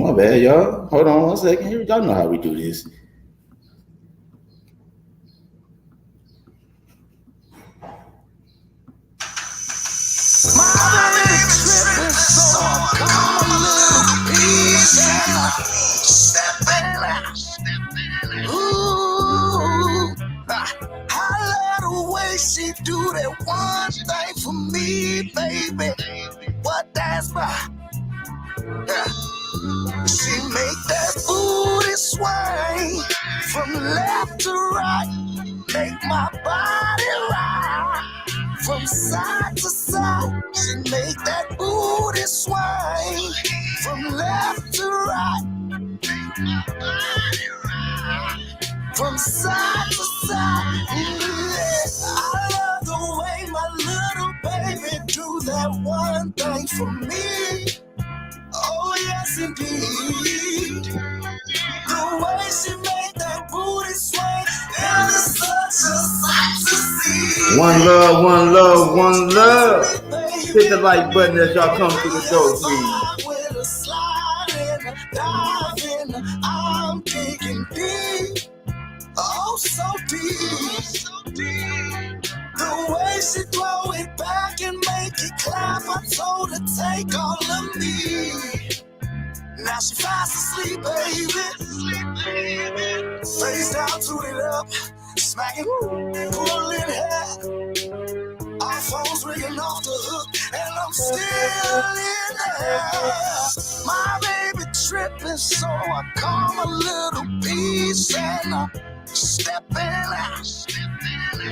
my bad, y'all. Hold on 1 second. Here, y'all know how we do this. She do that one thing for me, baby. What that's about? Yeah. She make that booty swing from left to right, make my body rock from side to side. She make that booty swing from left to right, make my body rock from side to side. I love the way my little baby do that one thing for me. Oh yes indeed. The way she made that booty swing, it is such a sight to see. One love, one love, one love. Hit the like button as y'all come through the door, please. With a slide and a dive in, I'm digging deep. Oh, so deep. The way she throw it back and make it clap, I told her take all of me. Now she fast asleep, baby. Face down, toot it up, smacking, pulling hair. Our phones ringing off the hook, and I'm still in there. My baby tripping, so I call my little piece and I'm stepping out.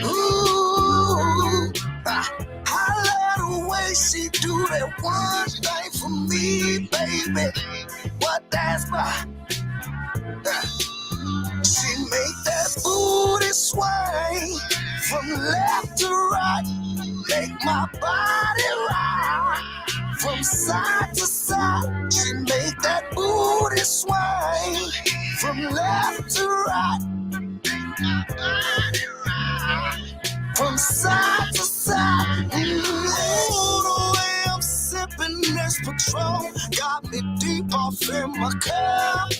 Ooh, I love the way she do that one thing for me, baby. What that's about? She make that booty swing from left to right, make my body rock from side to side. She make that booty swing from left to right, make my body rock from side to side. Ooh, the way I'm sipping this Patron got me deep off in my cup.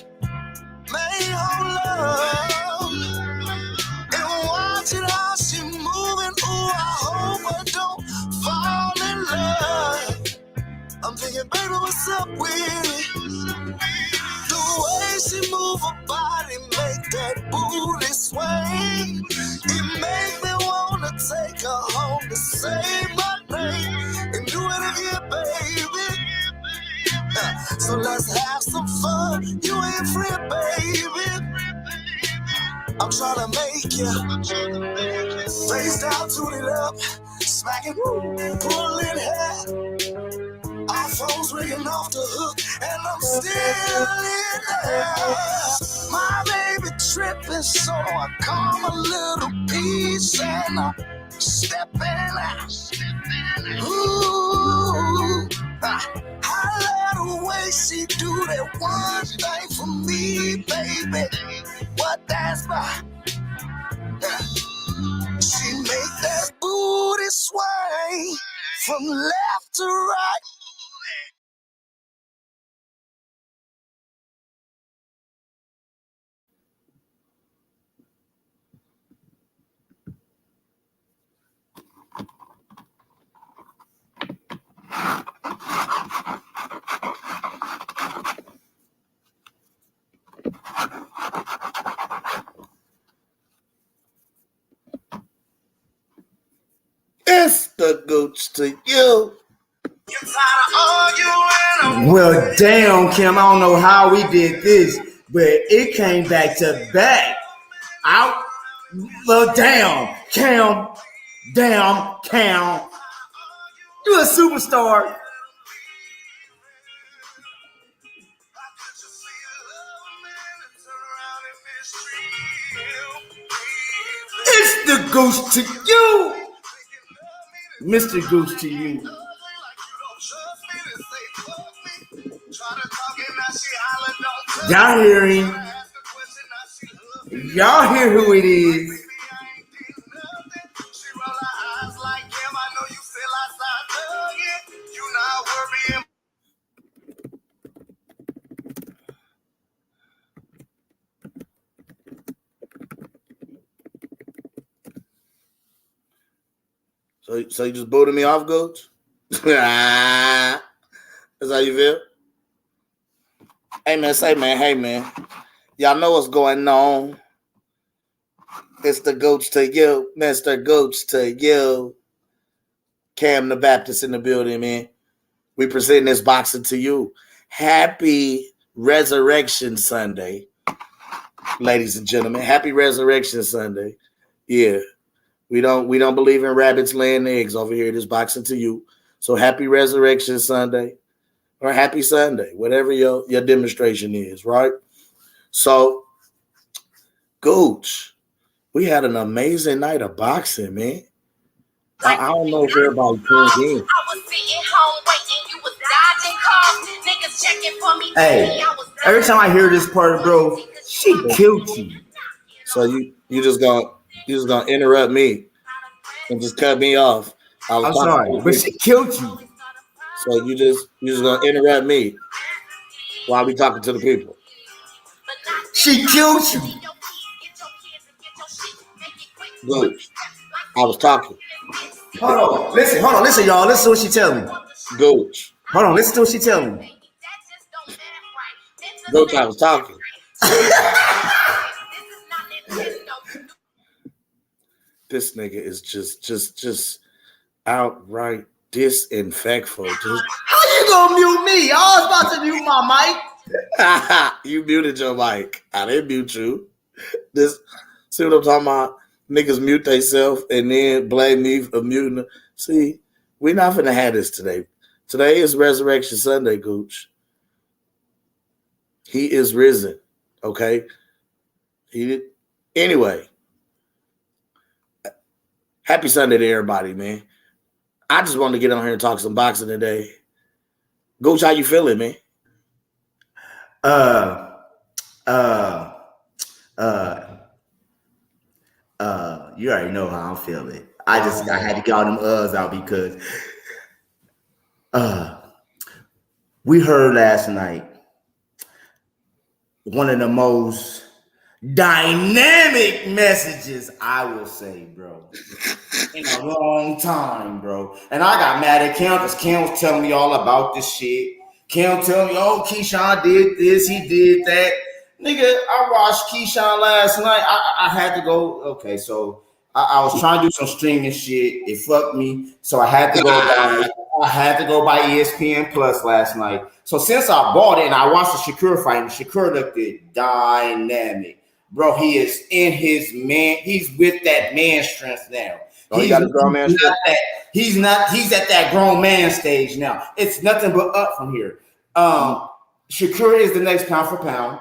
Man, hold up and watch it how she moving. Ooh, I hope I don't fall in love. I'm thinking, baby, what's up with it? The way she move her body, make that booty swing. It make me wanna take her home to say my name and do it again, baby. So let's have some fun. You ain't free, baby. I'm tryna make you face down, toot it up, smacking, pulling hair. Our phones ringing off the hook, and I'm still in there. My baby tripping, so I call my little piece and I'm stepping out. Ooh, I love the way she do that one thing for me, baby. What that's about? She make that booty swing from left to right. It's the gooch to you. Well, damn, Kim, I don't know how we did this, but it came back to back. Out. Well, damn, Cam. Damn, Cam. You a superstar. It's the goose to you. Mr. Goose to you. Y'all hear him? Y'all hear who it is? So you just booted me off, Gooch? That's how you feel? Hey man. Y'all know what's going on. It's the Gooch to you, Mr. Gooch to you. Cam the Baptist in the building, man. We present this boxing to you. Happy Resurrection Sunday, ladies and gentlemen. Happy Resurrection Sunday. Yeah. We don't believe in rabbits laying eggs over here. This boxing to you. So happy Resurrection Sunday or happy Sunday, whatever your demonstration is, right? So, Gooch, we had an amazing night of boxing, man. I don't know if everybody tuned in. Hey, every time I hear this part, bro, she killed you. So you just gonna interrupt me and just cut me off. I'm sorry, but she killed you. So you just gonna interrupt me while we talking to the people. She killed you. Good. I was talking. Hold on, listen, y'all. Listen to what she tell me. Gooch. Hold on, listen to what she tell me. Gooch, I was talking. This nigga is just outright disinfectful. How you gonna mute me? I was about to mute my mic. You muted your mic. I didn't mute you. See what I'm talking about? Niggas mute themselves and then blame me for muting them. See, we're not finna have this today. Today is Resurrection Sunday, Gooch. He is risen. Okay? Anyway. Happy Sunday to everybody, man. I just wanted to get on here and talk some boxing today. Gooch, how you feeling, man? You already know how I'm feeling. I had to get all them out because we heard last night one of the most dynamic messages, I will say, bro, in a long time, bro. And I got mad at Cam because Cam was telling me all about this shit. Cam telling me, oh, Keyshawn did this, he did that. Nigga, I watched Keyshawn last night. I had to go, okay, so I was trying to do some streaming shit. It fucked me. So I had to go by ESPN Plus last night. So since I bought it and I watched the Shakur fight, and Shakur looked dynamic. Bro, he is in his man. He's with that man strength now. Oh, he got a grown man strength? He's at that grown man stage now. It's nothing but up from here. Shakur is the next pound for pound.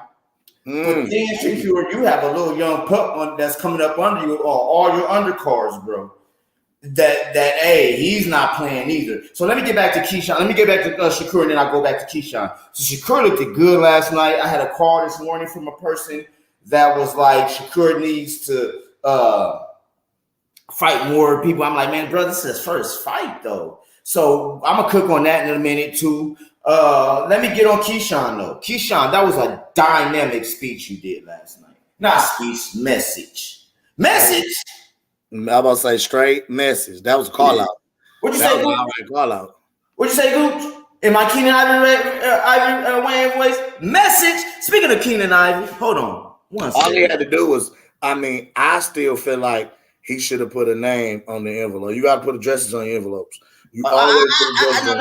But then Shakur, you have a little young pup that's coming up under you, or all your undercards, bro. Hey, he's not playing either. So let me get back to Keyshawn. Let me get back to Shakur, and then I'll go back to Keyshawn. So Shakur looked good last night. I had a call this morning from a person that was like, Shakur needs to fight more people. I'm like, man, bro, this is his first fight, though. So I'm going to cook on that in a minute, too. Let me get on Keyshawn, though. Keyshawn, that was a dynamic speech you did last night. Not speech, message. Message? I'm about to say straight message. That was a call out. What'd you say, Gooch? Call out. What'd you say, Gooch? In my Keenan Ivory Wayne voice? Message? Speaking of Keenan Ivory, hold on. All he had to do was, I still feel like he should have put a name on the envelope. You got to put addresses on your envelops. You always put addresses on.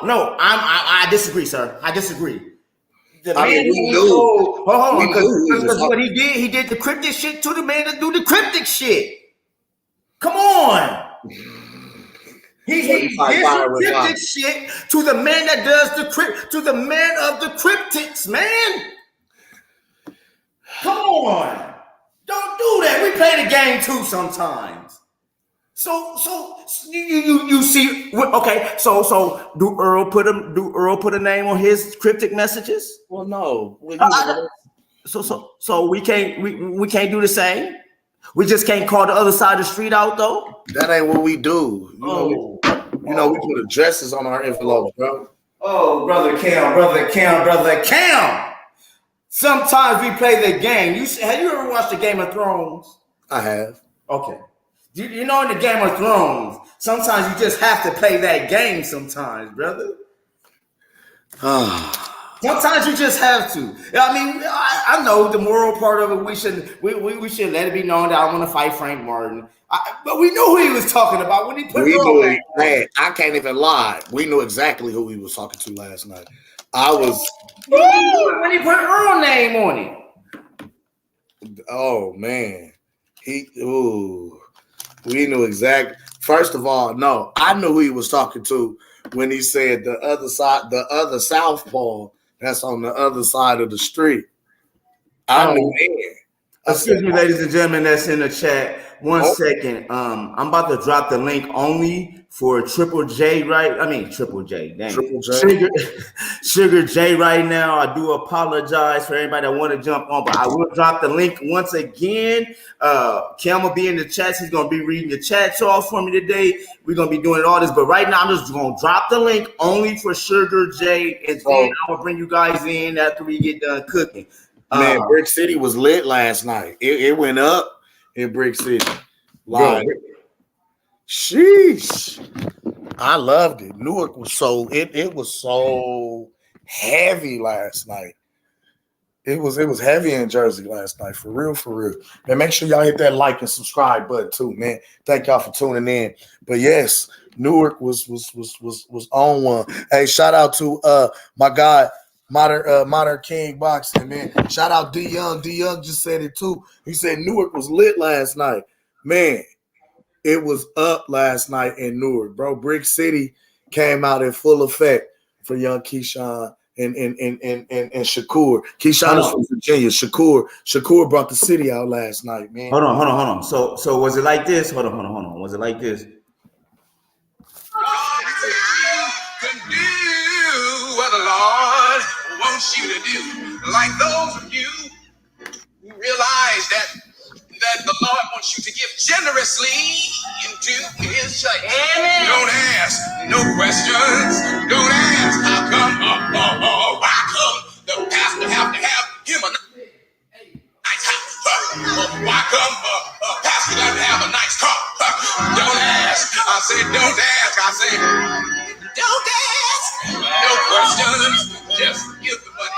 No. I disagree, sir. I disagree. The man we knew. Hold on, because what he did the cryptic shit to the man that do the cryptic shit. Come on. He did the cryptic shit to the man that does to the man of the cryptics, man. Come on. Don't do that. We play the game too sometimes. So you see, okay. So do Earl put a name on his cryptic messages? Well, no. So we can't do the same. We just can't call the other side of the street out, though. That ain't what we do. We put addresses on our envelopes, bro. Oh, brother Cam. Sometimes we play the game. Have you ever watched the Game of Thrones? I have. Okay. You know, in the Game of Thrones, sometimes you just have to play that game. Sometimes, brother. Sometimes you just have to. I mean, I know the moral part of it. We should let it be known that I want to fight Frank Martin. But we knew who he was talking about when he put Earl back. Man, I can't even lie. We knew exactly who he was talking to last night. When he put Earl name on it. Oh man, we knew exactly. First of all, no, I knew who he was talking to when he said the other side, the other southpaw that's on the other side of the street. I knew that. Excuse me, ladies and gentlemen, that's in the chat. One second. I'm about to drop the link only for Triple J, right? I mean, Triple J. Dang. Triple J. Sugar J right now. I do apologize for everybody that want to jump on, but I will drop the link once again. Cam will be in the chats. He's going to be reading the chats off for me today. We're going to be doing all this, but right now I'm just going to drop the link only for Sugar J, and then I will bring you guys in after we get done cooking. Man, Brick City was lit last night. It went up in Brick City. Like, sheesh. I loved it. Newark was it was so heavy last night. It was heavy in Jersey last night, for real, for real. Man, make sure y'all hit that like and subscribe button too, man. Thank y'all for tuning in. But yes, Newark was on one. Hey, shout out to my guy. Modern King Boxing, man. Shout out D Young. D Young just said it too. He said Newark was lit last night. Man, it was up last night in Newark, bro. Brick City came out in full effect for young Keyshawn and Shakur. Keyshawn is from Virginia. Shakur brought the city out last night, man. Hold on. So was it like this? Hold on. Was it like this? Wants you to do, like those of you who realize that the Lord wants you to give generously into His church. Amen. Don't ask no questions. Don't ask how come, why come the pastor have to have him a nice house? Why come pastor doesn't have a nice car? Don't ask. I said don't ask. I said don't ask. No questions. Just give the money.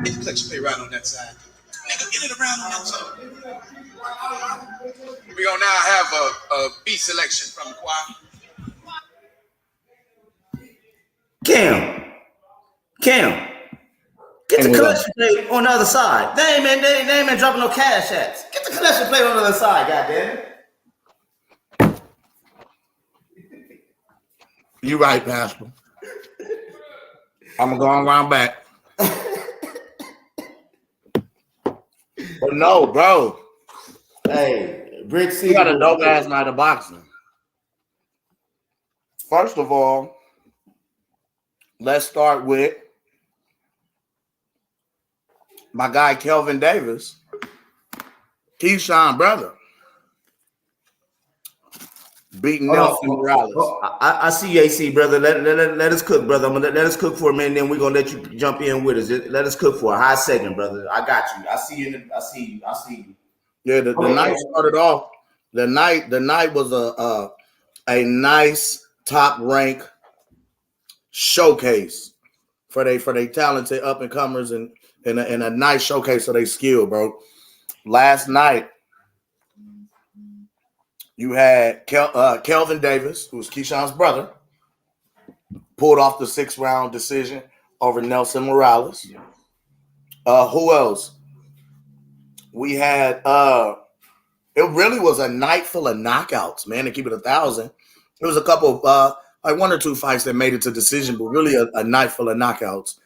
Nigga, collection play right on that side. Nigga, get it around on that side. We're gonna now have a beat selection from the choir. Cam. Get the collection plate on the other side. They ain't been dropping no cash apps. Get the collection plate on the other side, goddamn. You right, Pastor. I'm gonna go around back. But no, bro. Hey, Brick City. We got a dope ass night of boxing. First of all, let's start with my guy Kelvin Davis, Keyshawn brother, beating Nelson Morales. I see AC, brother. Let us cook, brother. Let us cook for a minute, then we're gonna let you jump in with us. Let us cook for a high second, brother. I got you. I see you. I see you. Yeah, the night started off. The night was a nice top rank showcase for they talented up and comers and a nice showcase of their skill, bro. Last night, you had Kelvin Davis, who was Keyshawn's brother, pulled off the 6-round decision over Nelson Morales. Who else? We had it really was a night full of knockouts, man, to keep it 1,000. There was a couple of like 1 or 2 fights that made it to decision, but really a night full of knockouts.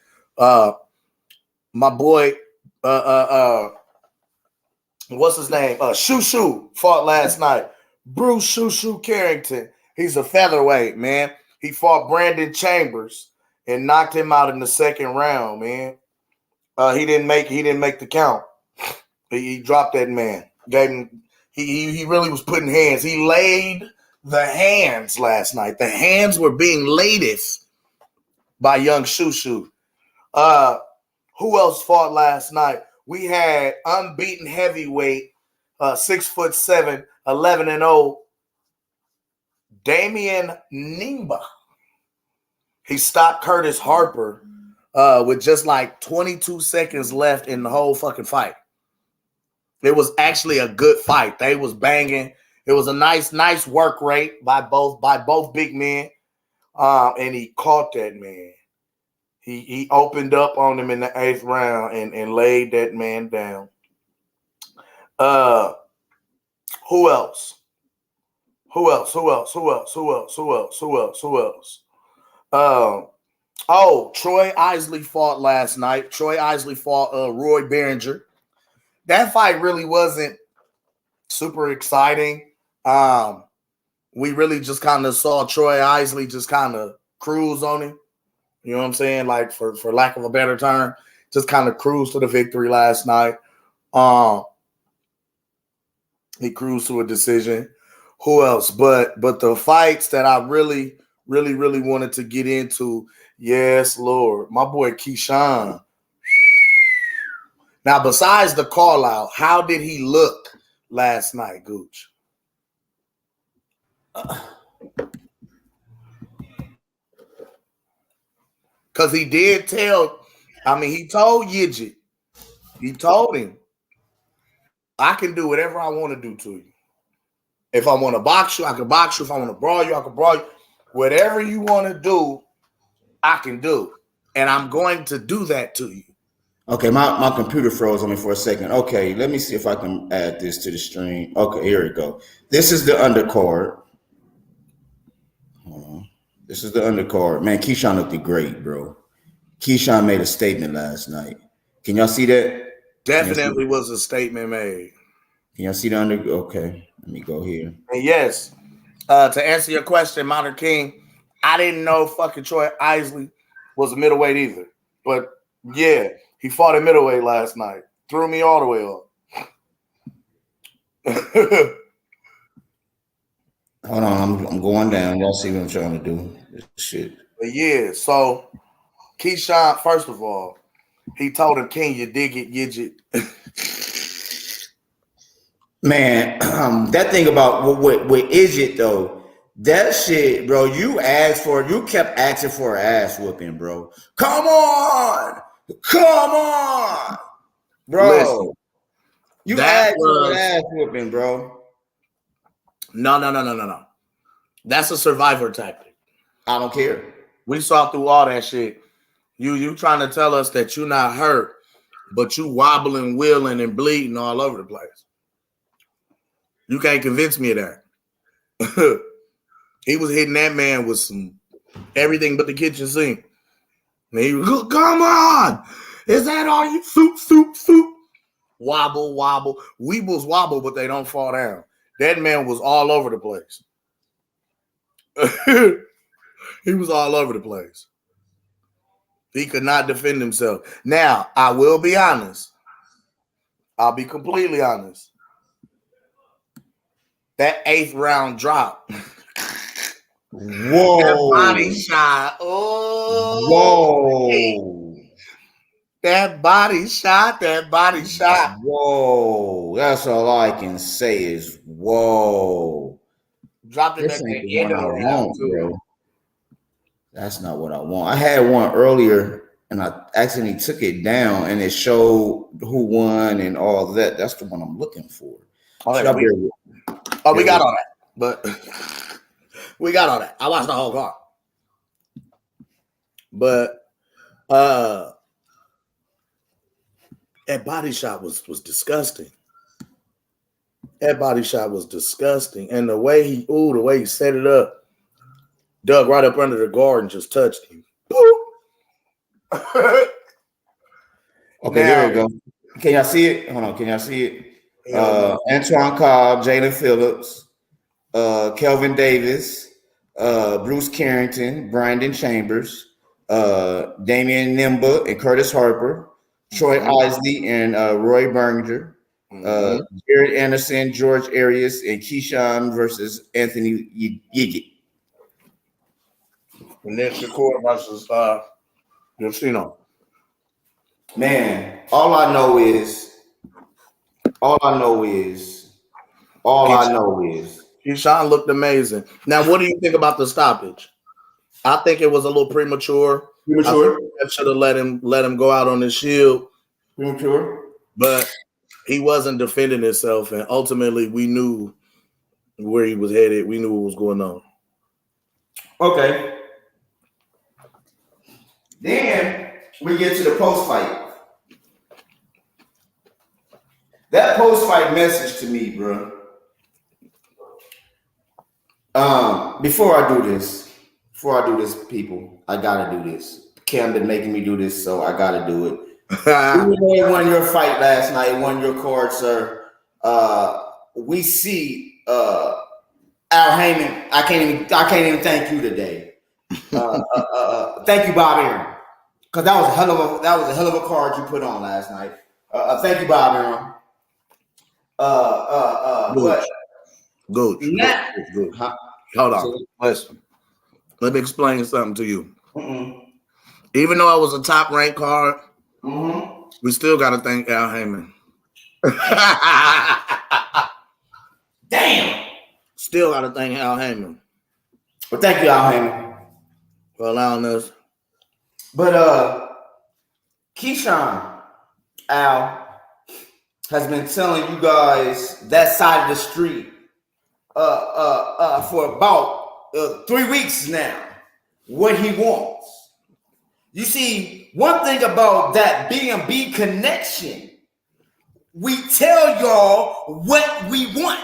My boy, what's his name? Shushu fought last night. Bruce Shushu Carrington. He's a featherweight, man. He fought Brandon Chambers and knocked him out in the 2nd round, man. He didn't make the count. He dropped that man. Gave him. He really was putting hands. He laid the hands last night. The hands were being laideth by young Shushu. Who else fought last night? We had unbeaten heavyweight 6'7", 11-0, Damian Nimba. He stopped Curtis Harper with just like 22 seconds left in the whole fucking fight. It was actually a good fight. They was banging. It was a nice work rate by both big men. And he caught that man. He opened up on him in the 8th round and laid that man down. Who else? Troy Isley fought last night. Troy Isley fought Roy Behringer. That fight really wasn't super exciting. We really just kind of saw Troy Isley just kind of cruise on him. You know what I'm saying? Like, for lack of a better term, just kind of cruise to the victory last night. He cruised to a decision. Who else? But the fights that I really wanted to get into, yes, Lord, my boy Keyshawn. Now, besides the call out, how did he look last night, Gooch? Because he did tell, he told Yidget, he told him, I can do whatever I want to do to you. If I want to box you, I can box you. If I want to brawl you, I can brawl you. Whatever you want to do, I can do. And I'm going to do that to you. Okay, my computer froze on me for a second. Okay, let me see if I can add this to the stream. Okay, here we go. This is the undercard. Hold on. This is the undercard. Man, Keyshawn looked great, bro. Keyshawn made a statement last night. Can y'all see that? Definitely was a statement made. Can y'all see the under? Okay, let me go here. And yes, to answer your question, Modern King, I didn't know fucking Troy Isley was a middleweight either. But yeah, he fought at middleweight last night. Threw me all the way up. Hold on, I'm going down. Y'all see what I'm trying to do. This shit. But yeah, so Keyshawn, first of all, he told him, "Can you dig it, Yidget?" Man, that thing about with Idget though, that shit, bro. You kept asking for an ass whooping, bro. Come on, bro. Listen, you asked for an ass whooping, bro. No. That's a survivor tactic. I don't care. We saw through all that shit. You trying to tell us that you're not hurt, but you wobbling, wheeling, and bleeding all over the place. You can't convince me of that. He was hitting that man with some everything but the kitchen sink. And he was, come on! Is that all you? Soup. Wobble. Weebles wobble, but they don't fall down. That man was all over the place. He was all over the place. He could not defend himself. Now, I will be honest. I'll be completely honest. That 8th round drop. Whoa. That body shot. Oh. Whoa. That body shot. Whoa. That's all I can say is whoa. Dropped it at the end of the round, bro. That's not what I want. I had one earlier and I accidentally took it down and it showed who won and all that. That's the one I'm looking for. We got all that. But we got all that. I watched the whole card. But that body shot was disgusting. That body shot was disgusting. And the way he set it up, dug right up under the guard and just touched him. Okay, here we go. Can y'all see it? Hold on, can y'all see it? Antoine Cobb, Jalen Phillips, Kelvin Davis, Bruce Carrington, Brandon Chambers, Damian Nimba and Curtis Harper, Troy Isley and Roy Behringer, Jared Anderson, George Arias, and Keyshawn versus Anthony Yigit. And then Shakur versus Yoshino. Man, all I know is All I know is Keyshawn looked amazing. Now, what do you think about the stoppage? I think it was a little premature. Premature? I should have let him go out on his shield. Premature? But he wasn't defending himself, and ultimately we knew where he was headed. We knew what was going on. Okay. Then we get to the post-fight. That post-fight message to me, bro. Before I do this, people, I gotta do this. Cam been making me do this, so I gotta do it. Even though you won your fight last night, won your card, sir. We see Al Heyman. I can't even thank you today. Thank you, Bob Aaron, because that was a hell of a card you put on last night. Thank you, Bob Aaron. Gooch. Huh? Hold on. Listen. Let me explain something to you. Mm-mm. Even though it was a top ranked card, Mm-hmm. we still got to thank Al Heyman. Damn. Still got to thank Al Heyman. Well, thank you, Al Heyman, for allowing us. But Keyshawn, Al, has been telling you guys that side of the street for about 3 weeks now what he wants. You see, one thing about that B&B connection, we tell y'all what we want.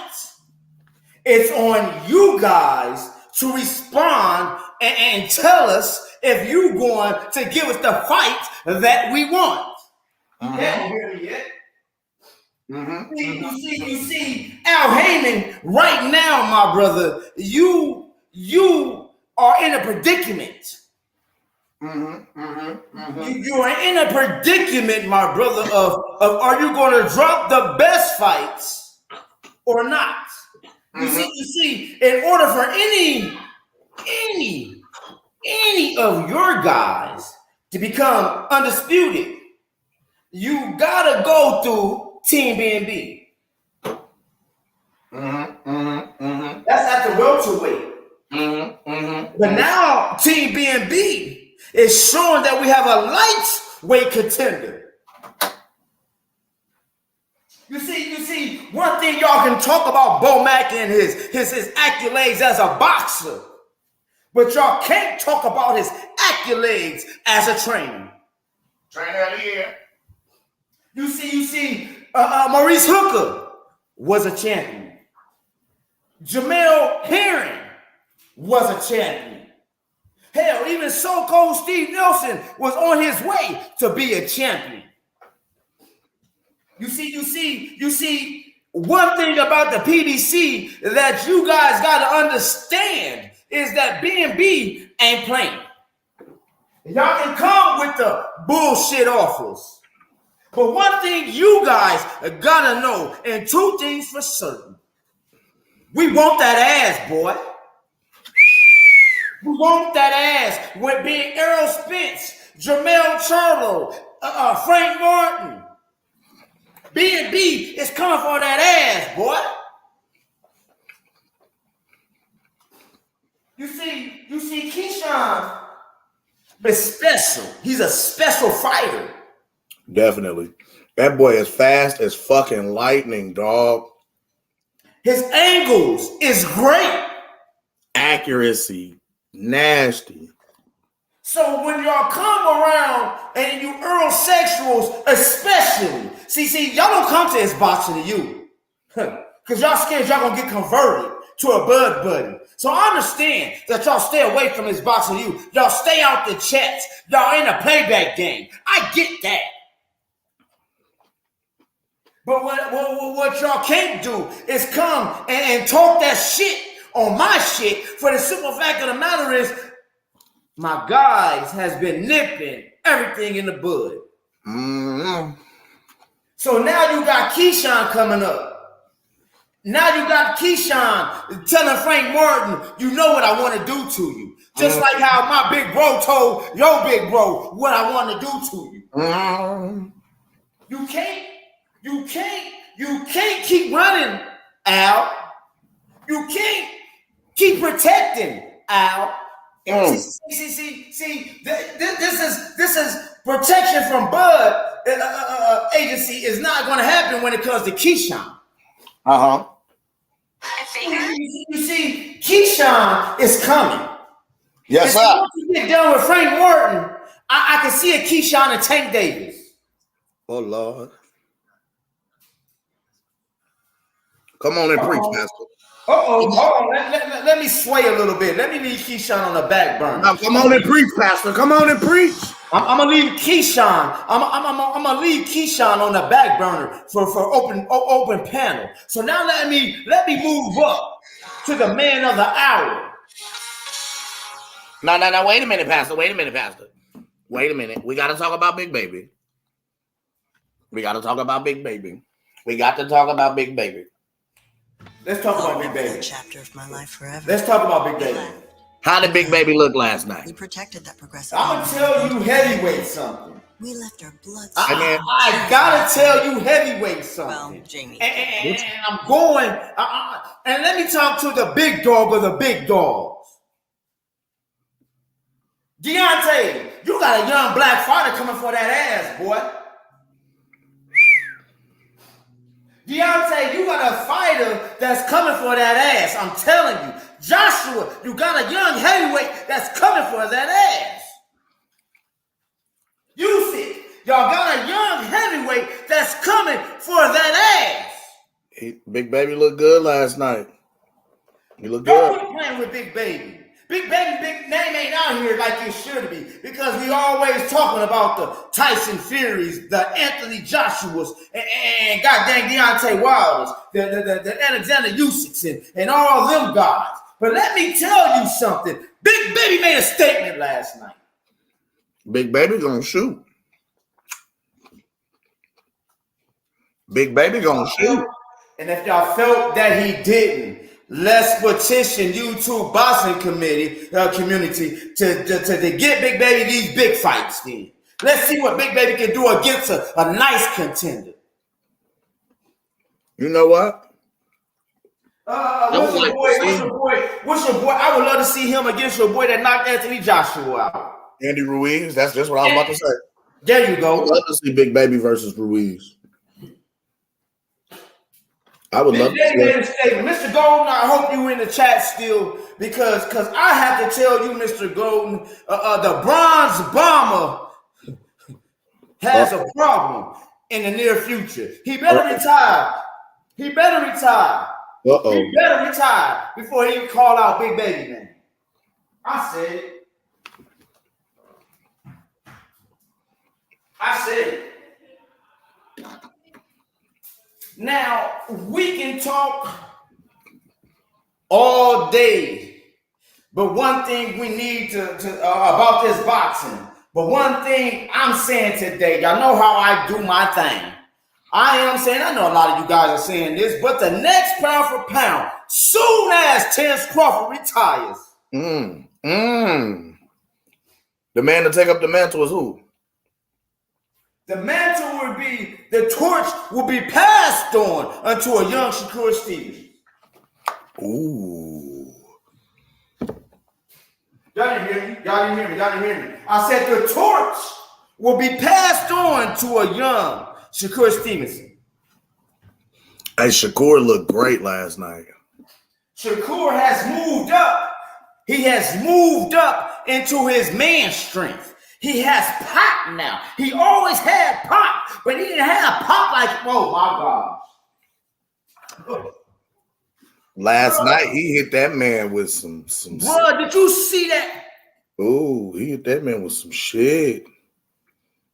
It's on you guys to respond and tell us if you going to give us the fight that we want. You haven't heard me yet. You see, Al Heyman, right now, my brother, you are in a predicament. You are in a predicament, my brother, of are you going to drop the best fights or not? You see, in order for any of your guys to become undisputed, you gotta go through Team B&B. That's at the welterweight. But now Team B&B is showing that we have a lightweight contender. You see, one thing y'all can talk about Bo Mack and his accolades as a boxer, but y'all can't talk about his accolades as a trainer. Trainer of the year. You see, Maurice Hooker was a champion. Jamel Herring was a champion. Hell, even So Cold Steve Nelson was on his way to be a champion. You see, one thing about the PBC that you guys got to understand is that B&B ain't playing. Y'all can come with the bullshit offers. But one thing you guys gotta know, and two things for certain. We want that ass, boy. We want that ass with being Errol Spence, Jermell Charlo, Frank Martin. B&B is coming for that ass, boy. You see, Keyshawn is special. He's a special fighter. Definitely. That boy is fast as fucking lightning, dog. His angles is great. Accuracy, nasty. So when y'all come around and you Eurosexuals especially, see, y'all don't come to his boxing to you. Because y'all scared y'all gonna get converted to a bud buddy. So I understand that y'all stay away from his boxing to you. Y'all stay out the chats. Y'all in a playback game. I get that. But what y'all can't do is come and talk that shit on my shit, for the simple fact of the matter is my guys has been nipping everything in the bud. So now you got Keyshawn coming up. Now you got Keyshawn telling Frank Martin, you know what I want to do to you. Just like how my big bro told your big bro what I want to do to you. You can't keep running Al. You can't keep protecting, Al. See, this is protection from Bud agency is not going to happen when it comes to Keyshawn. You see, Keyshawn is coming. Yes, sir. Once you get done with Frank Morton, I can see a Keyshawn and Tank Davis. Oh, Lord. Come on and preach, Pastor. Hold on. Let me sway a little bit. Let me leave Keyshawn on the back burner. Now, come on and preach, Pastor. Come on and preach. I'm gonna leave Keyshawn. I'm gonna leave Keyshawn on the back burner for open panel. So now let me move up to the man of the hour. No. Wait a minute, Pastor. Wait a minute. We got to talk about Big Baby. Let's talk about Big Baby. Let's talk about Big Baby. Chapter of my life forever. Let's talk about Big Baby. How did Big Baby look last night? We protected that progressive. I'm gonna tell you heavyweight something. We left our blood. I gotta tell you heavyweight something. Well, Jamie. And I'm going. And let me talk to the big dog of the big dogs. Deontay, you got a young black fighter coming for that ass, boy. Deontay, you got a fighter that's coming for that ass. I'm telling you. Joshua, you got a young heavyweight that's coming for that ass. Usyk, y'all got a young heavyweight that's coming for that ass. Big Baby looked good last night. He looked good. Don't be playing with Big Baby. Big Baby, big name ain't out here like it should be because we always talking about the Tyson Furies, the Anthony Joshuas, and goddamn Deontay Wilders, the Alexander Usyks, and all them guys. But let me tell you something. Big Baby made a statement last night. Big Baby gonna shoot. Big Baby gonna shoot. And if y'all felt that he didn't, let's petition YouTube boxing community to get Big Baby these big fights. Then let's see what Big Baby can do against a nice contender. You know what? What's your boy? I would love to see him against your boy that knocked Anthony Joshua out. Andy Ruiz. That's just what I was about to say. There you go. I'd love to see Big Baby versus Ruiz. I would love to see that. Mr. Golden, I hope you in the chat still because I have to tell you, Mr. Golden, the Bronze Bomber has a problem in the near future. He better retire. He better retire before he call out Big Baby name. I said it. Now, we can talk all day, but one thing we need to about this boxing, but one thing I'm saying today, y'all know how I do my thing. I am saying, I know a lot of you guys are saying this, but the next pound for pound, soon as Terence Crawford retires. The man to take up the mantle is who? The mantle will be, the torch will be passed on unto a young Shakur Stevenson. Ooh. Y'all didn't hear me. I said the torch will be passed on to a young Shakur Stevenson. Hey, Shakur looked great last night. Shakur has moved up. He has moved up into his man strength. He has pop now. He always had pop, but he didn't have pop like, oh my God. Last night, he hit that man with some. Bro, did you see that? Oh, he hit that man with some shit.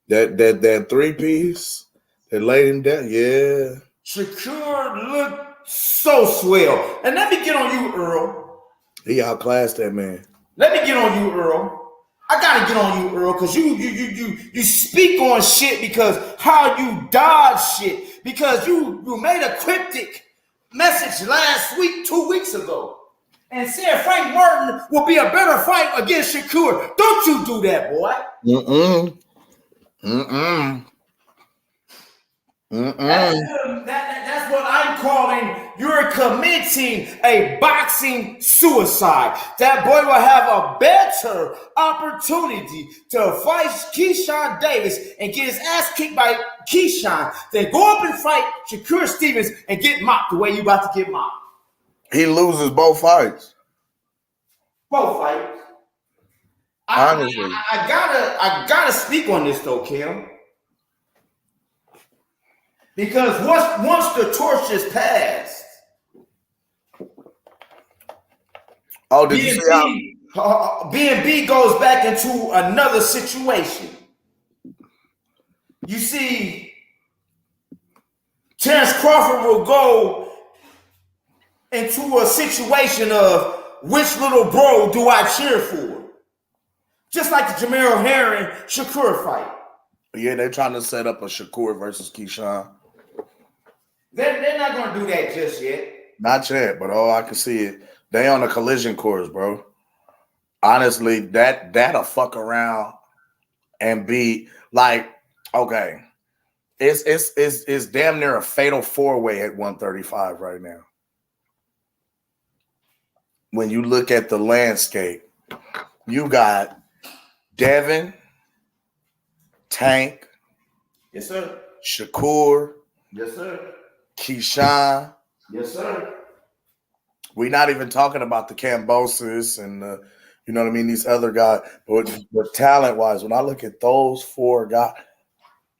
That 3-piece that laid him down. Yeah. Shakur looked so swell. And let me get on you, Earl. He outclassed that man. Let me get on you, Earl. I gotta get on you, Earl, because you speak on shit because how you dodge shit. Because you made a cryptic message last week, 2 weeks ago, and said Frank Martin will be a better fight against Shakur. Don't you do that, boy. That's what I'm calling you're committing a boxing suicide. That boy will have a better opportunity to fight Keyshawn Davis and get his ass kicked by Keyshawn than go up and fight Shakur Stevenson and get mocked the way you about to get mocked. He loses both fights. Both fights. Honestly. I gotta speak on this though, Kim. Because once the torch is passed, did you see how B&B goes back into another situation. You see, Terrence Crawford will go into a situation of which little bro do I cheer for? Just like the Jamel Herring Shakur fight. Yeah, they're trying to set up a Shakur versus Keyshawn. They're not going to do that just yet. Not yet, but I can see it. They on a collision course, bro. Honestly, that'll fuck around and be like, okay, it's damn near a fatal four-way at 135 right now. When you look at the landscape, you got Devin, Tank, yes sir, Shakur, yes sir, Keyshawn, yes sir. We're not even talking about the Cambosis and the, you know what I mean, these other guys. But talent-wise, when I look at those four guys,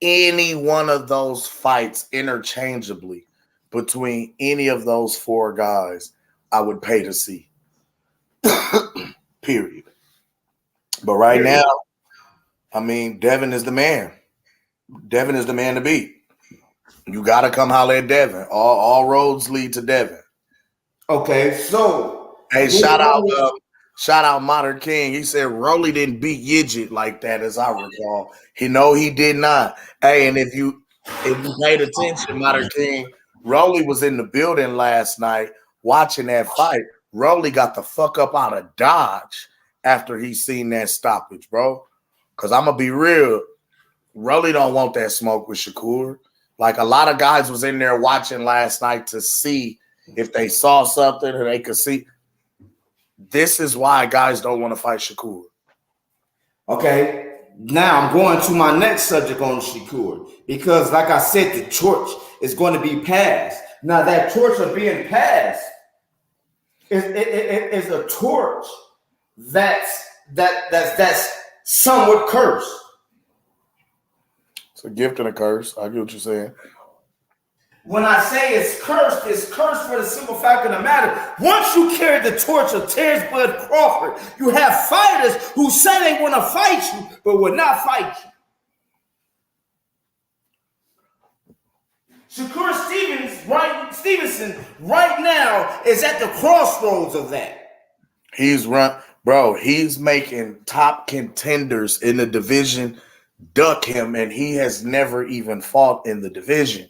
any one of those fights interchangeably between any of those four guys, I would pay to see. Period. But right now, I mean, Devin is the man. Devin is the man to beat. You got to come holler at Devin. All roads lead to Devin. Okay, so hey, shout out Modern King. He said Rolly didn't beat Yidget like that, as I recall. He did not. Hey, and if you paid attention, Modern King, Rolly was in the building last night watching that fight. Rolly got the fuck up out of Dodge after he seen that stoppage, bro. Because I'm gonna be real, Rolly don't want that smoke with Shakur. Like a lot of guys was in there watching last night to see if they saw something or they could see. This is why guys don't want to fight Shakur. Okay, now I'm going to my next subject on Shakur because, like I said, the torch is going to be passed. Now that torch of being passed is a torch that's somewhat cursed. It's a gift and a curse. I get what you're saying. When I say it's cursed for the simple fact of the matter. Once you carry the torch of Terrence Bud Crawford, you have fighters who say they want to fight you, but will not fight you. Shakur Stevenson right now is at the crossroads of that. He's making top contenders in the division duck him, and he has never even fought in the division.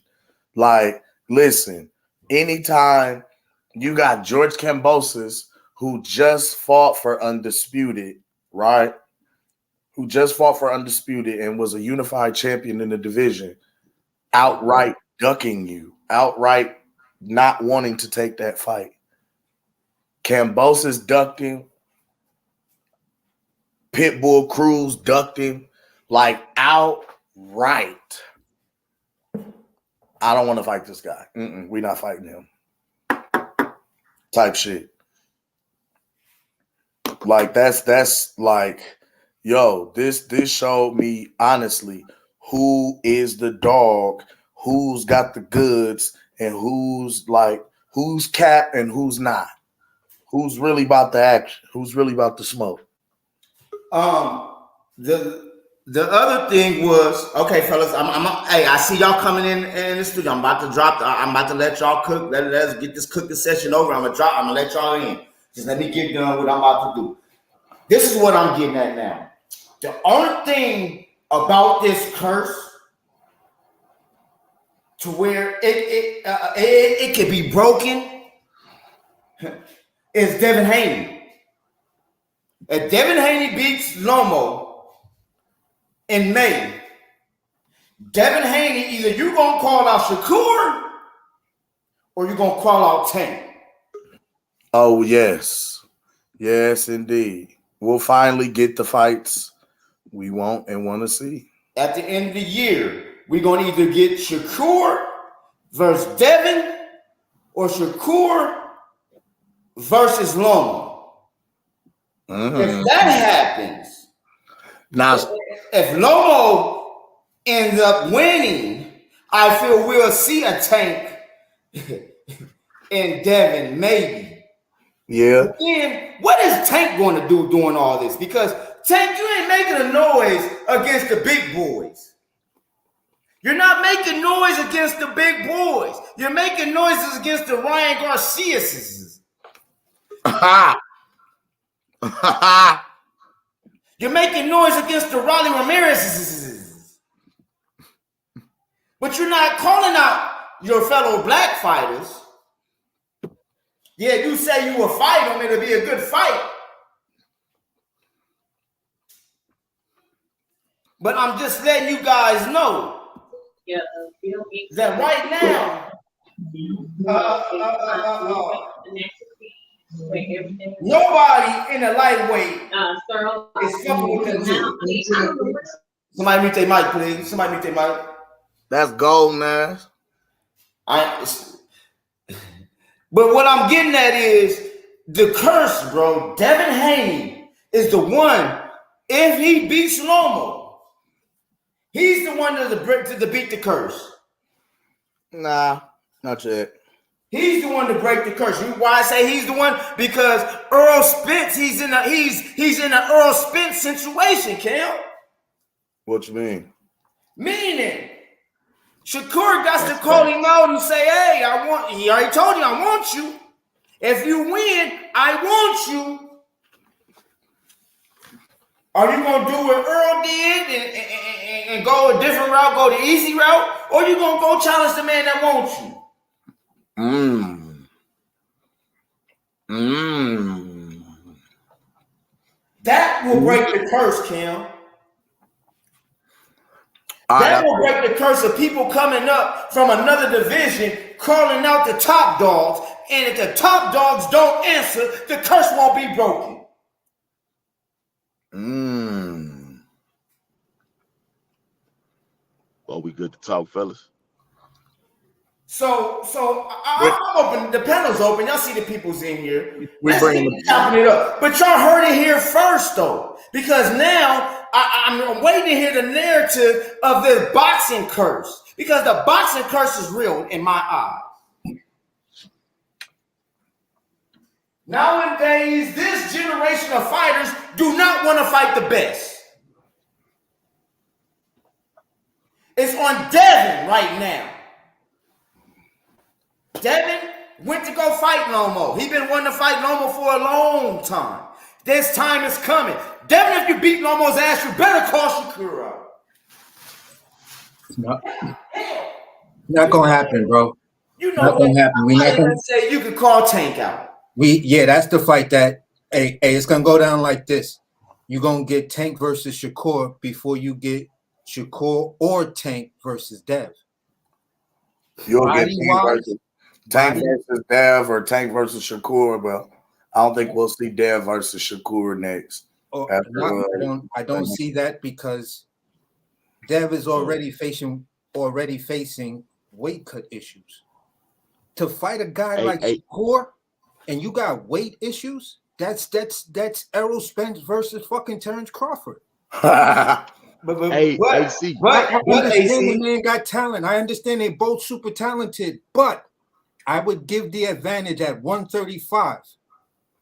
Like, listen, anytime you got George Kambosos, who just fought for Undisputed, right? Who just fought for Undisputed and was a unified champion in the division, outright ducking you, outright not wanting to take that fight. Kambosos ducked him. Pitbull Cruz ducked him, like outright. I don't want to fight this guy. We're not fighting him. Type shit. Like that's like, yo, this showed me honestly who is the dog, who's got the goods, and who's cap and who's not. Who's really about the action? Who's really about the smoke? The other thing was, okay, fellas, hey, I see y'all coming in the studio. I'm about to let y'all cook. Let's get this cooking session over. I'm gonna let y'all in. Just let me get done what I'm about to do. This is what I'm getting at now. The only thing about this curse to where it can be broken is Devin Haney. If Devin Haney beats Lomo in May, Devin Haney, either you gonna call out Shakur or you gonna call out Tank? Oh, yes. Yes, indeed. We'll finally get the fights we want and want to see. At the end of the year, we're gonna either get Shakur versus Devin or Shakur versus Loma. If that happens, Now, if Lomo ends up winning, I feel we'll see a Tank in Devin, maybe. yeah. But then, what is Tank going to do doing all this? Because Tank, you ain't making a noise against the big boys. You're not making noise against the big boys. You're making noises against the Ryan Garcias. You're making noise against the Rolly Ramirez. But you're not calling out your fellow black fighters. Yeah, you say you will fight them, it'll be a good fight. But I'm just letting you guys know that right now, nobody in the lightweight is fucking with them two. Somebody mute their mic, please. Somebody mute their mic. That's gold, man. But what I'm getting at is the curse, bro. Devin Haney is the one. If he beats Lomo, he's the one to beat the curse. Nah, not yet. He's the one to break the curse. Why I say he's the one? Because Earl Spence, he's in an Earl Spence situation, Cam. What you mean? Meaning, Shakur got to call him out and say, hey, he already told you, I want you. If you win, I want you. Are you going to do what Earl did and go a different route, go the easy route? Or you going to go challenge the man that wants you? That will break the curse, Cam. That will break the curse of people coming up from another division, calling out the top dogs. And if the top dogs don't answer, the curse won't be broken. Well, we good to talk, fellas. So I'm open. The panel's open. Y'all see the people's in here. We're chopping it up. But y'all heard it here first, though, because now I'm waiting to hear the narrative of the boxing curse, because the boxing curse is real in my eyes. Nowadays, this generation of fighters do not want to fight the best. It's on Devin right now. Devin went to go fight Lomo. He's been wanting to fight Lomo for a long time. This time is coming. Devin, if you beat Lomo's ass, you better call Shakur out. Not gonna happen, bro. You know not gonna happen. We not gonna say you can call Tank out. That's the fight that it's gonna go down like this. You're gonna get Tank versus Shakur before you get Shakur or Tank versus Dev. You'll get Tank versus Dev or Tank versus Shakur, but I don't think we'll see Dev versus Shakur next. I don't see that, because Dev is already facing weight cut issues. To fight a guy like Shakur and you got weight issues, that's Errol Spence versus fucking Terrence Crawford. But I understand the man got talent. I understand they're both super talented, but I would give the advantage at 135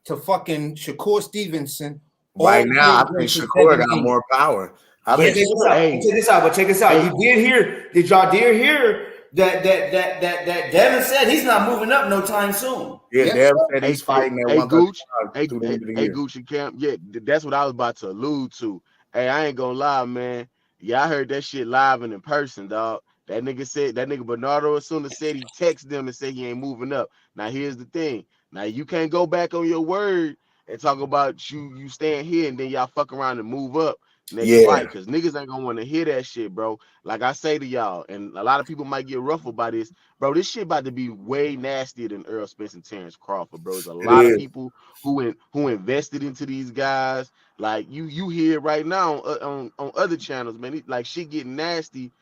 to fucking Shakur Stevenson. Right now, I think Shakur got more power. Check this out. Did y'all hear that Devin said he's not moving up no time soon? Yeah, Devin said he's fighting at 135. Hey, Gooch and Camp. Yeah, that's what I was about to allude to. Hey, I ain't gonna lie, man. Yeah, I heard that shit live and in person, dog. That nigga Bernardo Osuna said he texted them and said he ain't moving up. Now, here's the thing. Now, you can't go back on your word and talk about you staying here and then y'all fuck around and move up. next fight, because niggas ain't gonna want to hear that shit, bro. Like I say to y'all, and a lot of people might get ruffled by this, bro. This shit about to be way nastier than Errol Spence and Terrence Crawford, bro. There's a lot of people who invested into these guys. Like you hear right now on other channels, man. Like shit getting nasty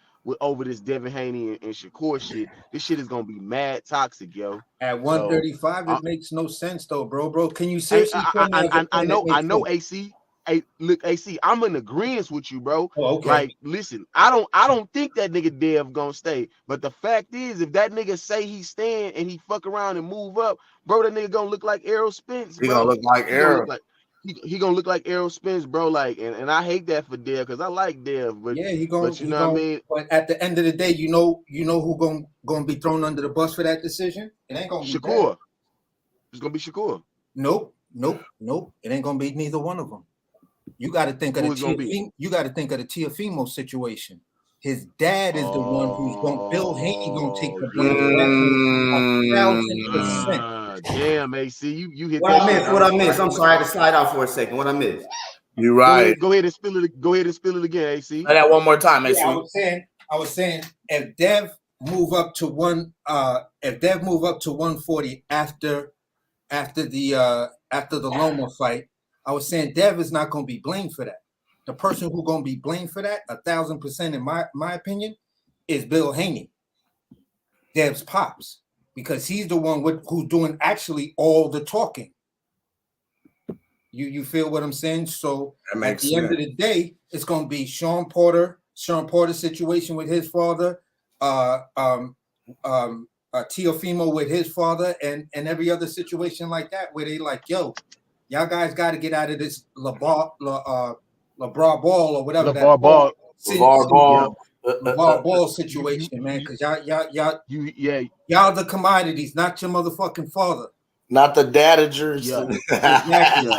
over this Devin Haney and Shakur shit. This shit is gonna be mad toxic, yo. At 135, it makes no sense though, bro. Can you seriously tell me? I know, AC. Hey, look, AC, I'm in agreement with you, bro. Oh, okay. Like, listen, I don't think that nigga Dev gonna stay. But the fact is, if that nigga say he's staying and he fuck around and move up, bro, that nigga gonna look like Errol Spence, bro. He gonna look like Errol. He gonna look like Errol Spence, bro. Like, and I hate that for Dev because I like Dev, but yeah, what I mean. But at the end of the day, you know who gonna be thrown under the bus for that decision? It ain't gonna be Shakur. It's gonna be Shakur. Nope. It ain't gonna be neither one of them. You got to think of the Teofimo situation. His dad is the one who's going. Bill Haney gonna take the blame. 1,000%. Damn, AC, you hit what that. What I missed? I'm sorry, I had to slide out for a second. What I missed? You're right. Go ahead and spill it again, AC. Say that one more time, AC. Yeah, I was saying, if Dev move up to 140 after the Loma fight, I was saying Dev is not going to be blamed for that. The person who's going to be blamed for that, 1,000% in my opinion, is Bill Haney, Dev's pops, because he's the one who's doing actually all the talking. You feel what I'm saying? So at the end of the day, it's going to be Sean Porter's situation with his father, Teofimo with his father, and every other situation like that where they like, yo, y'all guys got to get out of this LeBron ball or whatever. LeBron ball situation, man. Because y'all the commodities, not your motherfucking father, not the dadagers. Yeah. Exactly.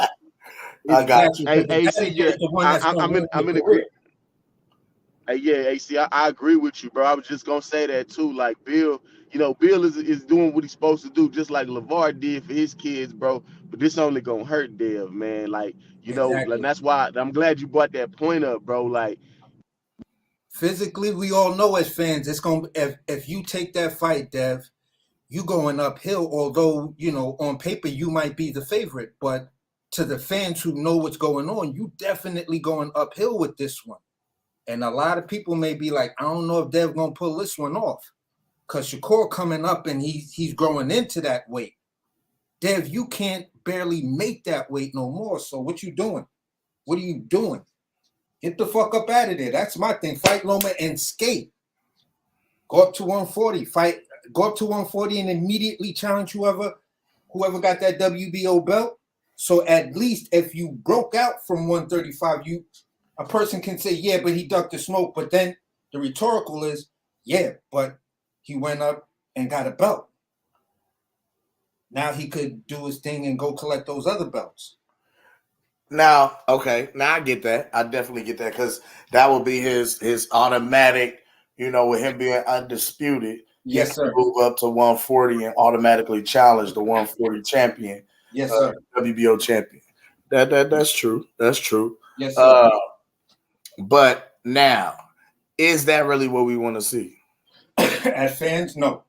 I got you. Hey, AC, I'm in agreement. Hey, yeah, AC, I agree with you, bro. I was just gonna say that too. Like Bill, Bill is doing what he's supposed to do, just like LeVar did for his kids, bro. But this only gonna hurt Dev, man. Like, like, that's why I'm glad you brought that point up, bro. Like, physically, we all know as fans, it's gonna if you take that fight, Dev, you going uphill. Although on paper you might be the favorite, but to the fans who know what's going on, you definitely going uphill with this one. And a lot of people may be like, I don't know if Dev gonna pull this one off, because Shakur coming up and he's growing into that weight. Dev, you can't barely make that weight no more. So what you doing? What are you doing? Get the fuck up out of there. That's my thing. Fight Loma and skate. Go up to 140. Go up to 140 and immediately challenge whoever got that WBO belt. So at least if you broke out from 135, a person can say, yeah, but he ducked the smoke. But then the rhetorical is, yeah, but he went up and got a belt. Now he could do his thing and go collect those other belts. Now, okay, now I get that. I definitely get that, because that will be his automatic, with him being undisputed. Yes, sir. Move up to 140 and automatically challenge the 140 champion. Yes, sir. WBO champion. That's true. That's true. Yes, sir. But now, is that really what we want to see? As fans, no.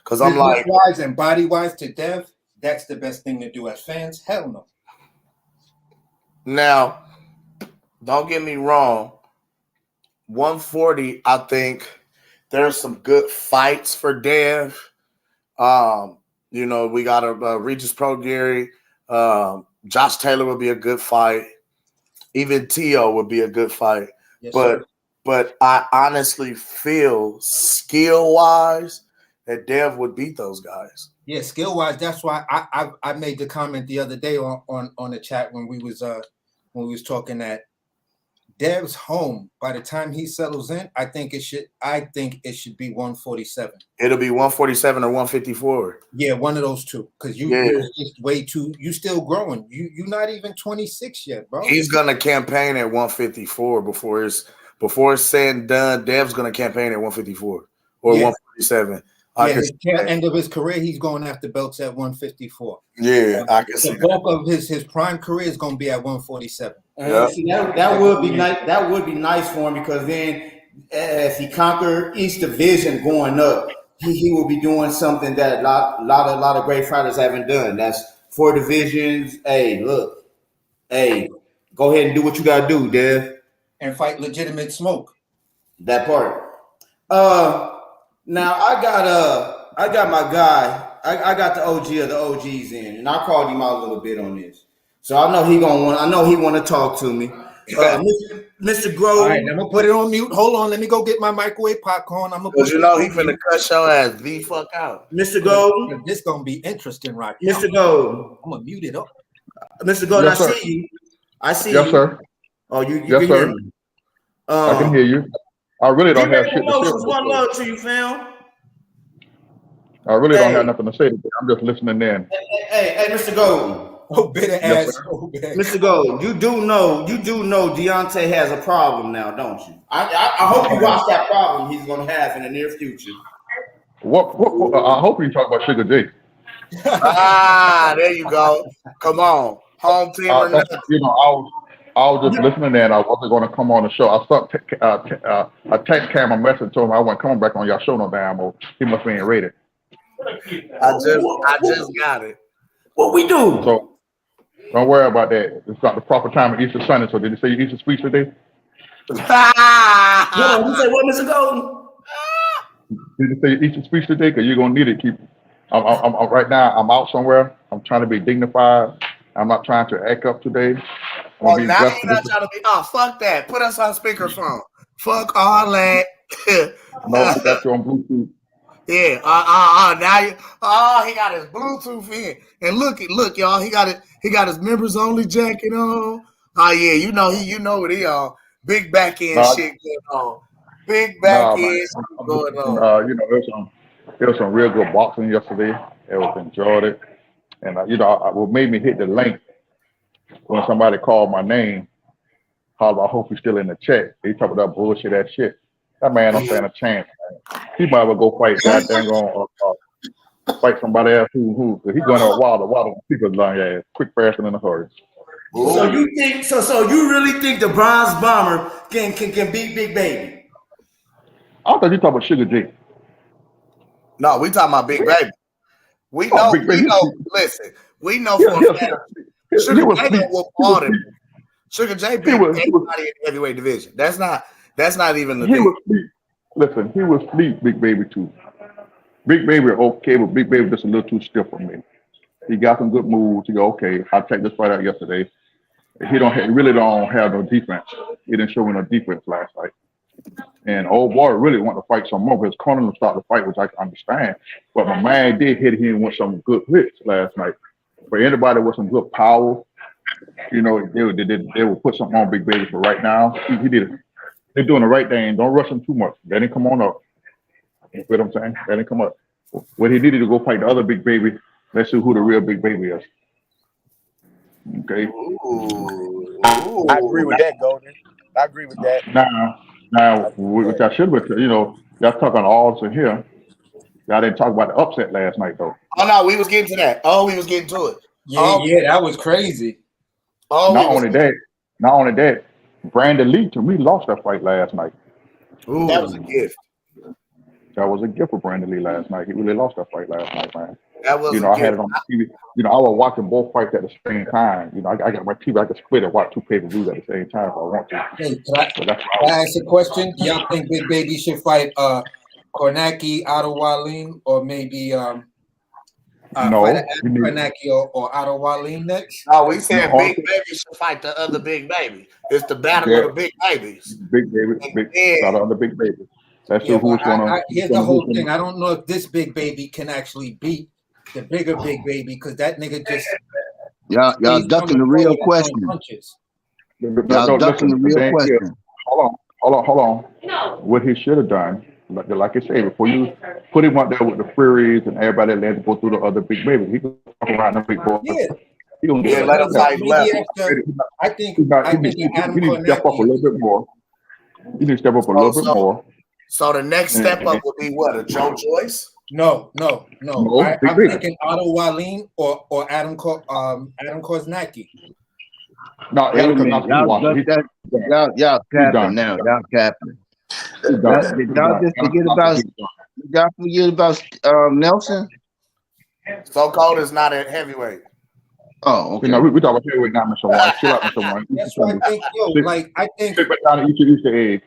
Because I'm like, wise and body wise to Dev, that's the best thing to do. As fans, hell no. Now, don't get me wrong. 140, I think there's some good fights for Dev. We got a Regis Pro-Gary. Josh Taylor would be a good fight. Even Tio would be a good fight. Yes, but I honestly feel skill-wise that Dev would beat those guys. Yeah, skill-wise, that's why I made the comment the other day on the chat when we was talking that Dev's home. By the time he settles in, I think it should be 147. It'll be 147 or 154. Yeah, one of those two. Because you're just way too. You still growing. You're not even 26 yet, bro. He's gonna campaign at 154 before it's said and done. Dev's gonna campaign at 154 or 147. End of his career, he's going after belts at 154. Yeah, I can see the bulk of his prime career is going to be at 147. See, that would be nice. That would be nice for him because then, as he conquered each division going up, he will be doing something that a lot of great fighters haven't done. That's 4 divisions. Hey, look, hey, go ahead and do what you gotta do, Dev, and fight legitimate smoke. That part. Now I got my guy. I got the OG of the OGs in, and I called him out a little bit on this. So I know he want to talk to me. Mr. Grove. All right, I'm gonna put it on mute. Hold on, let me go get my microwave popcorn. I'm gonna put he finna cut your ass the fuck out. Mr. Gold. This gonna be interesting right now. Mr. Gold. I'm gonna mute it up. Mr. Gold, yes, I see you. I see yes, you. Sir. Oh, you yes, can sir. hear me. I can hear you. I really don't have shit to say. One love to you, fam. I really don't have nothing to say today. I'm just listening in. Hey, Mr. Gold. Oh, bitter ass. Mr. Gold, you do know Deontay has a problem now, don't you? I hope you watch that problem he's gonna have in the near future. What I hope you talk about Sugar J. There you go. Come on, home team or nothing. I was just listening in. I wasn't going to come on the show. I text Cam a message to him. I wasn't coming back on y'all show no damn more. He must be rated. I just got it. What we do? So don't worry about that. It's not the proper time of Easter Sunday. So did you say your Easter speech today? You say what, Mr. Golden? Did you say your Easter speech today? Because you're gonna need it. I'm right now. I'm out somewhere. I'm trying to be dignified. I'm not trying to act up today. Now you're not trying to be. Oh, fuck that. Put us on speakerphone. Fuck all that. No, I got you on Bluetooth. Yeah. Now he got his Bluetooth in, and look, y'all. He got his members only jacket on. Oh yeah, you know what he on. Big back end shit going on. Big back end shit going on. There was some real good boxing yesterday. Enjoyed it, and what made me hit the link when somebody called my name. I hope he's still in the chat. He talking about bullshit that shit. That man don't stand a chance. Man. He might well go fight fight somebody else who he's going to water people long quick, fast, and in a hurry. So you think so you really think the Bronze Bomber can beat Big Baby? I thought you talking about Sugar J. No, we talking about Big Baby. We know. Listen, we know for a fact. Sugar J will part it. Sugar J beat everybody in the heavyweight division. That's not even the thing. Listen, he was sleep, Big Baby too. Big Baby okay, but Big Baby just a little too stiff for me. He got some good moves. He go, okay, I checked this fight out yesterday. He really don't have no defense. He didn't show me no defense last night. And old boy really wanted to fight some more, but his corner started to fight, which I can understand. But my man did hit him with some good hits last night. For anybody with some good power, they would put something on Big Baby for right now. He did it. They're doing the right thing. Don't rush him too much. Let him come on up. You know what I'm saying? Let him come up. What he needed to go fight the other Big Baby. Let's see who the real Big Baby is. Okay. Ooh. I agree with that, Golden. I agree with that. Now, which I should have, y'all talking all to here. Y'all didn't talk about the upset last night, though. Oh no, we was getting to that. We was getting to it. Yeah, that was crazy. Not only that, Brandon Lee to me lost that fight last night. Ooh. That was a gift. That was a gift for Brandon Lee last night. He really lost that fight last night, man. That was I had it on TV. I was watching both fights at the same time. I got my TV. I can split and watch 2 pay-per-views at the same time if I want to. Hey, can I ask a question? Do y'all think Big Baby should fight Kornacki, Adewale, or maybe no, Kornacki or Adewale next? No, we said Big Baby should fight the other Big Baby. It's the battle of the Big Babies. Big Baby, not the Big Baby. That's who's going here's the whole thing. I don't know if this Big Baby can actually beat the bigger Big Baby because that nigga just y'all ducking the real question. Y'all ducking the real question. Hold on. No. What he should have done, like I said, before you put him out there with the Furies and everybody that had to go through the other Big Baby, he could walk around the big boy. Yeah. He gonna get let him fight left. I think he needs to step up a little bit more. He needs to step up a little bit more. So the next step up would be what? A Joe Joyce? No. I'm Big Baby. thinking Otto Wallin or Adam Koznacki. No, Wait a Adam minute. Koznacki. Y'all capping done. now. Y'all capping. He's done. Did y'all just forget about Nelson? So Cold is not at heavyweight. Oh, okay. You know, we talk about heavyweight now, Mr. White. Chill out, Mr. White. That's what I think. I think. Sit back down and eat your Easter egg.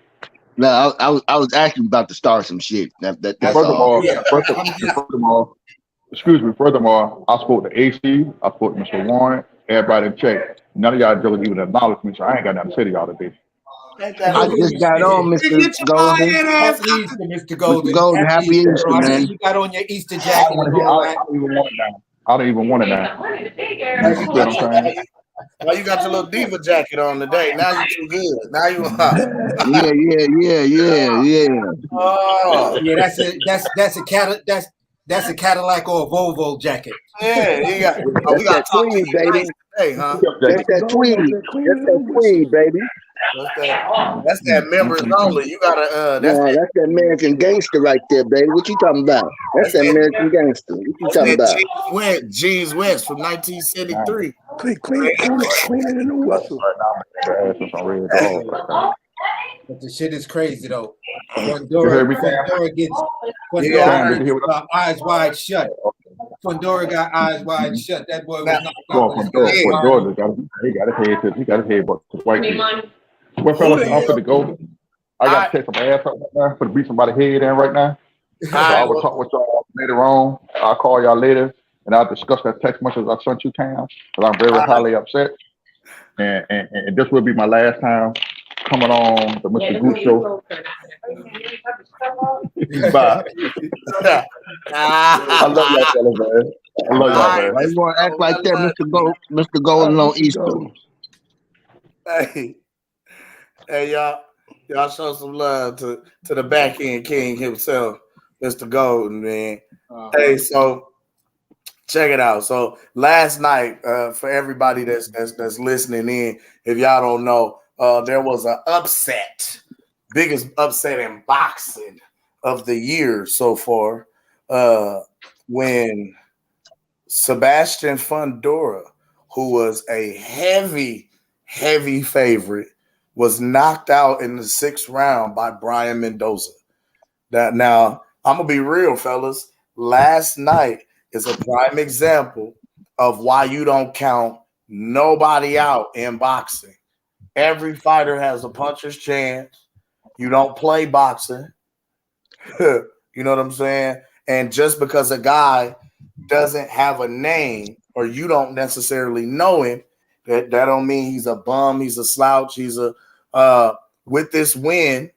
No, I was actually about to start some shit. That's Furthermore, all. furthermore, I spoke to AC, I spoke to Mr. Warren, everybody in check. None of y'all jokers even acknowledge me, so I ain't got nothing to say to y'all today. I just got on, Mr. Golden. Happy Easter, Mr. Golden. Mr. Golden, happy Easter, bro. man. You got on your Easter jacket. I don't even want it now. I don't even want it now. You see what I'm saying? Well, you got your little diva jacket on today. Now you too good. Now you Yeah. Oh yeah, that's a Cadillac or a Volvo jacket. yeah, you got. Oh, we got to talk to you baby. today, huh? That's that tweed. That's that tweed, baby. That's that members only. You gotta. That's that American gangster right there, baby. What you talking about? That's that American gangster. What you talking about? Jeans West from 1973. Clean it in the Russell. But the shit is crazy though. Fundora gets eyes wide shut. Fundora got eyes wide shut. That boy was knocked out. He got his head but white kid. Well, fellas, I'm for the go. I got to take some ass up right now for to beat somebody's head in right now. So I will talk with y'all later on. I'll call y'all later and I'll discuss that text message I sent you, Cam, because I'm very highly upset. And this will be my last time coming on the Mr. Goose Show. Bye. I love y'all, fellas, man. I love y'all, man. Why you want to act like that, Mr. Golden on Easter? Hey, y'all show some love to the back end king himself, Mr. Golden, man. Hey, so check it out. So last night, for everybody that's listening in, if y'all don't know, there was an upset, biggest upset in boxing of the year so far, when Sebastian Fundora, who was a heavy favorite, was knocked out in the 6th round by Brian Mendoza. Now, I'm going to be real, fellas. Last night is a prime example of why you don't count nobody out in boxing. Every fighter has a puncher's chance. You don't play boxing. You know what I'm saying? And just because a guy doesn't have a name or you don't necessarily know him, that don't mean he's a bum, he's a slouch, he's a with this win,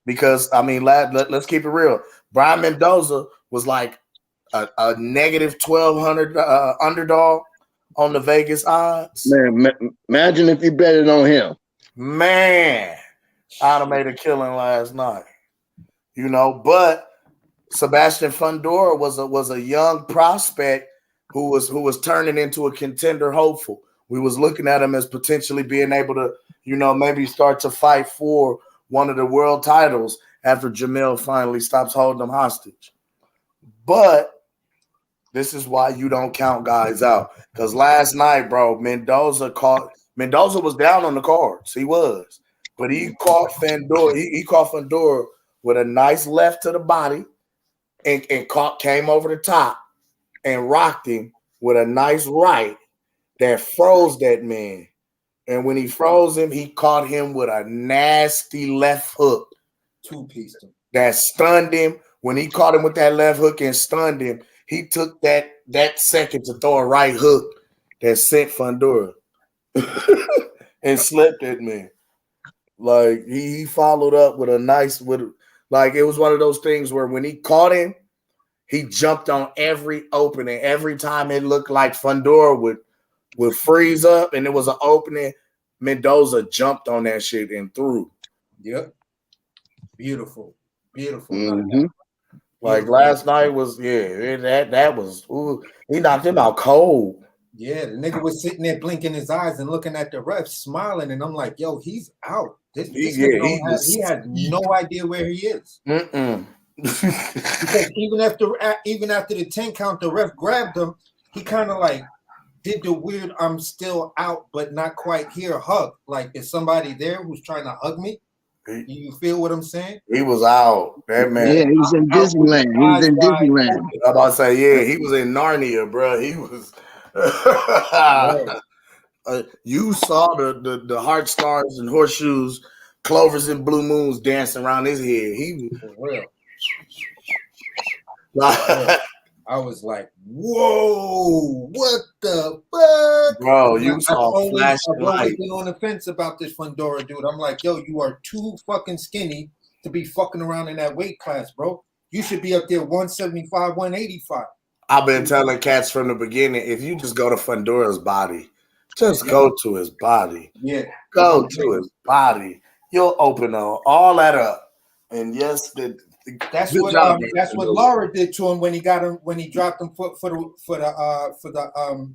because I mean, let's keep it real. Brian Mendoza was like a negative 1,200 underdog on the Vegas odds. Man, imagine if you betted on him. Man, I'd have made a killing last night. You know, but Sebastian Fundora was a young prospect who was turning into a contender hopeful. We was looking at him as potentially being able to, you know, maybe start to fight for one of the world titles after Jamil finally stops holding them hostage. But this is why you don't count guys out. Because last night, bro, Mendoza was down on the cards. He was. But he caught Fundora. He caught Fundora with a nice left to the body and came over the top and rocked him with a nice right that froze that man. And when he froze him, he caught him with a nasty left hook. Two-piece. That stunned him. When he caught him with that left hook and stunned him, he took that second to throw a right hook that sent Fundora and slipped that man. Like he followed up with a nice like it was one of those things where when he caught him, he jumped on every opening. Every time it looked like Fundora would freeze up and it was an opening, Mendoza jumped on that shit and threw. Yep. Beautiful. Mm-hmm. Like last night was, that was, he knocked him out cold. Yeah, the nigga was sitting there blinking his eyes and looking at the ref, smiling, and I'm like, yo, he's out. He has no idea where he is. Because even after the 10 count, the ref grabbed him. He kind of like did the weird "I'm still out, but not quite here" hug. Like, is somebody there who's trying to hug me? You feel what I'm saying? He was out. That man. Yeah, he was in Disneyland. He was in Disneyland. I'm about to say, yeah, he was in Narnia, bro. He was. You saw the heart stars and horseshoes, clovers and blue moons dancing around his head. He was for real. I was like, whoa, what the fuck? Bro, you saw flashing lights. I've been on the fence about this Fundora dude. I'm like, yo, you are too fucking skinny to be fucking around in that weight class, bro. You should be up there 175, 185. I've been telling cats from the beginning, if you just go to Fundora's body, just go to his body. Yeah. Go to his body. You'll open all that up. And yes, that's what Laura did to him when he dropped him for the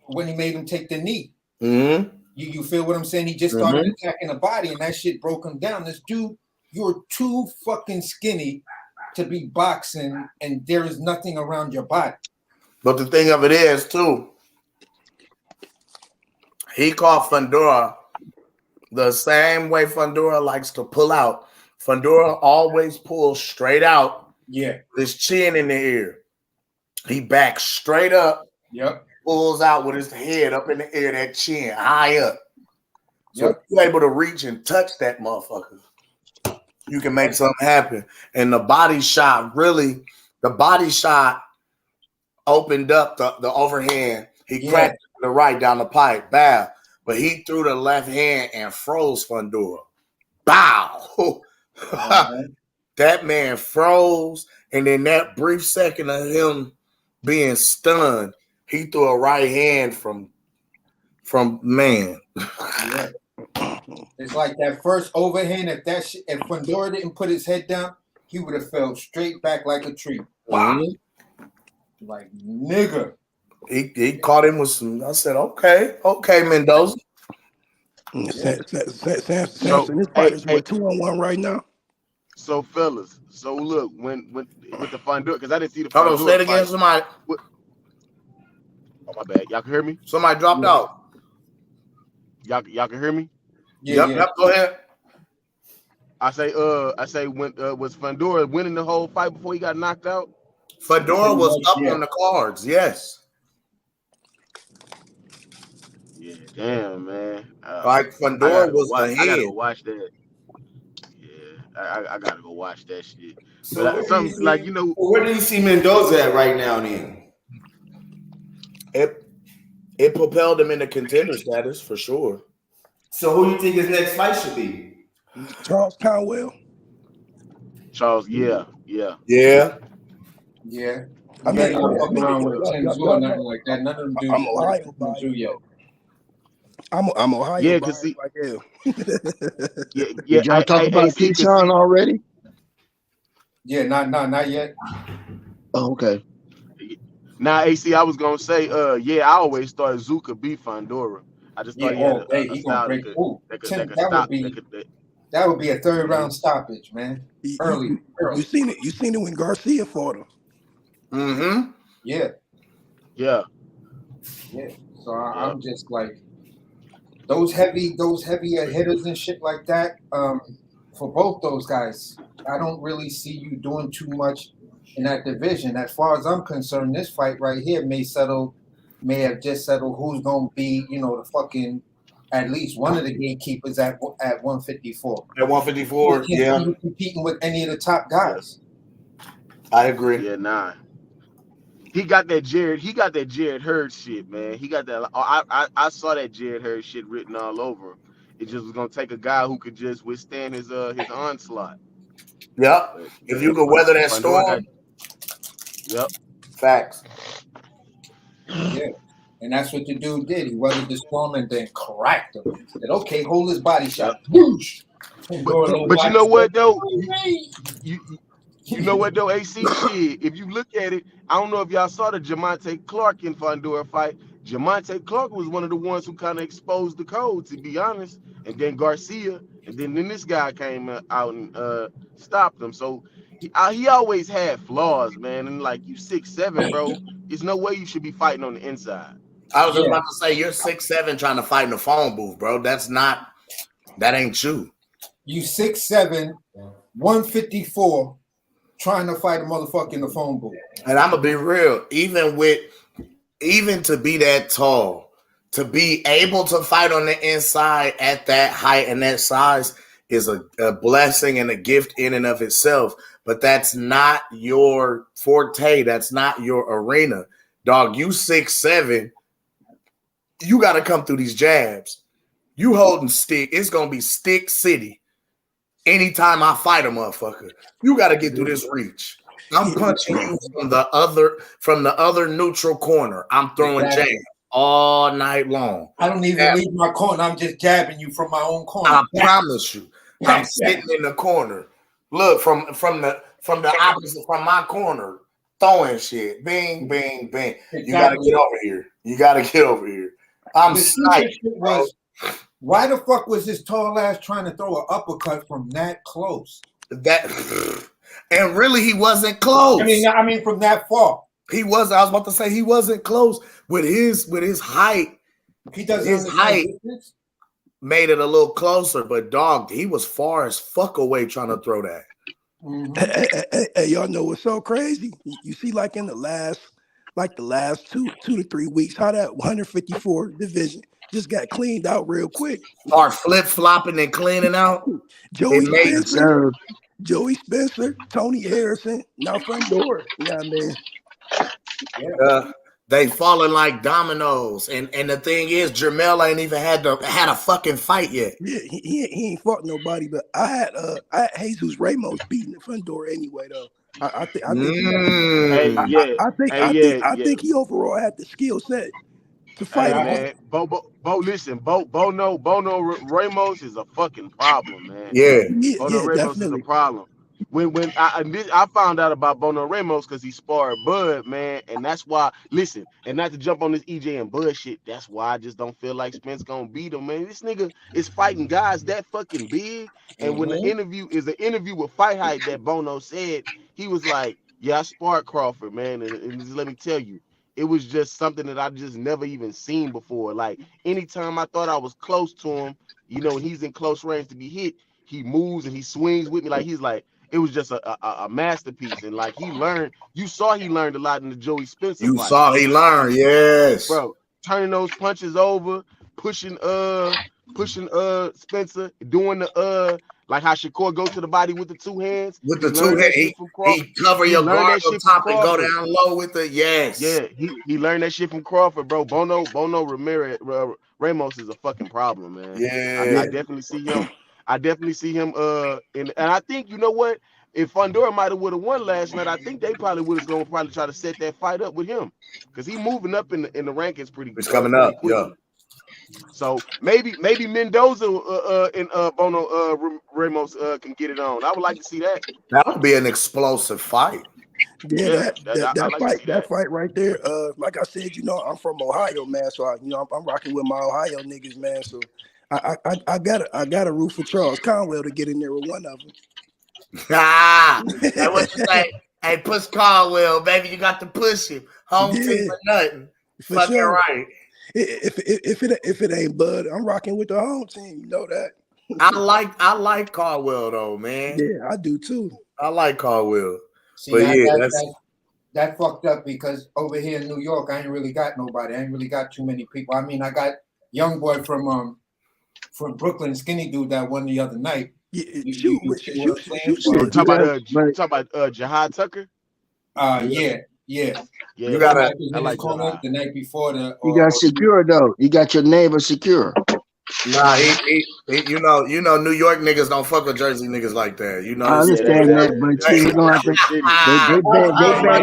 when he made him take the knee. Mm-hmm. You feel what I'm saying? He just started attacking the body, and that shit broke him down. This dude, you're too fucking skinny to be boxing, and there is nothing around your body. But the thing of it is, too, he caught Fundora the same way Fundora likes to pull out. Fundora always pulls straight out. Yeah. His chin in the air. He backs straight up. Yep. Pulls out with his head up in the air, that chin high up. So if you're able to reach and touch that motherfucker, you can make something happen. And the body shot opened up the overhand. He cracked the right down the pipe, bow. But he threw the left hand and froze Fundora. Bow. That man froze, and in that brief second of him being stunned, he threw a right hand from man. Yeah. It's like that first overhand. If Fundora didn't put his head down, he would have fell straight back like a tree. Wow. Like nigga. He caught him with some. I said, okay, Mendoza. Samson, this fight is 2-on-1 right now. So fellas, look, when with the Fundora, because I didn't see the Fundora. Hold on, say it again, somebody. Oh my bad, y'all can hear me? Somebody dropped out. Y'all can hear me? Yep, go ahead. I say when was Fundora winning the whole fight before he got knocked out? Fundora was up on the cards, yes. Yeah, damn, man. Like Fundora was the head. I gotta go watch that. Yeah, I gotta go watch that shit. So but something like, you know, where do you see Mendoza at right now, then? It propelled him into contender status for sure. So who do you think his next fight should be? Charles Conwell. Charles, yeah. I mean, I'm around with a 10 or nothing like that. None of them do. I'm Ohio biased. I'm Ohio. Yeah, because Did y'all talk about Keyshawn already? Yeah, not yet. Oh, okay. Now, AC, I was gonna say, I always thought Zuka beat Fundora. I just thought he gonna break. That would be a third round stoppage, man. Early. You seen it when Garcia fought him. Mm-hmm. Yeah. So I'm just like those heavier hitters and shit like that. For both those guys, I don't really see you doing too much in that division. As far as I'm concerned, this fight right here may have just settled who's gonna be, the fucking at least one of the gatekeepers at 154. At 154, yeah. Competing with any of the top guys. I agree. Yeah, nah. He got that Jared Hurd shit, man. He got that. I saw that Jared Hurd shit written all over. It just was gonna take a guy who could just withstand his onslaught. Yep. But if you could weather that storm. Yep. Facts. Yeah. And that's what the dude did. He weathered the storm and then cracked him. He said, okay, hold his body shot. Whoosh. But you know what though? You know what though, AC shit. If you look at it, I don't know if y'all saw the Jamonte Clark and Fundora fight. Jamonte Clark was one of the ones who kind of exposed the code, to be honest. And then Garcia, and then this guy came out and stopped him. So he always had flaws, man. And like you 6'7", bro. There's no way you should be fighting on the inside. I was just about to say you're 6'7" trying to fight in the phone booth, bro. That ain't you. You 6'7", 154, trying to fight a motherfucker in the phone booth. And I'm gonna be real, even to be that tall, to be able to fight on the inside at that height and that size is a blessing and a gift in and of itself. But that's not your forte. That's not your arena. Dog, you 6'7", you got to come through these jabs. You holding stick. It's going to be stick city. Anytime I fight a motherfucker, you got to get through this reach. I'm punching you from the other neutral corner. I'm throwing jabs all night long. I don't even leave my corner. I'm just jabbing you from my own corner. I promise you. I'm sitting in the corner. Look, from the opposite, from my corner, throwing shit. Bing, bing, bing. You gotta get over here. I'm sniped. Why the fuck was this tall ass trying to throw an uppercut from that close? And really, he wasn't close. I mean, from that far. He was. I was about to say he wasn't close with his height. He doesn't. His height made it a little closer, but dog, he was far as fuck away trying to throw that. Mm-hmm. Hey, y'all know what's so crazy? You see, like in the last 2 to 3 weeks, how that 154 division just got cleaned out real quick. Start flip-flopping and cleaning out. Joey Spencer, Tony Harrison, now front door. Yeah, man. They falling like dominoes, and the thing is, Jermell ain't even had a fucking fight yet. Yeah, he ain't fought nobody, but I had Jesus Ramos beating the front door anyway, though. I think he overall had the skill set to fight. Hey, man, listen, Bono Ramos is a fucking problem, man. Bono Ramos definitely is a problem. When I found out about Bono Ramos because he sparred Bud, man, and that's why. Listen, and not to jump on this EJ and Bud shit, that's why I just don't feel like Spence gonna beat him, man. This nigga is fighting guys that fucking big, and when the interview with Fight Hype that Bono said, he was like, "Yeah, I sparred Crawford, man," and just let me tell you, it was just something that I just never even seen before. Like anytime I thought I was close to him, and he's in close range to be hit, he moves and he swings with me like he's like. It was just a masterpiece, and like he learned a lot in the Joey Spencer fight. You saw he learned, yes, bro. Turning those punches over, pushing Spencer, doing the like how Shakur goes to the body with the two hands. With the two hands, he cover your guard on top and go down low with the yes. Yeah, he learned that shit from Crawford, bro. Bono Ramos is a fucking problem, man. Yeah, I definitely see him. And I think you know what? If Fundora might have won last night, I think they probably would have probably try to set that fight up with him because he's moving up in the rankings pretty. It's coming up, yeah. So maybe Mendoza and Bono Ramos can get it on. I would like to see that. That would be an explosive fight. Yeah, that fight right there. Like I said, I'm from Ohio, man. So I'm rocking with my Ohio niggas, man. So. I got a root for Charles Conwell to get in there with one of them. That's what you say. Hey, push Conwell, baby. You got to push him. Home team or nothing. Fucking sure. Right. If it ain't Bud, I'm rocking with the home team. You know that. I like Caldwell though, man. Yeah, I do too. I like Caldwell. See, but that fucked up because over here in New York, I ain't really got nobody. I ain't really got too many people. I mean, I got young boy from Brooklyn, skinny dude that won the other night. You talk about Jihad Tucker? Yeah. You gotta. I like the night before the. You got secure though. You got your neighbor secure. Nah, he you know, New York niggas don't fuck with Jersey niggas like that. You know, I understand that, but see, gonna have to, they band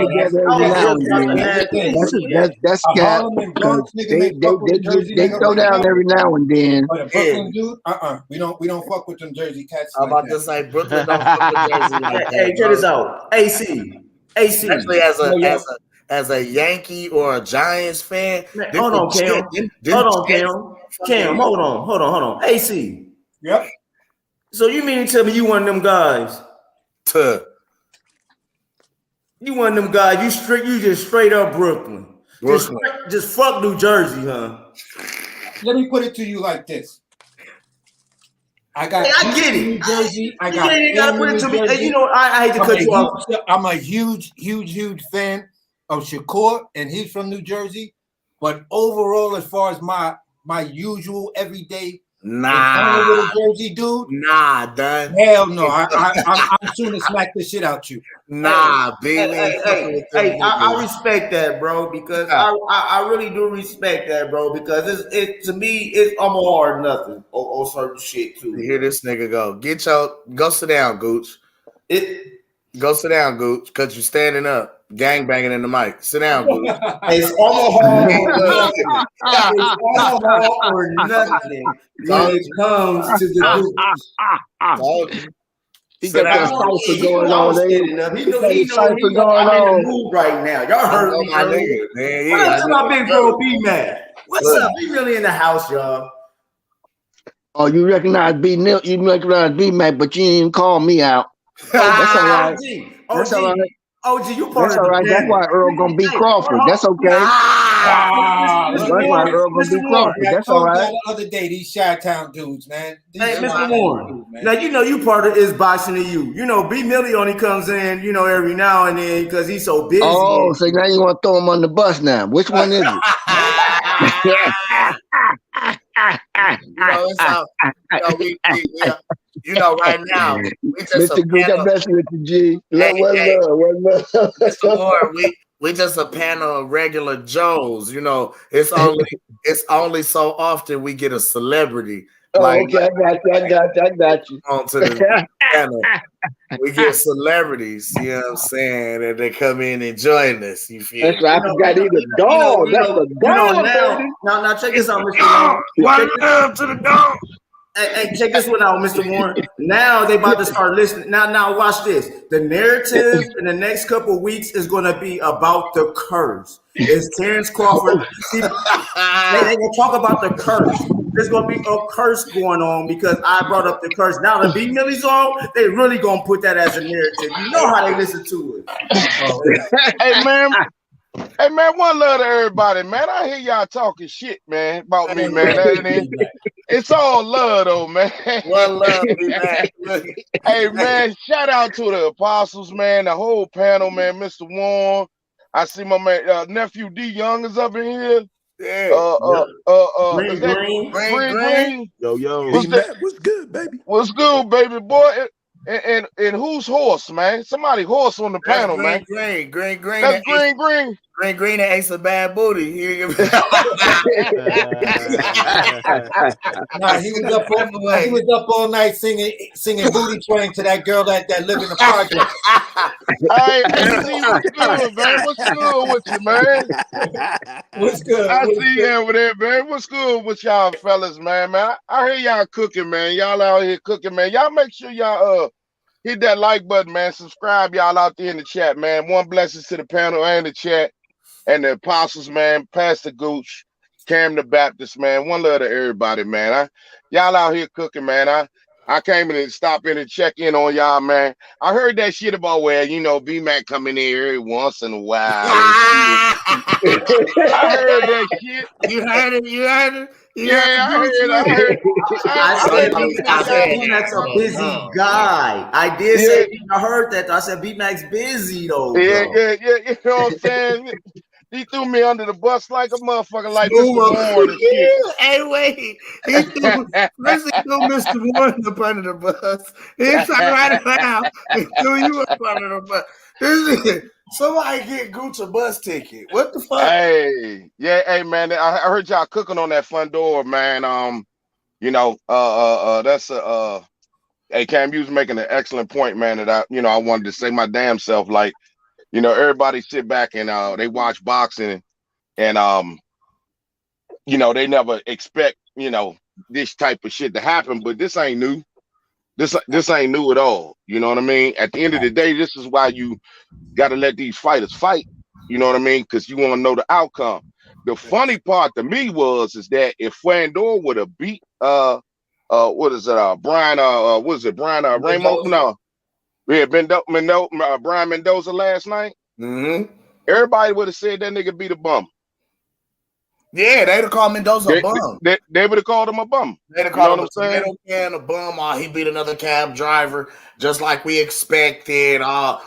together every now and then. That's cat. They throw down every now and then. But a Brooklyn dude, we don't fuck with them Jersey cats. I'm about to say Brooklyn don't fuck with Jersey like that. Hey, check this out, AC, especially as a Yankee or a Giants fan. Hold on, Cam, hold on. AC. Yep. So you mean to tell me you one of them guys You one of them guys. You just straight up Brooklyn. Just fuck New Jersey, huh? Let me put it to you like this. I got I get it. New Jersey. I got gotta put it to me. You know, I hate to cut you off. I'm a huge fan of Shakur, and he's from New Jersey. But overall, as far as my usual everyday little Jersey dude, done. Hell no. I'm soon to smack the shit out you. Baby. Hey, I respect that, bro, because I really do respect that, bro, because it to me it's almost hard nothing on certain shit too. Hear this nigga go. Go sit down, Gooch. Go sit down, Gooch, because you're standing up, gang banging in the mic. Sit down, Gooch. It's almost hard or nothing when it comes to the Gooch. He got that cipher going on there. He going on right now. Y'all heard me, my nigga. What's up, my big bro B-Mac? What's up? We really in the house, y'all. Oh, you recognize B-Mac, but you didn't even call me out. That's all right. That's all right. OG, you part That's of all right. That's why Earl gonna beat Crawford. That's okay. That's why Earl gonna beat Crawford. That's all right. The other day, these Chi-Town dudes, man. Hey, Mr. Warren. Now you know you part of is boxing to you. You know, B Millie only comes in, you know, every now and then because he's so busy. Oh, so now you want to throw him on the bus now? Which one is it? Right now, Mr. Good, I'm messing with you, G. Mr. Ward, we just a panel of regular Joes. You know, it's only so often we get a celebrity. Okay, I got you. On to the panel. We get celebrities, you know what I'm saying, and they come in and join us. You feel? That's right. I forgot even dog. That's a dog. Now check this out, Mr. One love to the dog. Hey, check this one out, Mr. Warren. Now they about to start listening. Now watch this. The narrative in the next couple of weeks is going to be about the curse. It's Terrence Crawford. They gonna talk about the curse. There's gonna be a curse going on because I brought up the curse. Now the B Millie's on, they really gonna put that as a narrative. You know how they listen to it. Hey man, one love to everybody, man. I hear y'all talking shit, man, about me, man. It's all love though, man. One love, man. Hey man, shout out to the apostles, man, the whole panel, man, Mr. Warren. I see my man nephew D Young is up in here. Yeah. Green. Yo. What's good, baby? What's good, baby boy? And whose horse, man? Somebody horse on the panel, man. Green. That's Green. Green and Ace of Bad Booty. He was up all night singing Booty Train to that girl that lived in the project. Hey, what's good, man? What's good with you, man? What's good? I see you over there, man. What's good with y'all fellas, man? I hear y'all cooking, man. Y'all out here cooking, man. Y'all make sure y'all hit that like button, man. Subscribe, y'all out there in the chat, man. One blessings to the panel and the chat. And the apostles, man, Pastor Gooch, Cam the Baptist, man. One love to everybody, man. Y'all out here cooking, man. I came in and stop in and check in on y'all, man. I heard that shit about where, B-Mac coming in every once in a while. I heard that shit. You heard it? Yeah, I heard. I said B-Mac's a busy guy. I did say I heard that. I said B-Mac's busy though. Yeah. You know what I'm saying? He threw me under the bus like a motherfucker, like Mr. Warren and shit. Hey, wait. He threw Mr. Warren up under the bus. He turned right around and threw you up under the bus. Somebody get Gooch a bus ticket. What the fuck? Hey, man. I heard y'all cooking on that front door, man. That's hey, Cam, you was making an excellent point, man. That I wanted to say my damn self, like, everybody sit back and they watch boxing, and they never expect this type of shit to happen, but this ain't new. This ain't new at all. You know what I mean? At the end of the day, this is why you got to let these fighters fight. You know what I mean? Because you want to know the outcome. The funny part to me is that if Fandor would have beat Brian Ramos? No, yeah, Brian Mendoza last night. Everybody would have said that nigga beat a bum. Yeah, they'd have called Mendoza a bum. They would have called him a bum. They'd have called him a tomato can, a bum, or he beat another cab driver, just like we expected.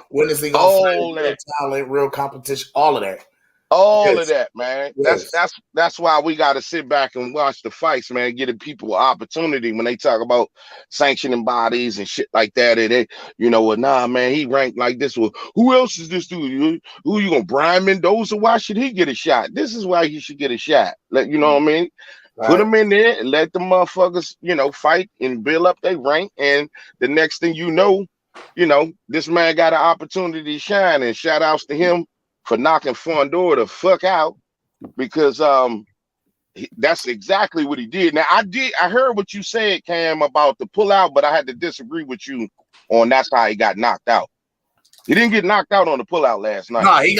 When is he gonna fight? Real talent, real competition, all of that. All of that, man. Yes. That's why we got to sit back and watch the fights, man. Giving people opportunity when they talk about sanctioning bodies and shit like that. And they, well, nah, man, he ranked like this. Well, who else is this dude? Who you gonna Brian Mendoza? Why should he get a shot? This is why he should get a shot. You know what I mean? Right. Put them in there and let the motherfuckers, fight and build up their rank. And the next thing you know, this man got an opportunity to shine. And shout outs to him for knocking Fondor the fuck out, because that's exactly what he did. Now I heard what you said, Cam, about the pullout, but I had to disagree with you on that's how he got knocked out. He didn't get knocked out on the pullout last night. No, he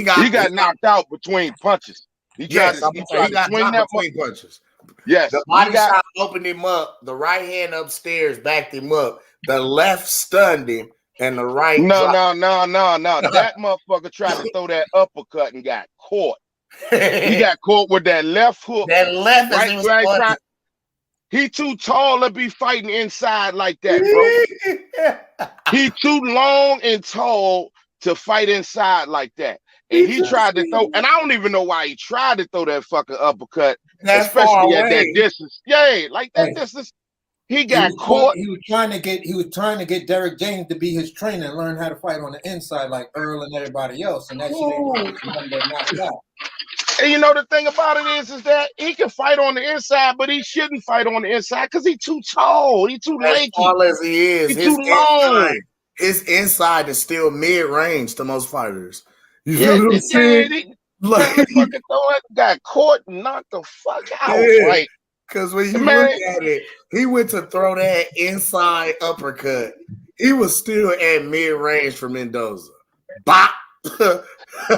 got knocked out between punches. He tried to swing that between punches. Yes, the body shot opened him up. The right hand upstairs backed him up. The left stunned him. And the right. No. That motherfucker tried to throw that uppercut and got caught. He got caught with that left hook. That left right. He too tall to be fighting inside like that, bro. He too long and tall to fight inside like that. And he tried to throw, and I don't even know why he tried to throw that fucking uppercut, especially at that distance. Yeah, like that distance. He got caught. He was trying to get Derek James to be his trainer and learn how to fight on the inside like Earl and everybody else. And that shit out. And the thing about it is that he can fight on the inside, but he shouldn't fight on the inside because he's too tall. He's too lanky. As tall as he is, he's too long. His inside is still mid-range to most fighters. You know what I'm saying? Got caught and knocked the fuck out. Yeah. Like, because when you look at it, he went to throw that inside uppercut. He was still at mid-range for Mendoza. Bop!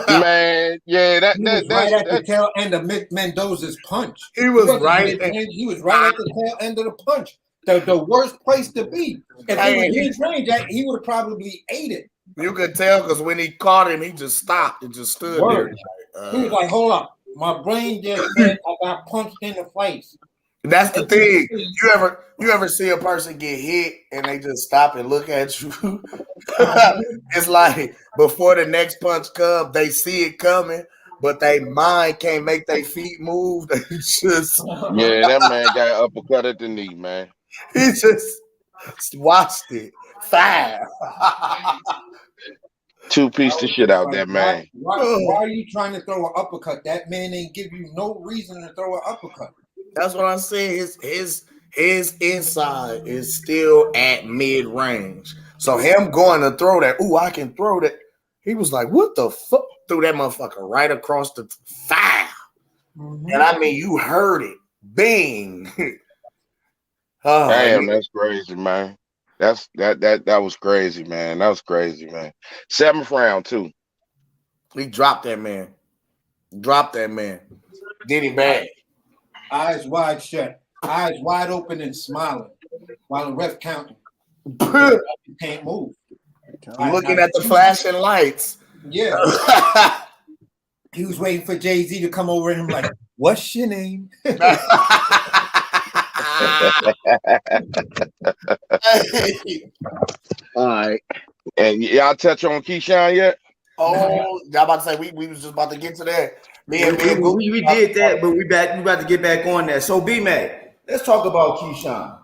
Man, yeah, that right at the tail end of Mendoza's punch. He was right at the tail end of the punch. The worst place to be. If he was mid-range, he would have probably ate it. You could tell because when he caught him, he just stopped and just stood there. He was like, hold up. My brain just said I got punched in the face. That's the thing. You ever see a person get hit and they just stop and look at you? It's like before the next punch comes, they see it coming, but they mind can't make their feet move. They just that man got uppercut at the knee, man. He just watched it. Fire. Two-piece the shit out there, man. Why are you trying to throw an uppercut? That man ain't give you no reason to throw an uppercut. That's what I'm saying. His inside is still at mid-range. So him going to throw that, I can throw that. He was like, what the fuck? Threw that motherfucker right across the thigh. Mm-hmm. And I mean, you heard it. Bing. Damn, that's crazy, man. That was crazy, man. That was crazy, man. 7th round, too. He dropped that man. Did him bad. Eyes wide shut, eyes wide open and smiling while the ref counting. You can't move. Looking at the flashing lights. Yeah. He was waiting for Jay-Z to come over and him like, what's your name? All right. And y'all touch on Keyshawn yet? Oh, y'all about to say we was just about to get to that. We did that, but we about to get back on that. So B-Mac, let's talk about Keyshawn.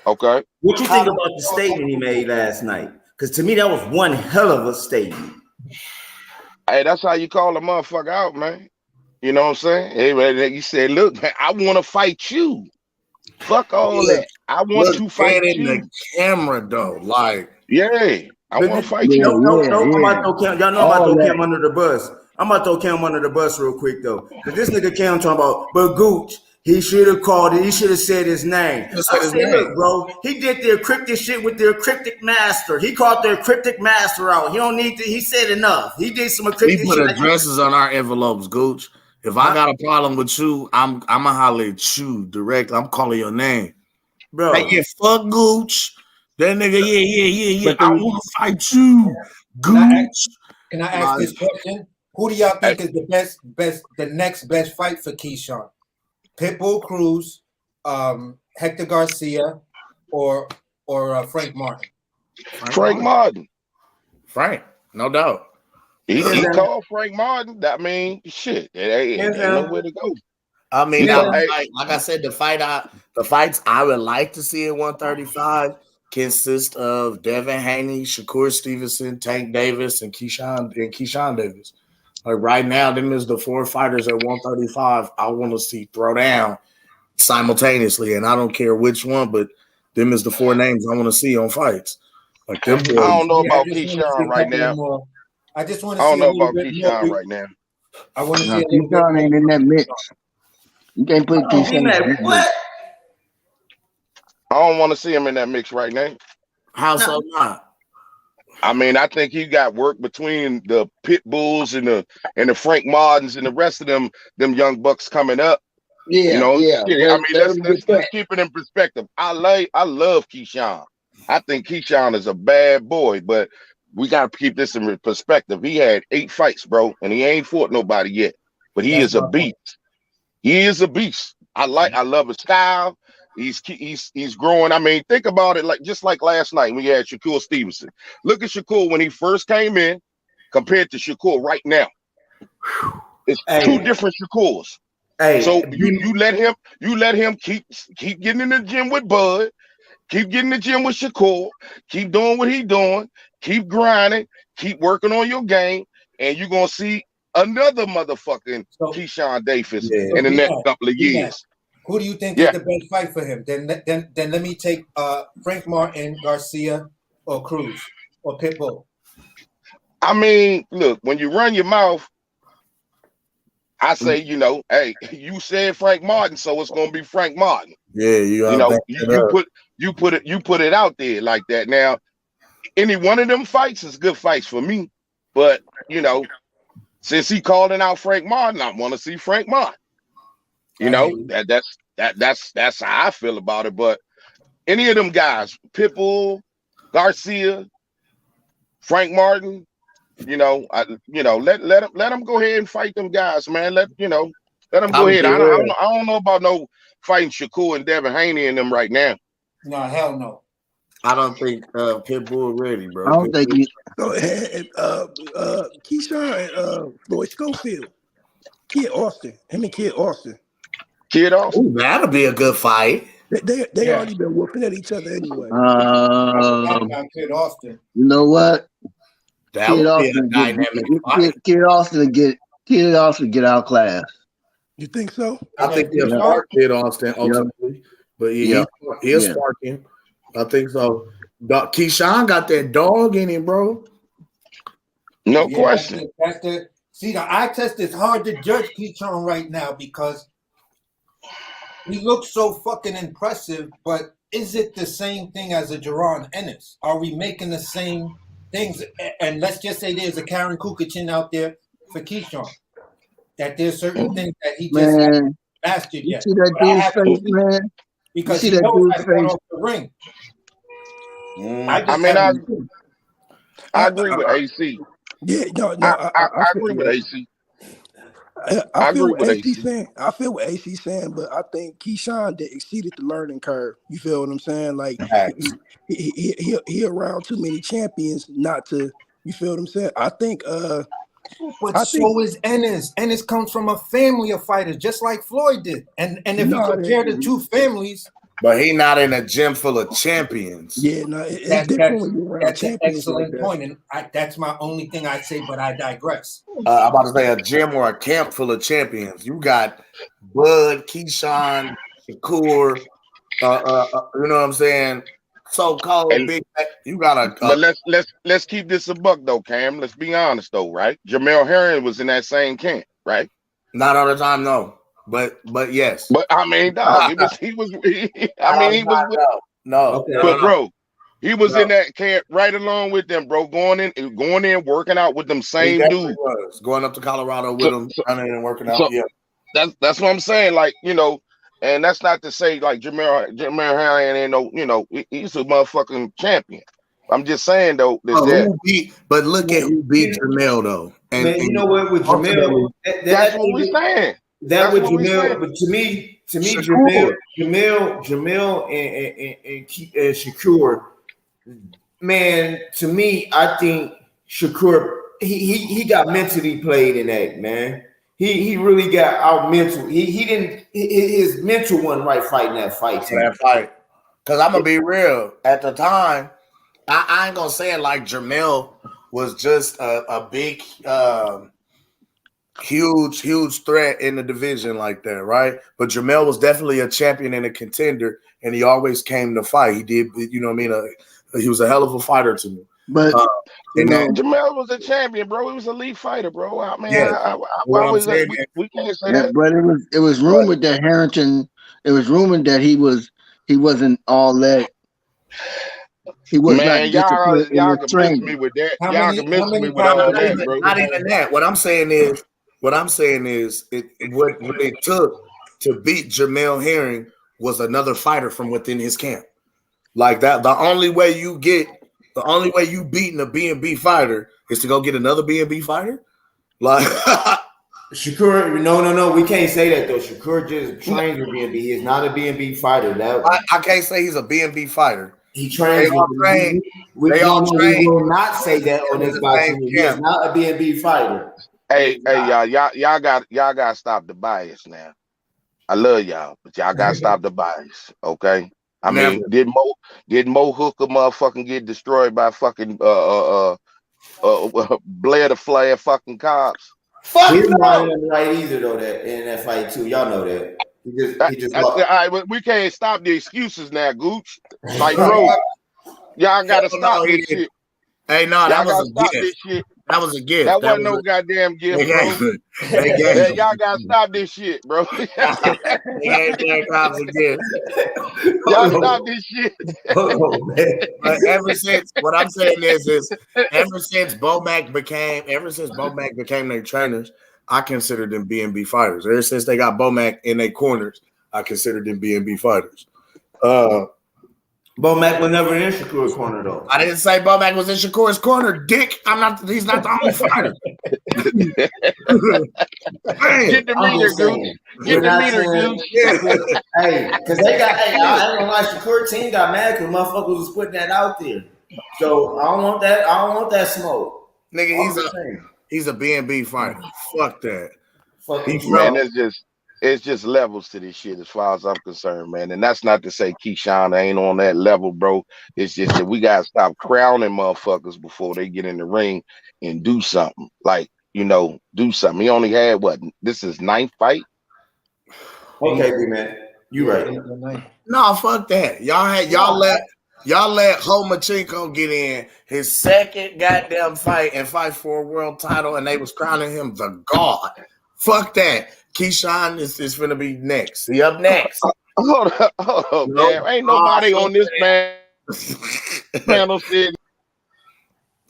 Okay. What you think about the statement he made last night? Because to me, that was one hell of a statement. Hey, that's how you call a motherfucker out, man. You know what I'm saying? Hey, you said, look, man, I want to fight you. Fuck all that. I want to fight you. In the camera, though. Like, yeah, I want to fight you. Y'all know I'm about to throw Cam under the bus. I'm about to throw Cam under the bus real quick, though. Because this nigga Cam talking about, but Gooch, he should have called it. He should have said his name. Look, bro, he did the cryptic shit with their cryptic master. He called their cryptic master out. He don't need to. He said enough. He did some cryptic shit. He put addresses on our envelopes, Gooch. If I got a problem with you, I'm gonna holler at you directly. I'm calling your name, bro. Like, yeah, fuck Gooch. That nigga, yeah. I want to fight you. Can I ask this question? Who do y'all think is the next best fight for Keyshawn? Pitbull Cruz, Hector Garcia, or Frank Martin? Frank Martin. Frank, no doubt. He called Frank Martin. I mean, shit. Ain't nowhere to go. I mean, like I said, the fights I would like to see at 135 consist of Devin Haney, Shakur Stevenson, Tank Davis, and Keyshawn Davis. Like right now, them is the 4 fighters at 135 I want to see throw down simultaneously, and I don't care which one, but them is the 4 names I want to see on fights. Like them boys. I don't know about Keyshawn right now. I just want to. I don't know about Keyshawn right now. I want to see. Keyshawn ain't in that mix. You can't put Keyshawn in that mix. I don't want to see him in that mix right now. How so not? I mean, I think he got work between the Pit Bulls and the Frank Martins and the rest of them young bucks coming up. Yeah, you know, yeah. I mean, let's keep it in perspective. I love Keyshawn. I think Keyshawn is a bad boy, but we got to keep this in perspective. He had 8 fights, bro, and he ain't fought nobody yet. But he is a beast. He is a beast. I love his style. He's growing. I mean, think about it just like last night we had Shakur Stevenson. Look at Shakur when he first came in compared to Shakur right now. It's 2 different Shakurs. So you let him keep getting in the gym with Bud, keep getting in the gym with Shakur, keep doing what he's doing, keep grinding, keep working on your game, and you're gonna see another motherfucking Keyshawn Davis in the next couple of years. Who do you think is the best fight for him? Then let me take Frank Martin, Garcia, or Cruz, or Pitbull. I mean, look, when you run your mouth, I say, hey, you said Frank Martin, so it's gonna be Frank Martin. Yeah, you put it out there like that. Now, any one of them fights is good fights for me, but since he calling out Frank Martin, I want to see Frank Martin. That's how I feel about it. But any of them guys, Pitbull, Garcia, Frank Martin, let them go ahead and fight them guys, man. Let them go ahead. I don't know about no fighting Shakur and Devin Haney and them right now. No, hell no. I don't think Pitbull ready, bro. I don't think Keyshawn and Floyd Schofield. Kid Austin. Kid Austin. Ooh, that'll be a good fight. They already been whooping at each other anyway. Kid Austin. You know what? That would be a dynamic fight. Kid Austin get outclassed. You think so? I think he'll spark Kid Austin ultimately, but he'll spark him. I think so. Keyshawn got that dog in him, bro. No question. See, the eye test is hard to judge Keyshawn right now because he looks so fucking impressive, but is it the same thing as a Jaron Ennis? Are we making the same things? And let's just say there's a Karen Kukachin out there for Keyshawn. That there's certain things that he just hasn't mastered yet. You see that dude's face, man? Because he knows how to get off the ring. I agree with AC. Yeah, I agree with AC. I feel what AC saying. I feel what AC saying, but I think Keyshawn exceeded the learning curve. You feel what I'm saying? Like he around too many champions not to. You feel what I'm saying? I think. So is Ennis. Ennis comes from a family of fighters, just like Floyd did. And if you compare the 2 families. But he not in a gym full of champions. Yeah, no, it's different when you're around that's champions. An excellent like point, and that's my only thing I say, but I digress. I'm about to say a gym or a camp full of champions. You got Bud, Keyshawn, Shakur, you know what I'm saying? So-called big. You got but let's keep this a buck though, Cam. Let's be honest though, right? Jamel Herring was in that same camp, right? Not all the time, no. But yes. But I mean, dog, he was. No. But bro, he was in that camp right along with them, bro. Going in, working out with them same dudes. Going up to Colorado with them, running and working out. That's what I'm saying. Like, and that's not to say like Jamel Herring ain't he's a motherfucking champion. I'm just saying though. But look at who beat Jamel though. And, man, you know what? With Jamel, that's what we're saying. That with Jamel, but to me, Jamel and Shakur, man, to me, I think Shakur he got mentally played in that, man. He really got out mental. He didn't his mental wasn't right fighting that fight. That fight. Because I'm gonna be real. At the time, I ain't gonna say it like Jamel was just a big huge threat in the division like that, right? But Jamel was definitely a champion and a contender, and he always came to fight. He did, you know what I mean? He was a hell of a fighter to me. But Jamel was a champion, bro. He was a elite fighter, bro. I mean, yeah. we can't say that. But it was rumored that Harrington. It was rumored that he wasn't all that. He was not disciplined in his training. Me with that. Y'all can miss me with all that, bro. Not even that. What I'm saying is, what it took to beat Jamel Herring was another fighter from within his camp. Like that, the only way you beating a B&B fighter is to go get another B&B fighter. Like Shakur, no, we can't say that though. Shakur just trains with B&B. He is not a B&B fighter. I can't say he's a B&B fighter. He trains. We will not say that on this podcast. He is not a B&B fighter. Hey, y'all got to stop the bias now. I love y'all, but y'all got to stop the bias, okay? I mean, did Mo Hooker motherfucking get destroyed by fucking Blair the Flair fucking cops? Fuck no. He's not right either though. That in that fight too, y'all know that. He just all right, but we can't stop the excuses now, Gooch. Like, bro, y'all got to stop this shit. Hey, no, that was a gift. That was a gift. That wasn't no goddamn gift, bro. Y'all gotta stop this shit, bro. Y'all stop this shit. But ever since Bomac became their trainers, I consider them B&B fighters. Ever since they got Bomac in their corners, I consider them B&B fighters. Bomac was never in Shakur's corner, though. I didn't say Bomac was in Shakur's corner, dick. He's not the only fighter. Get the meter, dude. Get the meter, dude. Hey, because I ain't gonna lie, Shakur team got mad because motherfuckers was putting that out there. So I don't want that smoke. Nigga, he's a B&B fighter. Fuck that. Man, it's just levels to this shit as far as I'm concerned, man. And that's not to say Keyshawn ain't on that level, bro. It's just that we gotta stop crowning motherfuckers before they get in the ring and do something. Like, do something. He only had this is 9th fight. Okay, man. You right. No, fuck that. Y'all let Lomachenko get in his second goddamn fight and fight for a world title, and they was crowning him the god. Fuck that. Keyshawn is finna be next. He up next. Hold up, man. Ain't nobody on this panel said.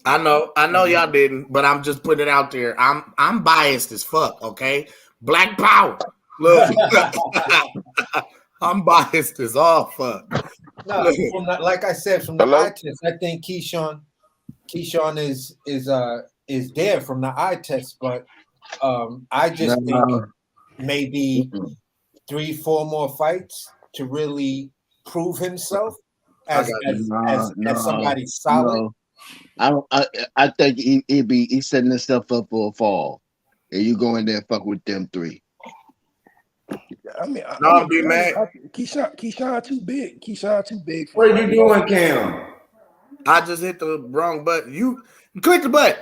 I know y'all didn't, but I'm just putting it out there. I'm biased as fuck, okay? Black power. Look. I'm biased as all fuck. No, like I said, from the eye test, I think Keyshawn is there from the eye test, but I just think maybe 3-4 more fights to really prove himself as somebody solid. I think he's setting himself up for a fall, and you go in there and fuck with them 3. I mean, be mad. Keyshawn too big. Keyshawn too big. What are you doing, Cam? I just hit the wrong button. You click the button.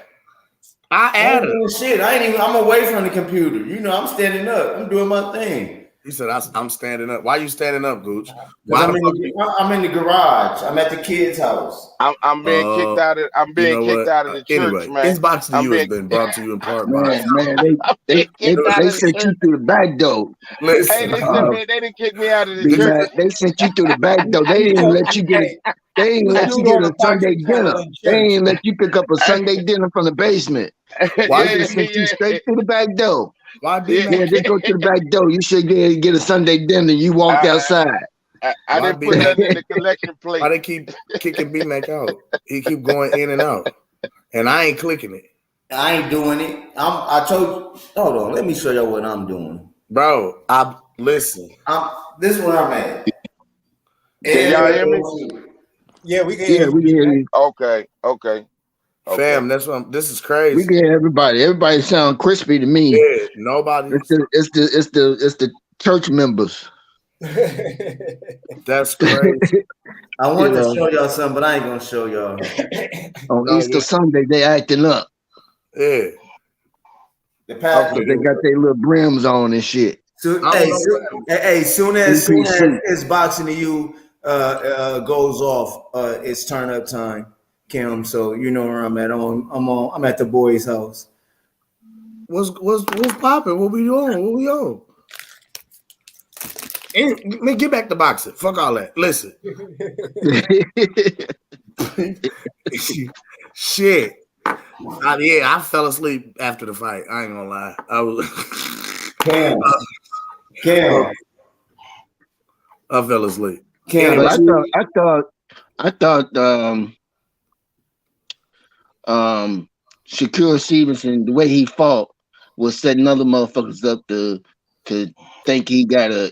I added shit. I'm away from the computer. I'm standing up. I'm doing my thing. He said, I'm standing up. Why are you standing up, Gooch? I'm in the garage. I'm at the kid's house. I'm being kicked out of the church, anyway, man. This box to you has been brought to you in part by they sent you through the back door. Listen, they didn't kick me out of the church. They sent you through the back door. They didn't let you get it. They didn't let you get a Sunday dinner. They didn't let you pick up a Sunday dinner from the basement. Why they sent you straight through the back door? Why did they go to the back door? You should get a Sunday dinner. You walk outside. I didn't put nothing in the collection plate. Why they keep kicking B-Mac out? He keep going in and out, and I ain't clicking it. I ain't doing it. I told you. Hold on. Let me show y'all what I'm doing, bro. Listen. This is where I'm at. Can y'all hear me? Yeah, we can hear you. Okay. Fam, this is crazy. We can hear everybody. Everybody sound crispy to me. Yeah, nobody. It's the church members. That's crazy. I want to show y'all something, but I ain't gonna show y'all. On Easter Sunday, they acting up. Yeah. They got their little brims on and shit. Soon as it's boxing to you goes off, it's turn up time, Kim. So you know where I'm at. I'm at the boys' house. What's popping? What we doing? What we on? Man, get back to boxing. Fuck all that. Listen. Shit. I fell asleep after the fight. I ain't gonna lie. I was Cam. I fell asleep. Cam, I thought Shakur Stevenson, the way he fought, was setting other motherfuckers up to think he got the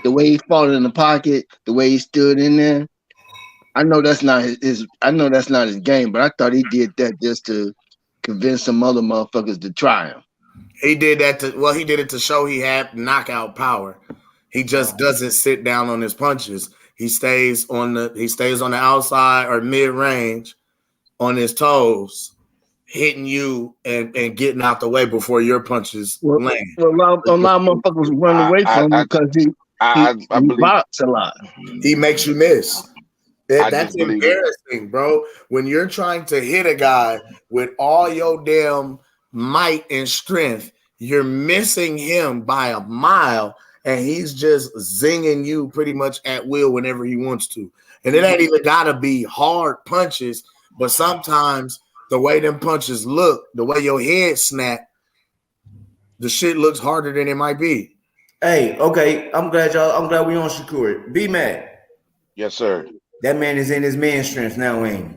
way he fought in the pocket, the way he stood in there. I know that's not his game, but I thought he did that just to convince some other motherfuckers to try him. He did that he did it to show he had knockout power. He just doesn't sit down on his punches. He stays on the outside or mid-range on his toes, hitting you and getting out the way before your punches land. Well, a lot of motherfuckers run away from him because he boxes a lot. He makes you miss. That's embarrassing, bro. When you're trying to hit a guy with all your damn might and strength, you're missing him by a mile, and he's just zinging you pretty much at will whenever he wants to. And it ain't even gotta be hard punches, but sometimes the way them punches look, the way your head snap, the shit looks harder than it might be. Hey, okay. I'm glad we on Shakur. B-Mac. Yes, sir. That man is in his man strength now, ain't he?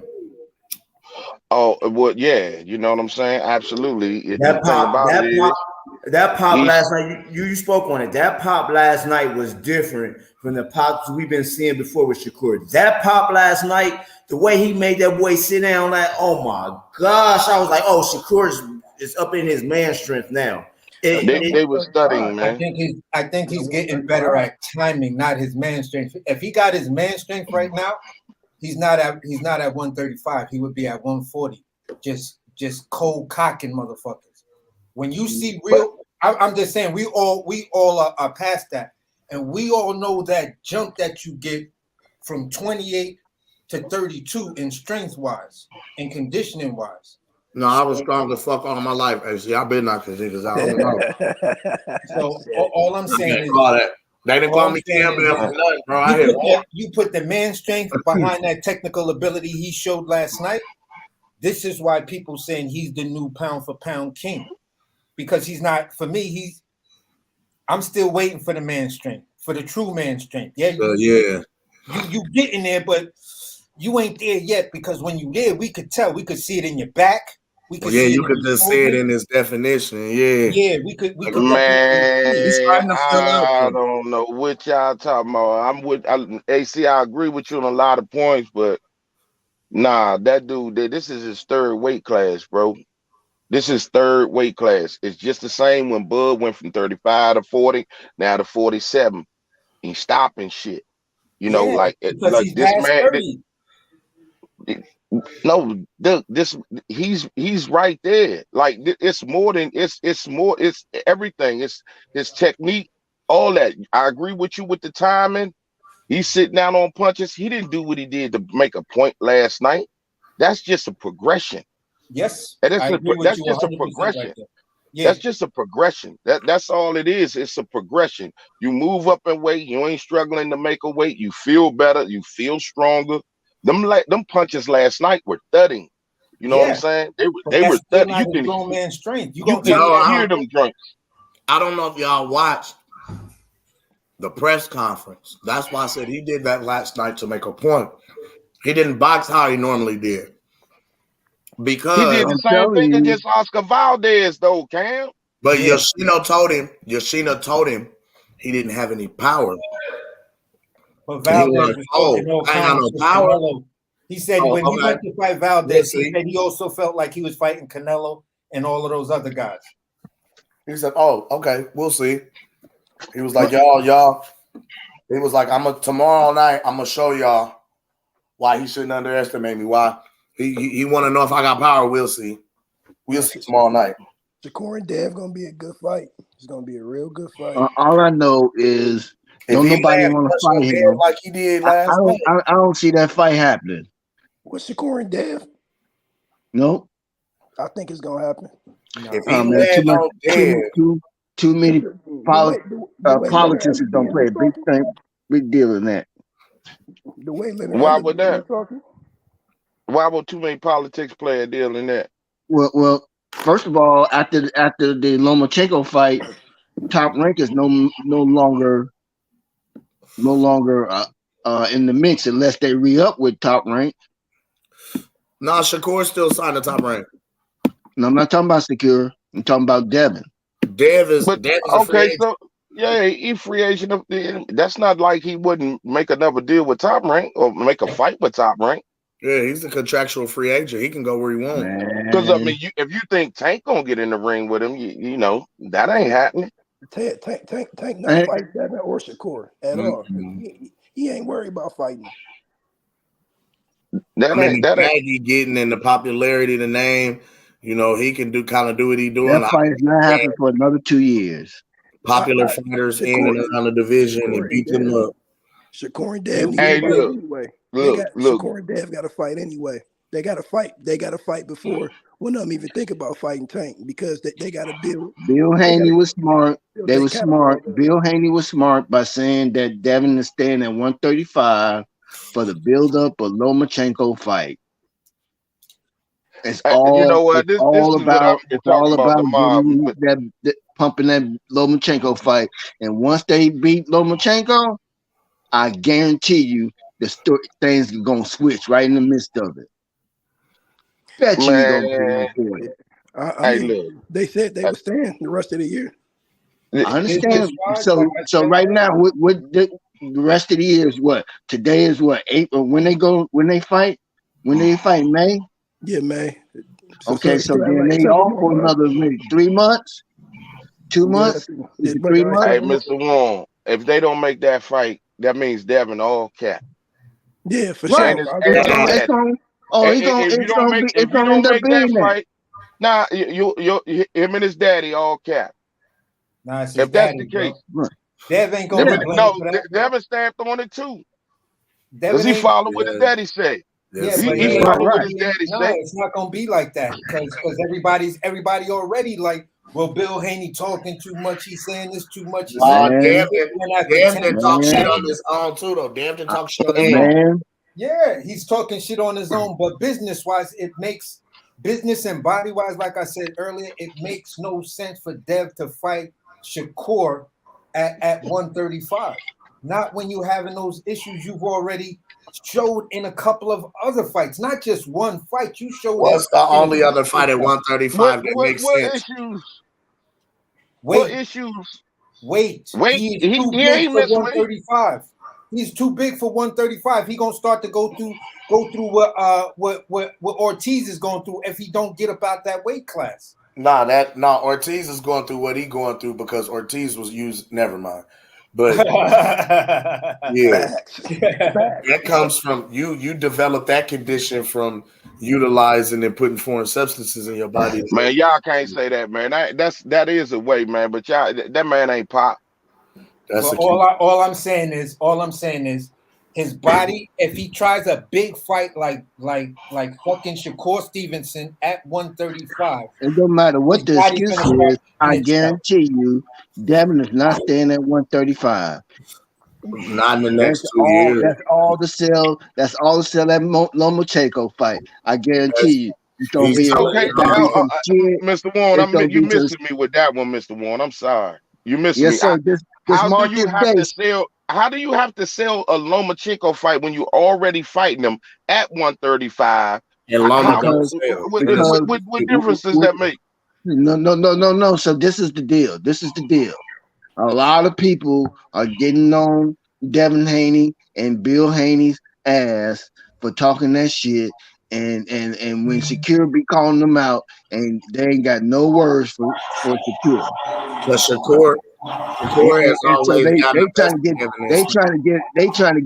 Oh, well, yeah. You know what I'm saying? Absolutely. That pop last night, you spoke on it. That pop last night was different from the pops we've been seeing before with Shakur. That pop last night, the way he made that boy sit down, like, oh my gosh. I was like, oh, Shakur is up in his man strength now. They were studying, man. I think he's getting better at timing, not his man strength. If he got his man strength right now, he's not at 135. He would be at 140. Just cold cocking motherfuckers. When you see real, I'm just saying we all are past that, and we all know that jump that you get from 28 to 32 in strength wise and conditioning wise. No, I was strong as fuck all my life. Actually, I've been knocking niggas out. I don't know. So all I'm saying is that. They didn't call me Campbell for nothing, bro. You put the man strength behind that technical ability he showed last night. This is why people saying he's the new pound for pound king, because he's not. For me, I'm still waiting for the man strength, for the true man strength. Yeah, you getting there, but you ain't there yet, because when you there, we could tell. We could see it in your back. We could you could just see it in his definition. Yeah, we could. Man, I don't know what y'all talking about. AC. I agree with you on a lot of points, but nah, that dude. This is his third weight class, bro. This is third weight class. It's just the same when Bud went from 35 to 40, now to 47. He's stopping shit. You know, like this man. No, he's right there. Like it's more than it's everything. It's his technique, all that. I agree with you with the timing. He's sitting down on punches. He didn't do what he did to make a point last night. That's just a progression. Yes, that's just a progression. Right. Yeah. That's just a progression. That's all it is. It's a progression. You move up in weight. You ain't struggling to make a weight. You feel better. You feel stronger. Them punches last night were thudding. You know what I'm saying? They were thudding. You can grown man strength. You can hear them joints. I don't know if y'all watched The press conference. That's why I said he did that last night to make a point. He didn't box how he normally did. Because he did the same thing against Oscar Valdez, though, Cam. But Yoshino told him he didn't have any power. But Valdez was talking all kinds of Canelo. He said when he went to fight Valdez, he said he also felt like he was fighting Canelo and all of those other guys. He said, "Oh, okay, we'll see." He was like, "Y'all." He was like, tomorrow night. I'm gonna show y'all why he shouldn't underestimate me. Why he want to know if I got power. We'll see. We'll see tomorrow night. Shakur and Dev gonna be a good fight. It's gonna be a real good fight. All I know is don't nobody want to fight him like he did last night. I don't see that fight happening. With Shakur and Dev? Nope. I think it's gonna happen. If he too many politicians don't play a big deal in that. The way why would that? Why would too many politics play a deal in that? Well, first of all, after the Lomachenko fight, Top Rank is no longer in the mix unless they re-up with Top Rank. Nah, Shakur still signed to Top Rank. No, I'm not talking about Shakur. I'm talking about Devin. Dev is okay. So he free agent. That's not like he wouldn't make another deal with Top Rank or make a fight with Top Rank. Yeah, he's a contractual free agent. He can go where he wants. Because I mean, if you think Tank gonna get in the ring with him, you know that ain't happening. Tank not fight Devin or Shakur at all. He ain't worried about fighting. Maggie getting in the popularity, the name, you know, he can do what he doing. That fight is not happening for another 2 years. Popular fighters in and around the division and beat them up. Shakur and Dev need to fight anyway. Shakur and Dev got to fight anyway. They got to fight. They got to fight before one of them even think about fighting Tank because they got to build. Bill Haney was smart. They were smart. Bill Haney was smart by saying that Devin is staying at 135 for the build-up of Lomachenko fight. It's all, you know what? It's all about getting that pumping that Lomachenko fight. And once they beat Lomachenko, I guarantee you things are gonna switch right in the midst of it. Bet you gonna be look. They said they were staying the rest of the year. I understand. So right now, what the rest of the year is what? Today is what? April. When they fight May. Yeah, May. Okay, so then they off for another maybe 3 months, 2 months, 3 months. Hey, Mr. Warren, if they don't make that fight, that means Devin all cap. Yeah, for sure. If you don't make that fight, nah, him and his daddy all cap. Nah, if that's the case, Dev ain't gonna Devin stamped on it too. Because he followed what his daddy say. Yeah, he followed what his daddy say. It's not gonna be like that because everybody already like. Well, Bill Haney talking too much. He's saying this too much. Damn talk shit on his own too, though. Damn talk shit on his own. Yeah, he's talking shit on his own. But business-wise, it makes business and body-wise, like I said earlier, it makes no sense for Dev to fight Shakur at 135. Not when you're having those issues you've already showed in a couple of other fights, not just one fight. You showed. What's the only other fight at 135 that makes sense? What issues? Wait. He ain't missing 135. He's too big for 135. He gonna start to go through what Ortiz is going through if he don't get about that weight class. Ortiz is going through what he going through because Ortiz was used. Never mind. But yeah, that comes from you develop that condition from utilizing and putting foreign substances in your body. Man, y'all can't say that, man. That is a way, man. But y'all, that man ain't pop. All I'm saying is his body. If he tries a big fight like fucking Shakur Stevenson at 135, it don't matter what the excuse is. I guarantee you, Devin is not staying at 135. Not in the next 2 years. That's all to sell. That's all to sell that Lomachenko fight. I guarantee you. It's gonna be Mr. Warren. You missing me with that one, Mr. Warren. I'm sorry. You missed Yes, me. sir. This How do market you have to base. sell? How do you have to sell a Lomachenko fight when you already fighting them at 135? And How, Because what difference does that make? No. So this is the deal. A lot of people are getting on Devin Haney and Bill Haney's ass for talking that shit. And when Shakur be calling them out, and they ain't got no words for Shakur. But Shakur has And so always gotten the best of him in this. they trying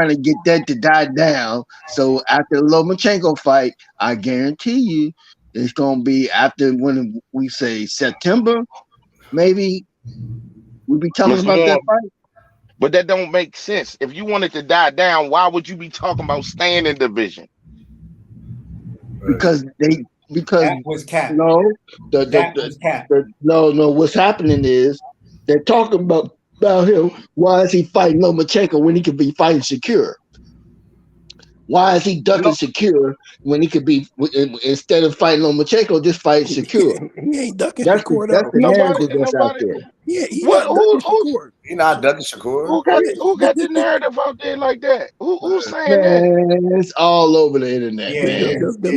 to get that to die down. So after the Lomachenko fight, I guarantee you it's gonna be after when we say September, maybe we'll be talking about that fight. But that don't make sense. If you wanted to die down, why would you be talking about staying in division? Because that was cap. No, that was cap. No. What's happening is they're talking about him. Why is he fighting Lomachenko when he could be fighting Shakur? Why is he ducking Shakur when he could be, instead of fighting Lomachenko, just fight Shakur? He ain't ducking That's Shakur. that's the narrative that's out there. Yeah, he not ducking Shakur. He not ducking Shakur. Who got the narrative out there like that? Who's saying that? It's all over the internet.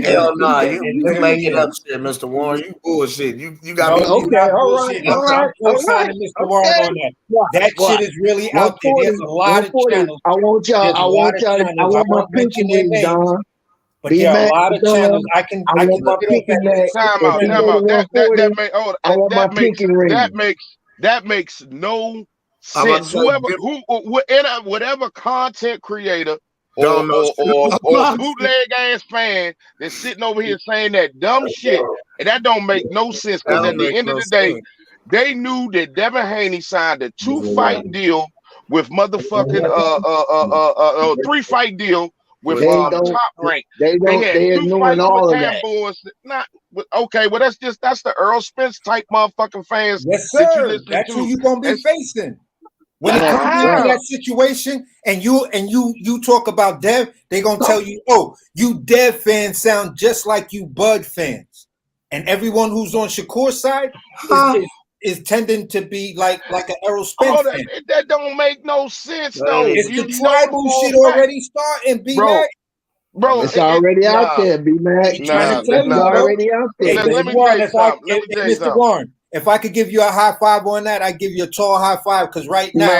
Hell no, you making up shit, Mr. Warren. You bullshit. You got me. Okay, all right. Mr. Warren on that. That shit is really out there. There's a lot of channels. I want my pinky ring, Don. But there are a lot of channels. I can want my pinky ring. That makes no sense. Whatever content creator or bootleg ass fan that's sitting over here saying that dumb shit, and that don't make no sense, because at the end of the day, they knew that Devin Haney signed a 2-fight deal with motherfucking 3-fight deal with Top Rank. They had 2 fights all of that. Okay, well that's the Earl Spence type motherfucking fans. Yes, sir. That's who you gonna be facing. When it comes to that situation, and you talk about Dev, they gonna tell you, oh, you Dev fans sound just like you Bud fans, and everyone who's on Shakur's side is tending to be like an Errol Spence fan. That don't make no sense though. It's the tribal shit already starting, B-Mac. Bro, it's already out there, B-Mac. It's already out there. Mr. Warren, if I could give you a high five on that, I'd give you a tall high five, because right now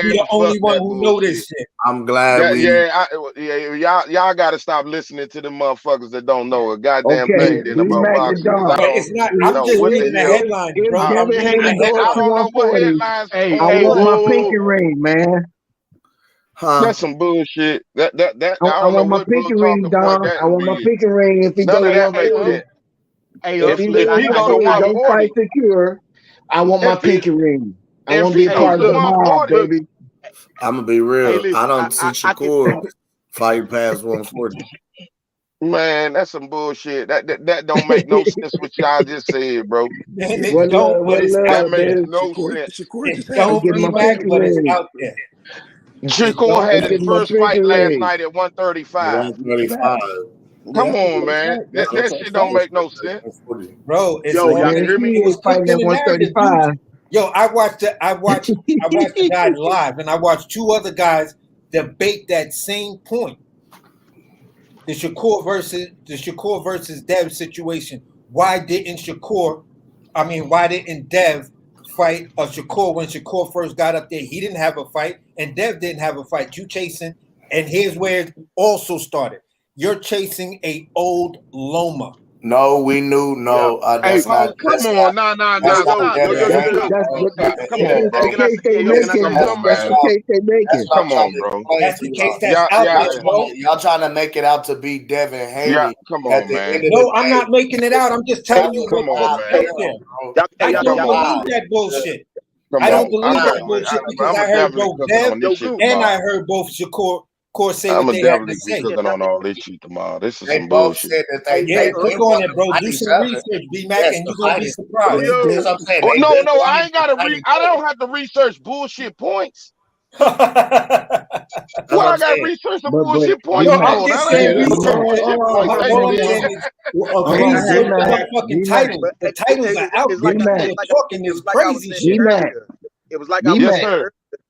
you're the only one who know this shit. I'm glad y'all got to stop listening to the motherfuckers that don't know a goddamn thing about boxing. It's not. I'm just reading the headlines, bro. I don't know what headlines. I want my pinky ring, man. That's some bullshit. I want my pinky ring, Don. I want my pinky ring. If he go to 140, if he go to 140, Shakur, I want my pinky ring. I want to be a part of the mob, baby. I'm gonna be real. I don't see Shakur fight past 140. Man, that's some bullshit. That don't make no sense what y'all just said, bro. That makes no sense. Don't be mad, but it's out there. Shakur had his first fight last night at 135. 135. Come on, man. That shit don't make no sense. Bro, y'all hear me? He was fighting at 135. Yo, I watched the guy live, and I watched 2 other guys debate that same point. The Shakur versus Dev situation. Why didn't Dev fight Shakur when Shakur first got up there? He didn't have a fight, and Dev didn't have a fight. You chasing, and here's where it also started. You're chasing a old Loma. No, we knew. No, that's not. Come on, no. Come on, Come on, bro. That's the case that's out there, bro. Y'all trying to make it out to be Devin Haney. Yeah, come on, man. No, I'm not making it out. I'm just telling you what's out there. I don't believe that bullshit. I don't believe that bullshit, because I heard both Dev and I heard both Shakur say what they had to say. Cooking on all this shit tomorrow. This is some bullshit. Click on it, bro. Do some research, B-Mac, and you're gonna be surprised. No, I ain't gotta I don't have to research bullshit points. Well, I got research some bullshit points. I'm just saying research. Hold on, Research the fucking title. The titles are out there. People are talking this crazy shit. It was like I was saying.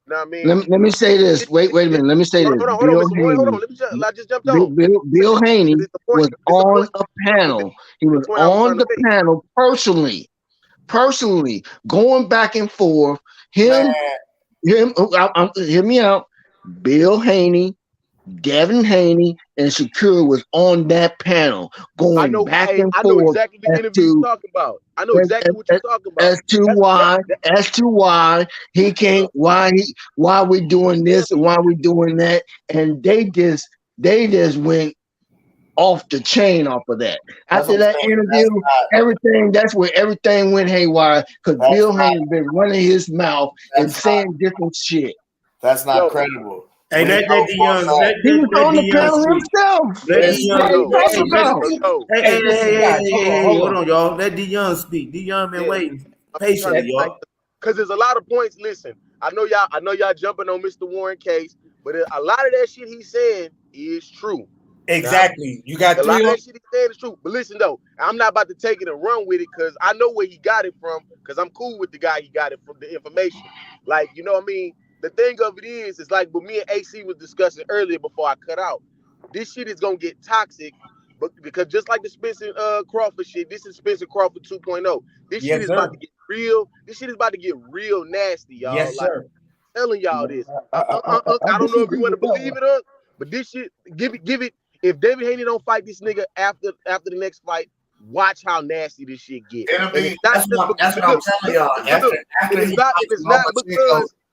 You know what I mean? Let me say this. Wait a minute. Let me say this. Hold on. Let me just jump on. Bill Haney was on a panel. He was on the panel personally, going back and forth. Hear me out. Bill Haney, Devin Haney, and Shakur was on that panel, going back and forth. I know exactly the interview you're talking about. I know exactly what you're talking about. As to why he can't, why we doing this and why we doing that, and they just went off the chain off of that. After that interview, that's where everything went haywire because Bill Haney been running his mouth and saying different shit. That's not credible. Hey, he was on the panel himself. Hey, hold on, y'all. Let D Young speak. D Young been waiting patiently, y'all. Because there's a lot of points. Listen, I know y'all jumping on Mr. Warren case, but a lot of that shit he's saying is true. Exactly. You got a lot of that shit he's saying is true. But listen though, I'm not about to take it and run with it because I know where he got it from. Because I'm cool with the guy he got it from. The information, like you know what I mean. The thing of it is like what me and AC was discussing earlier before I cut out. This shit is gonna get toxic, but because just like the Spencer Crawford shit, this is Spencer Crawford 2.0. This shit is about to get real. This shit is about to get real nasty, y'all. Yes, sir. I'm telling y'all this. I don't know if you want to believe it, but this shit, give it. If David Haney don't fight this nigga after the next fight, watch how nasty this shit gets. That's what I'm telling y'all.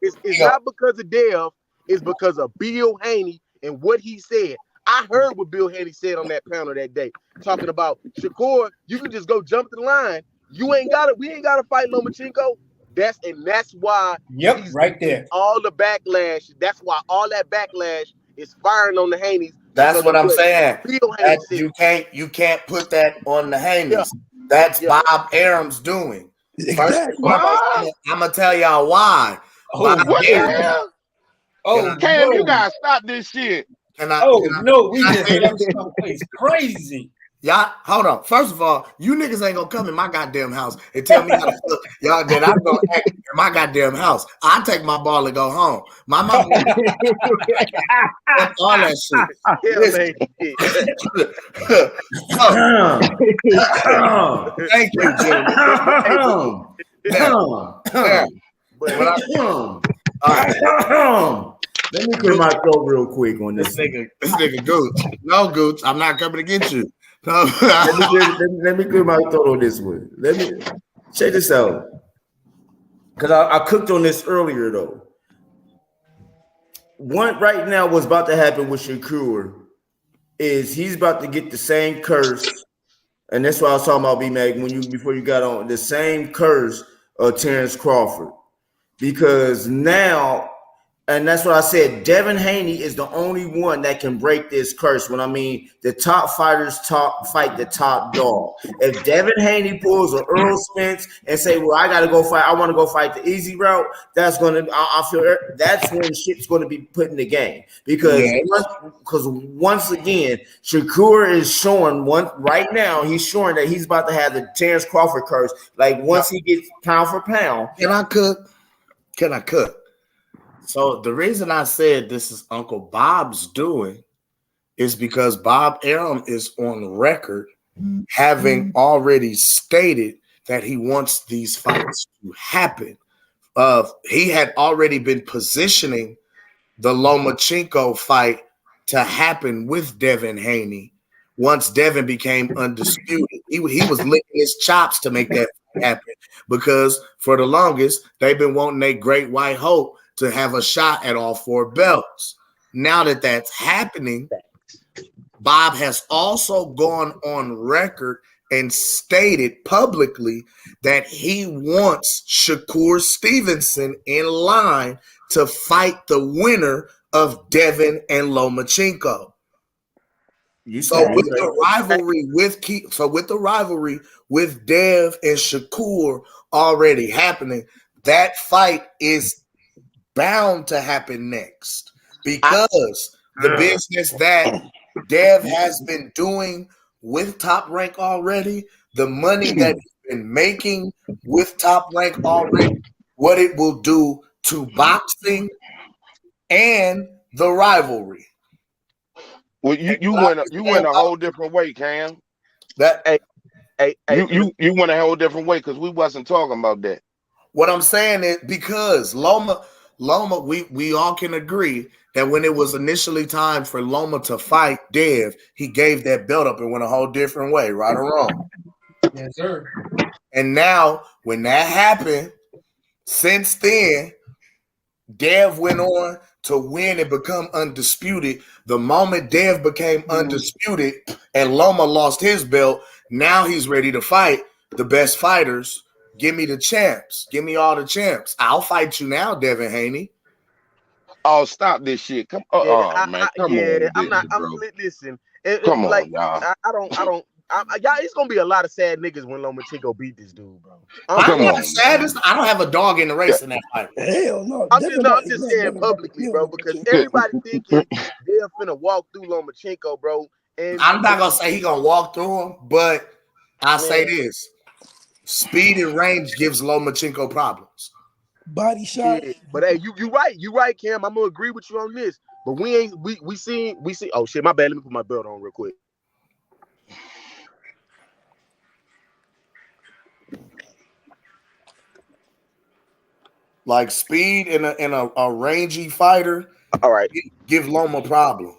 It's not because of Dev, it's because of Bill Haney and what he said. I heard what Bill Haney said on that panel that day, talking about Shakur, you can just go jump the line. We ain't gotta fight Lomachenko. That's why right there. All the backlash, that's why all that backlash is firing on the Haneys. That's what I'm saying. You can't put that on the Haneys. Yeah. That's Bob Arum's doing. Exactly. I'm gonna tell y'all why. What the hell? Cam, you gotta stop this shit. We just it's crazy. Y'all, hold on. First of all, you niggas ain't gonna come in my goddamn house and tell me how to fuck y'all that I'm gonna act in my goddamn house. I take my ball and go home. My mama all that shit. Thank you, Jim. Let me clear my throat real quick on this. This nigga Gooch. No, Gooch, I'm not coming to get you. No. let me clear my throat on this one. Let me check this out. Because I cooked on this earlier, though. One right now, what's about to happen with Shakur is he's about to get the same curse. And that's why I was talking about B-Mac before you got on the same curse of Terrence Crawford. Because now, and that's what I said, Devin Haney is the only one that can break this curse. When I mean the top fighters fight the top dog. If Devin Haney pulls an Earl Spence and say, well, I gotta go fight, I want to go fight the easy route, that's gonna I feel that's when shit's gonna be put in the game. Because once again, Shakur is showing right now, he's showing that he's about to have the Terrence Crawford curse. Like once he gets pound for pound. Can I cook? So the reason I said this is Uncle Bob's doing is because Bob Arum is on record having already stated that he wants these fights to happen. He had already been positioning the Lomachenko fight to happen with Devin Haney once Devin became undisputed. He was licking his chops to make that happen because for the longest, they've been wanting a great white hope to have a shot at all four belts. Now that that's happening, Bob has also gone on record and stated publicly that he wants Shakur Stevenson in line to fight the winner of Devin and Lomachenko. So with the rivalry with Dev and Shakur already happening, that fight is bound to happen next because the business that Dev has been doing with Top Rank already, the money that he's been making with Top Rank already, what it will do to boxing and the rivalry. Well, you went a whole different way, Cam. That you went a whole different way because we wasn't talking about that. What I'm saying is because Loma, we all can agree that when it was initially time for Loma to fight Dev, he gave that belt up and went a whole different way, right or wrong? Yes, sir. And now, when that happened, since then, Dev went on to win and become undisputed. The moment Dev became undisputed and Loma lost his belt, now he's ready to fight the best fighters. Give me the champs. Give me all the champs. I'll fight you now, Devin Haney. Oh, stop this shit! Come on, man. Come on, I'm not. bro. Listen. Come like, on, y'all. I don't. Y'all, it's gonna be a lot of sad niggas when Lomachenko beat this dude, bro. I'm not sad. I don't have a dog in the race in that fight. Hell no. I'm just saying publicly, bro, because everybody thinking they're finna walk through Lomachenko, bro. And I'm not gonna say he gonna walk through him, but I'll say this: speed and range gives Lomachenko problems. Body shot. Yeah, but hey, you right, Cam. I'm gonna agree with you on this. But we see. Oh shit, my bad. Let me put my belt on real quick. Like speed in a rangy fighter, all right, give Loma problems.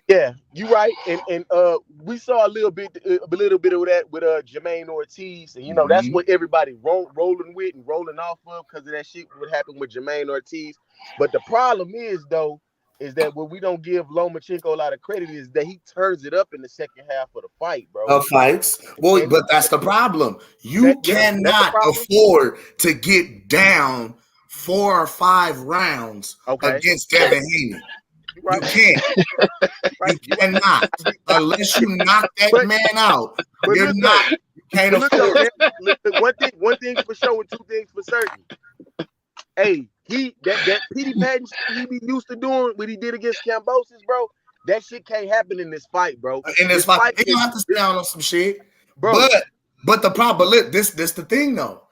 Yeah, you right, and we saw a little bit of that with Jermaine Ortiz, and that's what everybody rolling with and rolling off of because of that shit. What happened with Jermaine Ortiz? But the problem is that what we don't give Lomachenko a lot of credit is that he turns it up in the second half of the fight, bro. Of fights. Well, but that's the problem. You cannot afford to get down 4 or 5 rounds against Devin Haney. Right. You can't. You cannot. Unless you knock that man out. You're not. You can't afford it. One thing for sure and 2 things for certain. Hey, that Petey Patton he be used to doing what he did against Kambosos, bro. That shit can't happen in this fight, bro. In this fight, they gonna have to stay down on some shit, bro. But the problem, look, this the thing though.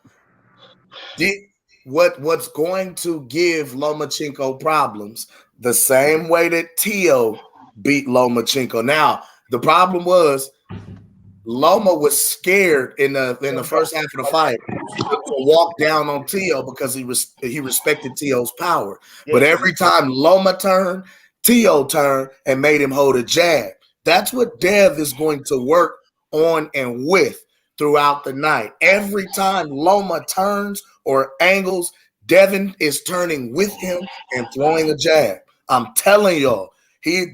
What's going to give Lomachenko problems the same way that Tio beat Lomachenko. Now, the problem was Loma was scared in the first half of the fight to walk down on Tio because he respected Tio's power. Yeah. But every time Loma turned, Tio turned and made him hold a jab. That's what Dev is going to work on and with throughout the night. Every time Loma turns or angles, Devin is turning with him and throwing a jab. I'm telling y'all,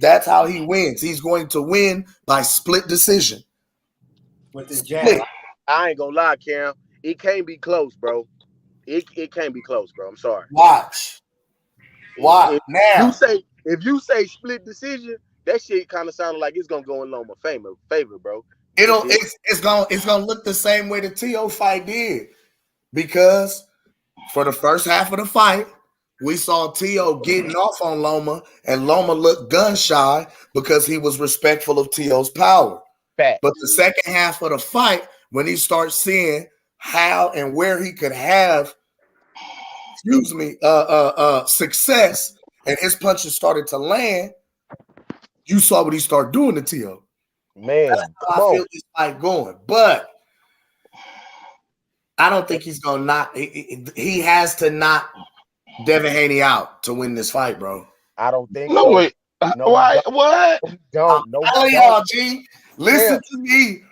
that's how he wins. He's going to win by split decision. With his jab. I ain't gonna lie, Cam. It can't be close, bro. It can't be close, bro. I'm sorry. Watch. Now. If you say split decision, that shit kind of sounded like it's gonna go in Loma's favor, bro. It's gonna look the same way the Tio fight did, because for the first half of the fight, we saw Tio getting off on Loma, and Loma looked gun shy because he was respectful of Tio's power. Fact. But the second half of the fight, when he starts seeing how and where he could have, success, and his punches started to land, you saw what he started doing to Tio. Man, that's how I feel this fight going. But I don't think he's gonna knock. He has to knock Devin Haney out to win this fight, bro. I don't think. No, so. wait. No, why? What? I'm telling y'all, G. Listen to me.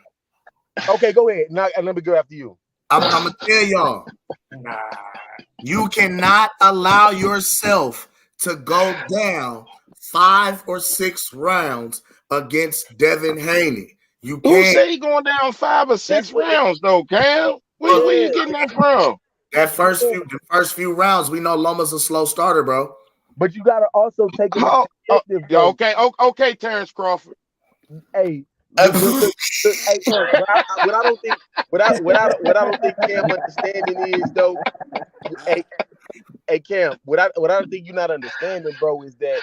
Okay, go ahead. Now let me go after you. I'm gonna tell y'all. You cannot allow yourself to go down 5 or 6 rounds against Devin Haney. You can't. Who say he going down 5 or 6 rounds though, Cam? Where you getting that from? The first few rounds, we know Loma's a slow starter, bro. But you gotta also take it. Okay, Terrence Crawford. Hey, what I don't think Cam understanding is though. Hey Cam, what I think you're not understanding, bro, is that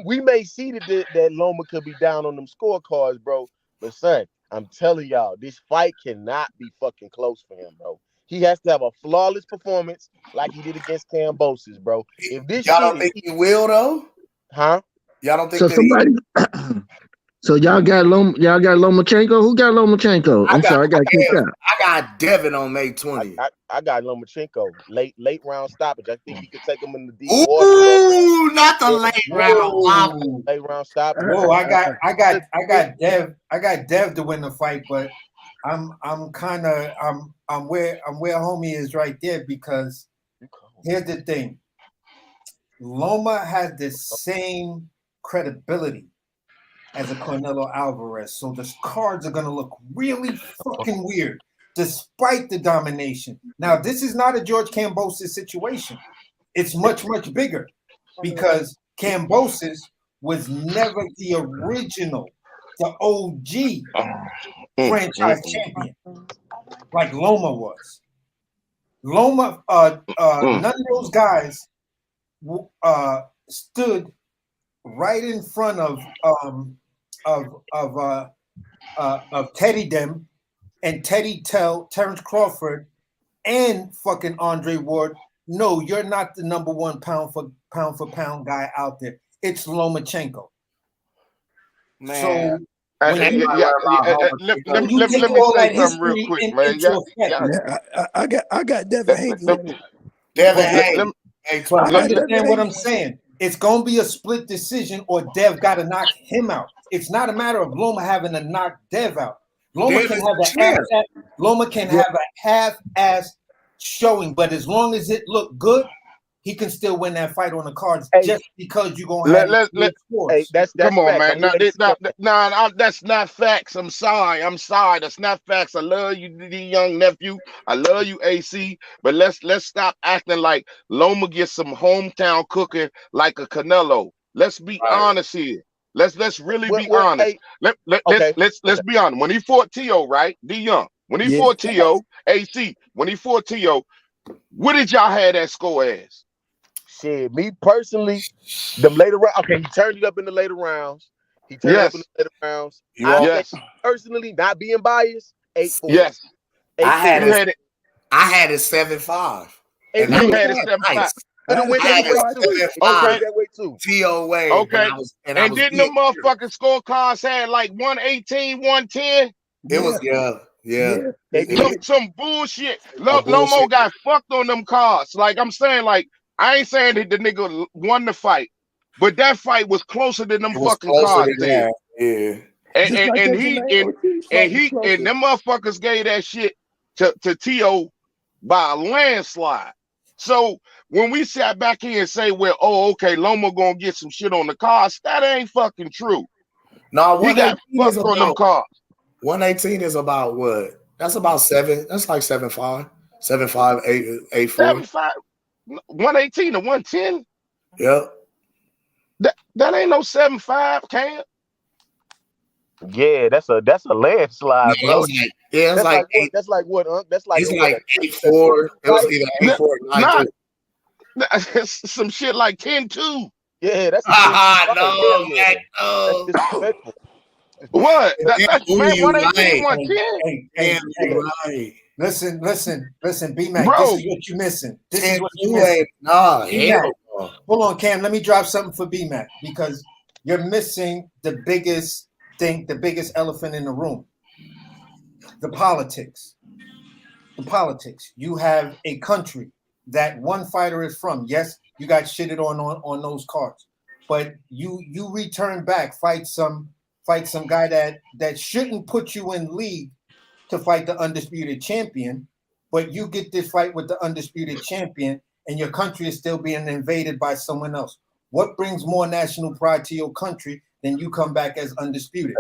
we may see that Loma could be down on them scorecards, bro. But son, I'm telling y'all, this fight cannot be fucking close for him, bro. He has to have a flawless performance like he did against Kambosos, bro. If this y'all shit don't think he will though? Huh? Y'all don't think so that somebody So y'all got Lomachenko? Who got Lomachenko? I'm sorry, I got kicked out. I got Devin on May 20th. I got Lomachenko. Late round stoppage. I think he could take him in the deep Ooh, water. not the late round. Late round stoppage. Whoa, I got Dev to win the fight, but I'm where homie is right there, because here's the thing. Loma has the same credibility as a Canelo Alvarez, so the cards are gonna look really fucking weird, despite the domination. Now, this is not a George Kambosos situation. It's much bigger, because Kambosos was never the original, the OG franchise champion, like Loma was. Loma, none of those guys stood right in front of Teddy Dem and Teddy tell Terrence Crawford and fucking Andre Ward, no, you're not the number one pound for pound guy out there. It's Lomachenko. Man. So let me say something real quick, man. I got Devin Haney. Devin Haney. Understand what I'm saying? It's gonna be a split decision, or Dev got to knock him out. It's not a matter of Loma having to knock Dev out. Loma can have a half-ass showing, but as long as it look good, he can still win that fight on the cards, just because you're gonna have that's come on, facts. man. No, that's not facts. I'm sorry. That's not facts. I love you, the young nephew. I love you, AC. But let's stop acting like Loma gets some hometown cooking like a Canelo. Let's be honest here. Let's really be honest. Let's be honest. When he fought T.O., right? D Young. When he fought T.O., AC. When he fought T.O., what did y'all have that score as? Shit, me personally, them later rounds. Okay, he turned it up in the later rounds. Personally, not being biased, 8-4. Yes. I had it 7-5. And you had it 7-5. TOA. Okay. And didn't the motherfucking scorecards had like 118, 110? It was Some bullshit. Lomo got fucked on them cards. Like I'm saying, like I ain't saying that the nigga won the fight, but that fight was closer than them fucking cards there. Yeah. And them motherfuckers gave that shit to T.O. by a landslide. So when we sat back here and say, well, okay, Loma gonna get some shit on the cards, that ain't fucking true. No, he got fucked on them cards. 118 is about what? That's about 7. That's like 7-5. 7-5, 8-4. 7-5. 118 to 110. Yep. That ain't no 7-5, Cam. Yeah, that's a landslide, bro. That's like that's like what? That's like it's like 8-4. It was either 8-4 or 9-2. Some shit like 10-2. Yeah, that's no. That's disrespectful. What? That's 118, 110. Listen, B-Mac, this is what you're missing. This is what you're missing. Hold on, Cam. Let me drop something for B-Mac, because you're missing the biggest thing, the biggest elephant in the room. The politics. You have a country that one fighter is from. Yes, you got shitted on those cards, but you return back, fight some guy that shouldn't put you in league to fight the undisputed champion, but you get this fight with the undisputed champion, and your country is still being invaded by someone else. What brings more national pride to your country than you come back as undisputed?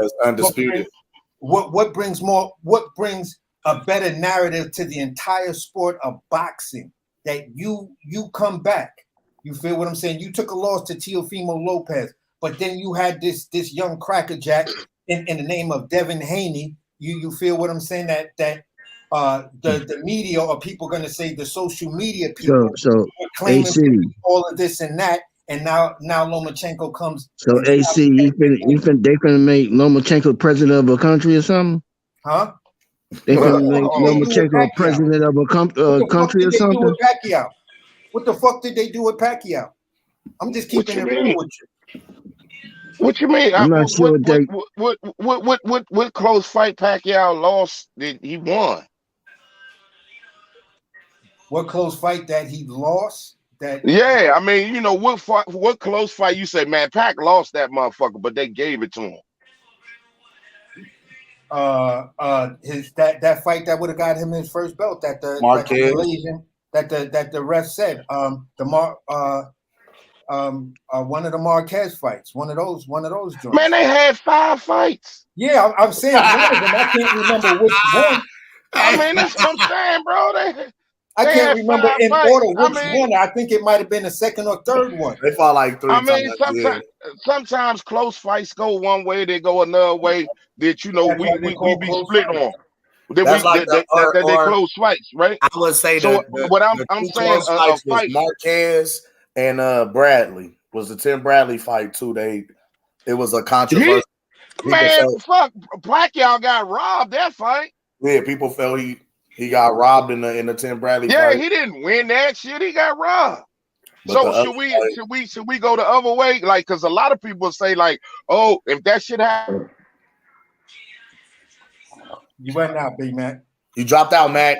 What brings a better narrative to the entire sport of boxing, that you come back? You feel what I'm saying? You took a loss to Teofimo Lopez, but then you had this young crackerjack in the name of Devin Haney. You feel what I'm saying? That the media or people going to say the social media people So claiming AC, all of this and that, and now Lomachenko comes. So AC, they finna make Lomachenko president of a country or something? Huh? They finna make Lomachenko president of a country or something? What the fuck did they do with Pacquiao? I'm just keeping it real with you. What you mean? I'm not sure what close fight Pacquiao lost that he won? What close fight that he lost? Yeah, I mean, you know, what close fight you say, man, Pac lost that motherfucker, but they gave it to him. That fight that would have got him his first belt that the ref said one of the Marquez fights, one of those joints. Man, they had 5 fights. Yeah, I'm saying one of them. I can't remember which one. I mean, that's what I'm saying, bro. I can't remember in order which one. I think it might have been the second or third one. They fought like 3 times. I mean, sometimes close fights go one way, they go another way. That you know we be split on. They close fights, right? I would say what I'm saying was Marquez and Bradley was the Tim Bradley fight too. It was a controversy. Fuck, Pacquiao got robbed that fight. Yeah, people felt he got robbed in the Tim Bradley fight. Yeah, he didn't win that shit. He got robbed. But so should we go the other way? Like, because a lot of people say like, oh, if that shit happened. You went out, B-Mac. You dropped out, Mac.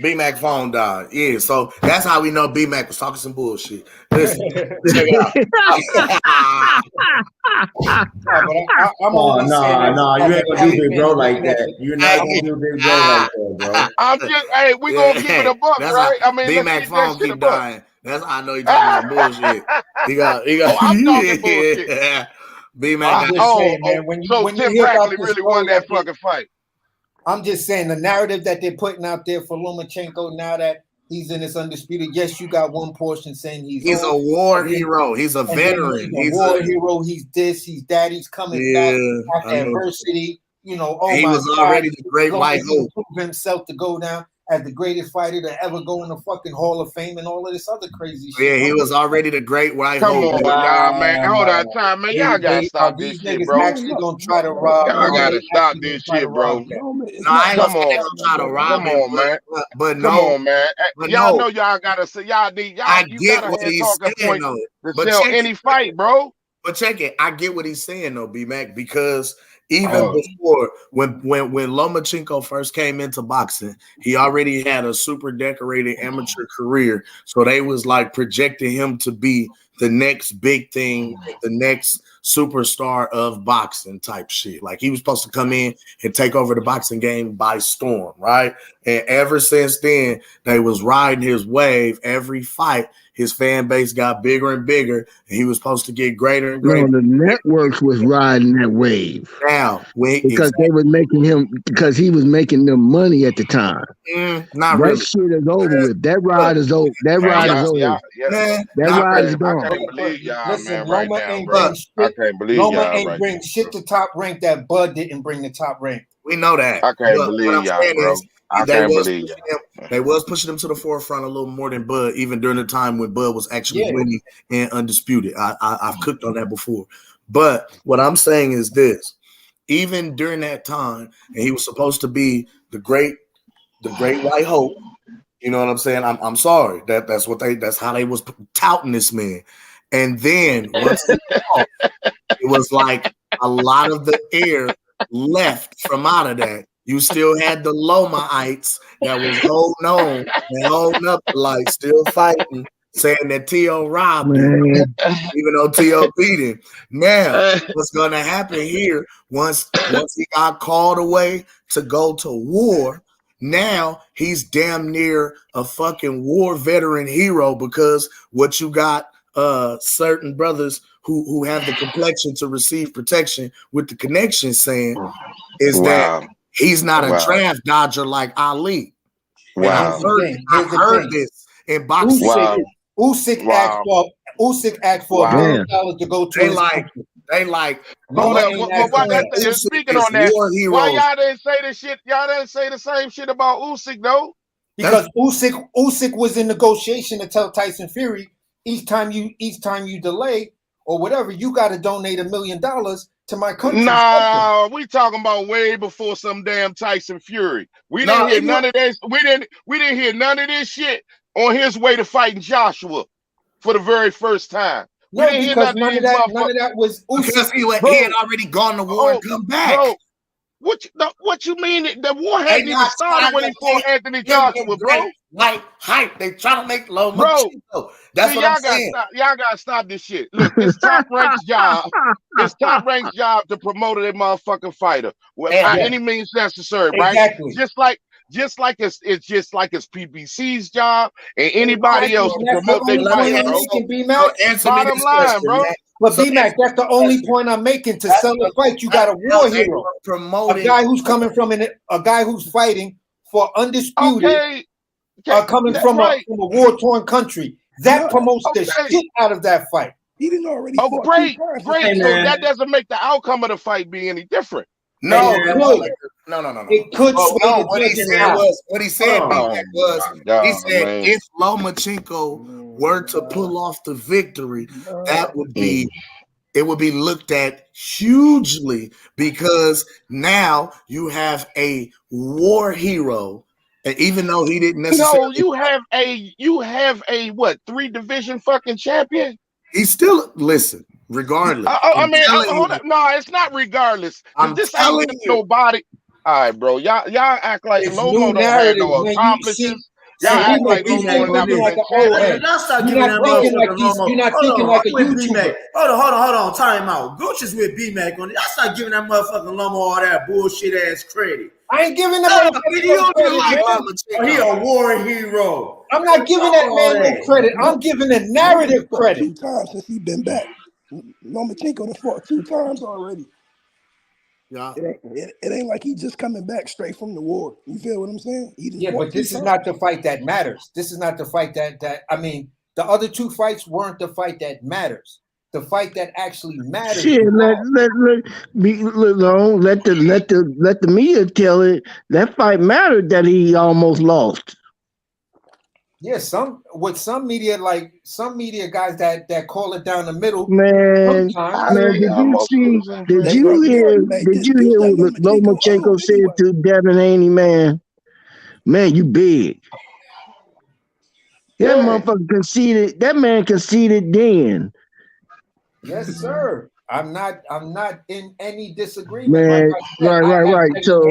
B-Mac phone died. Yeah, so that's how we know B-Mac was talking some bullshit. Listen, check it out. No, you ain't gonna do Big Bro like that. You're not gonna do Big Bro like that, bro. I'm just, hey, we gonna give it a buck, right? I mean, B-Mac phone keep dying. That's how I know he talking about bullshit. He got. I'm talking bullshit. B-Mac. Man, when Tim Bradley really won that fucking fight. I'm just saying the narrative that they're putting out there for Lomachenko now that he's in this undisputed. Yes, you got one portion saying he's a war hero. He's a veteran. He's a war hero. He's this. He's that. He's coming back after adversity. You know, he was already the great white hope. Prove himself to go down as the greatest fighter to ever go in the fucking Hall of Fame and all of this other crazy shit. Yeah, he was already the great white hope. Come on, y'all, man. Hold on, time, man. Y'all gotta stop this shit, bro. Actually gonna try to rob. Y'all gotta stop this shit, bro. No, I ain't gonna try to rob him, on, man. But come on, man. Y'all know y'all gotta say y'all need. I get what he's saying though. But sell any fight, bro. But check it. I get what he's saying though, B-Mac, because even before when Lomachenko first came into boxing, he already had a super decorated amateur career. So they was like projecting him to be the next big thing, the next superstar of boxing type shit. Like he was supposed to come in and take over the boxing game by storm, right? And ever since then, they was riding his wave. Every fight, his fan base got bigger and bigger, and he was supposed to get greater and greater. No, the networks was riding that wave. Now, because they was making him, because he was making them money at the time. Not that really. Shit is over with. That ride is over. That ride is over. That ride is gone. I can't believe y'all, Listen, man, Loma right ain't now, bring shit. I can't believe Loma y'all ain't right bring shit to top rank that Bud didn't bring the top rank. We know that. I can't believe y'all, bro. I can't believe they was pushing him to the forefront a little more than Bud, even during the time when Bud was actually winning and undisputed. I've cooked on that before. But what I'm saying is this: even during that time, and he was supposed to be the great white hope. You know what I'm saying? I'm sorry that's how they was touting this man. And then once he fought, it was like a lot of the air left from out of that. You still had the Lomaites that was holding on and holding up, like still fighting, saying that T.O. robbed him, even though T.O. beat him. Now, what's going to happen here, once he got called away to go to war, now he's damn near a fucking war veteran hero, because what you got certain brothers who have the complexion to receive protection with the connection saying is that he's not a draft dodger like Ali. Wow. I've heard this in boxing. Usyk asked for $1 billion to go to They like, Hold up. Speaking on that, why y'all didn't say the shit? Y'all didn't say the same shit about Usyk though? Because Usyk was in negotiation to tell Tyson Fury, each time you delay or whatever, you got to donate $1 million to my country. Nah, we talking about way before some damn Tyson Fury. We didn't hear none of this. We didn't hear none of this shit on his way to fighting Joshua for the very first time. No, because none of that was Usyk. Because he had already gone to war and come back. Bro, what you mean? The war hadn't even started when he fought Anthony Joshua, bro. Like hype. They trying to make Lomachenko. That's what I'm saying. Y'all gotta stop this shit. Look, it's Top Rank's job. It's Top Rank's job to promote that motherfucking fighter by any means necessary, right? Exactly. Just like it's PBC's job and anybody else to promote their fighter, bro. Bottom line, bro. But B-Mac, that's the only point I'm making. To sell the fight, you got a war hero, a guy who's coming from a guy who's fighting for undisputed, coming from a war-torn country. That promotes the shit out of that fight. He didn't already. Oh, great. So that doesn't make the outcome of the fight be any different. No. It could. What he said was if Lomachenko were to pull off the victory, that would be it would be looked at hugely, because now you have a war hero, and even though he didn't necessarily, you have a what, 3-division fucking champion. He's still regardless. Hold on. No, it's not regardless. This ain't nobody. All right, bro. Y'all act like Lomo don't have no accomplishments. Y'all act like Lomo never been champion. You're not thinking like a YouTuber. Hold on. Time out. Gooch is with B-Mac on it. Y'all start giving that motherfucking Lomo all that bullshit ass credit. I ain't giving that He a war hero. I'm not giving that man no credit. I'm giving the narrative credit. 2 times since he been back. Lomachenko done fought 2 times already. Yeah. It ain't like he just coming back straight from the war. You feel what I'm saying? But this is not the fight that matters. This is not the fight that the other 2 fights weren't the fight that matters. The fight that actually matters. Shit, let the media tell it. That fight mattered that he almost lost. Yeah, some media guys that call it down the middle. Man, did you hear what Lomachenko said to Devin Haney, man? Man, you big. That motherfucker conceded. That man conceded then. Yes, sir. I'm not in any disagreement. Man, right. So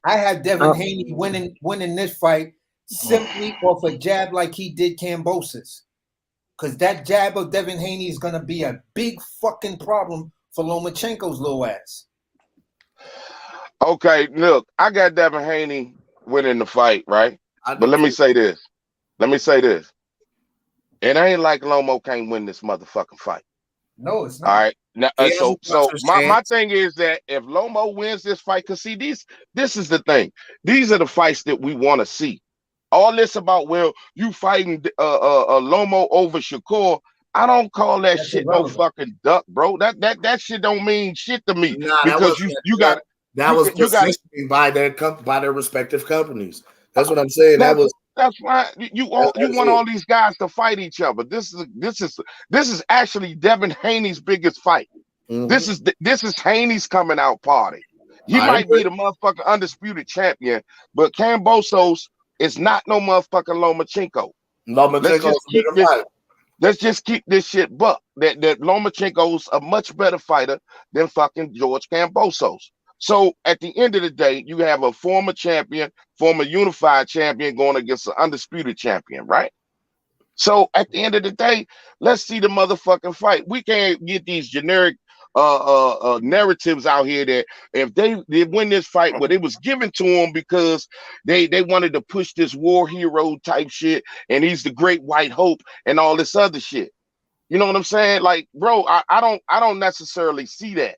I had Devin Haney winning this fight simply off a jab like he did Kambosos. Because that jab of Devin Haney is going to be a big fucking problem for Lomachenko's little ass. Okay, look, I got Devin Haney winning the fight, right? But let me say this. It ain't like Lomo can't win this motherfucking fight. No, it's not. All right. Now, so my thing is that if Lomo wins this fight, because see, this is the thing. These are the fights that we want to see. All this about, well, you fighting Lomo over Shakur, I don't call that shit irrelevant. No fucking duck, bro. That shit don't mean shit to me. Because that was positioning by their respective companies. That's what I'm saying. That's why you want all these guys to fight each other. This is actually Devin Haney's biggest fight. Mm-hmm. This is Haney's coming out party. He might be the motherfucking undisputed champion, but Kambosos is not no motherfucking Lomachenko. Let's just keep this shit buck. That Lomachenko's a much better fighter than fucking George Kambosos. So at the end of the day, you have a former champion, former unified champion going against an undisputed champion, right? So at the end of the day, let's see the motherfucking fight. We can't get these generic narratives out here that if they win this fight, well, it was given to them because they wanted to push this war hero type shit, and he's the great white hope and all this other shit. You know what I'm saying? Like, bro, I don't necessarily see that.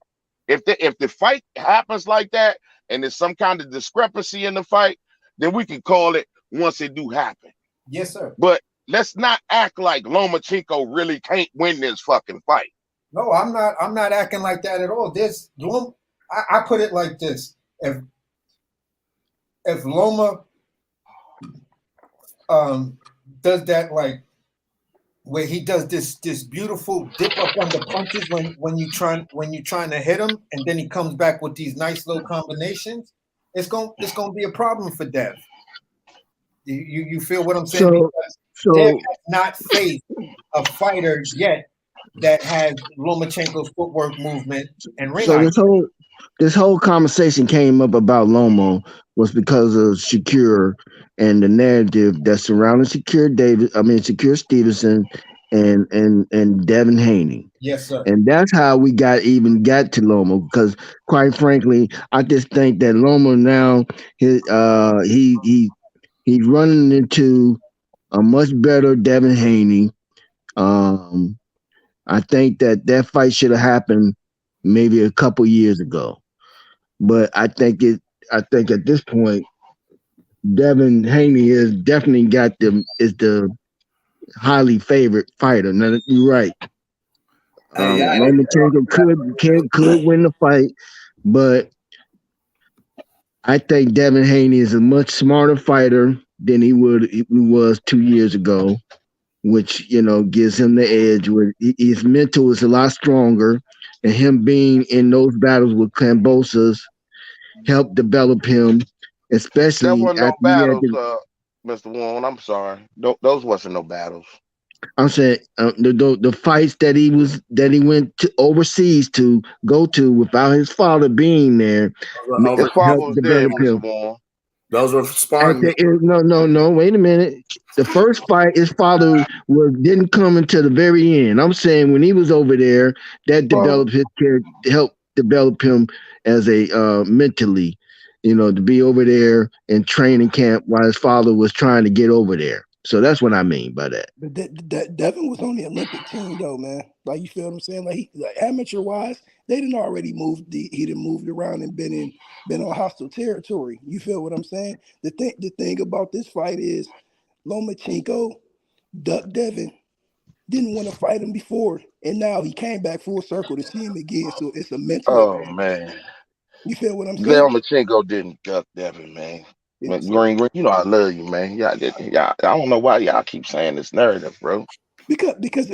If the fight happens like that and there's some kind of discrepancy in the fight, then we can call it once it do happen. Yes, sir. But let's not act like Lomachenko really can't win this fucking fight. No, I'm not. I'm not acting like that at all. I put it like this: if Loma does that, like where he does this beautiful dip up on the punches when you trying to hit him, and then he comes back with these nice little combinations, it's gonna be a problem for Dev. You feel what I'm saying? Because Dev has not faced a fighter yet that has Lomachenko's footwork, movement, and ring. So this whole conversation came up about Lomo was because of Shakur and the narrative that surrounded Shakur Stevenson and Devin Haney. Yes, sir. And that's how we got to Lomo, because quite frankly, I just think that Lomo now he's running into a much better Devin Haney. I think that fight should have happened maybe a couple years ago, but I think at this point, Devin Haney is definitely is the highly favorite fighter. Now you're right. Lomachenko could win the fight, but I think Devin Haney is a much smarter fighter than he was 2 years ago, which gives him the edge. Where his mental is a lot stronger, and him being in those battles with Kambosos helped develop him, especially there weren't no battles, Mr. Warren. I'm sorry, those wasn't no battles. I'm saying the fights that he went to overseas to go to without his father being there. His father was there, Mr. Warren. Those were sparring. No. Wait a minute. The first fight, his father didn't come until the very end. I'm saying when he was over there, that developed his character, helped develop him as a mentally, to be over there in training camp while his father was trying to get over there. So that's what I mean by that. But Devin was on the Olympic team though, man. Like, you feel what I'm saying? Like, amateur wise, they didn't already he didn't moved around and been on hostile territory. You feel what I'm saying? The thing about this fight is Lomachenko, Duck Devin, didn't want to fight him before, and now he came back full circle to see him again. So it's a mental advantage. Man, you feel what I'm saying? Lomachenko didn't duck Devin, man. Green, I love you, man. Y'all, I don't know why y'all keep saying this narrative, bro. Because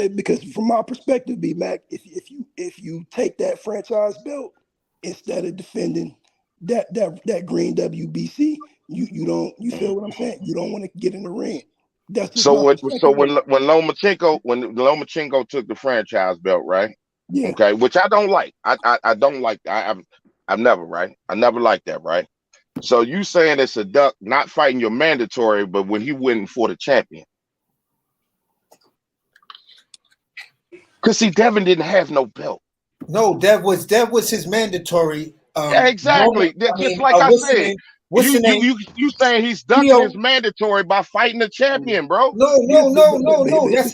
from my perspective, B-Mac, if you take that franchise belt instead of defending that green WBC, you feel what I'm saying? You don't want to get in the ring. That's just when Lomachenko took the franchise belt, right? Yeah. Okay, which I don't like. I don't like. I've never, right? I never liked that, right? So you saying it's a duck not fighting your mandatory, but when he went for the champion. Because see, Devin didn't have no belt. No, Dev was his mandatory. Yeah, exactly. Just like I said, you saying he's ducking his mandatory by fighting the champion, bro? No. Here's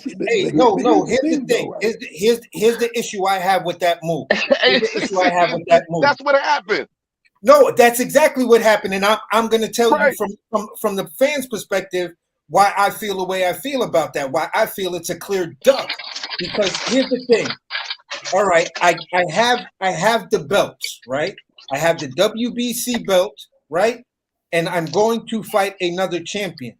the thing. Here's the issue I have with that move. That's what happened. No, that's exactly what happened, and I'm going to tell you from the fans' perspective why I feel the way I feel about that. Why I feel it's a clear duck. Because here's the thing. All right, I have the belts, right? I have the WBC belt, right? And I'm going to fight another champion,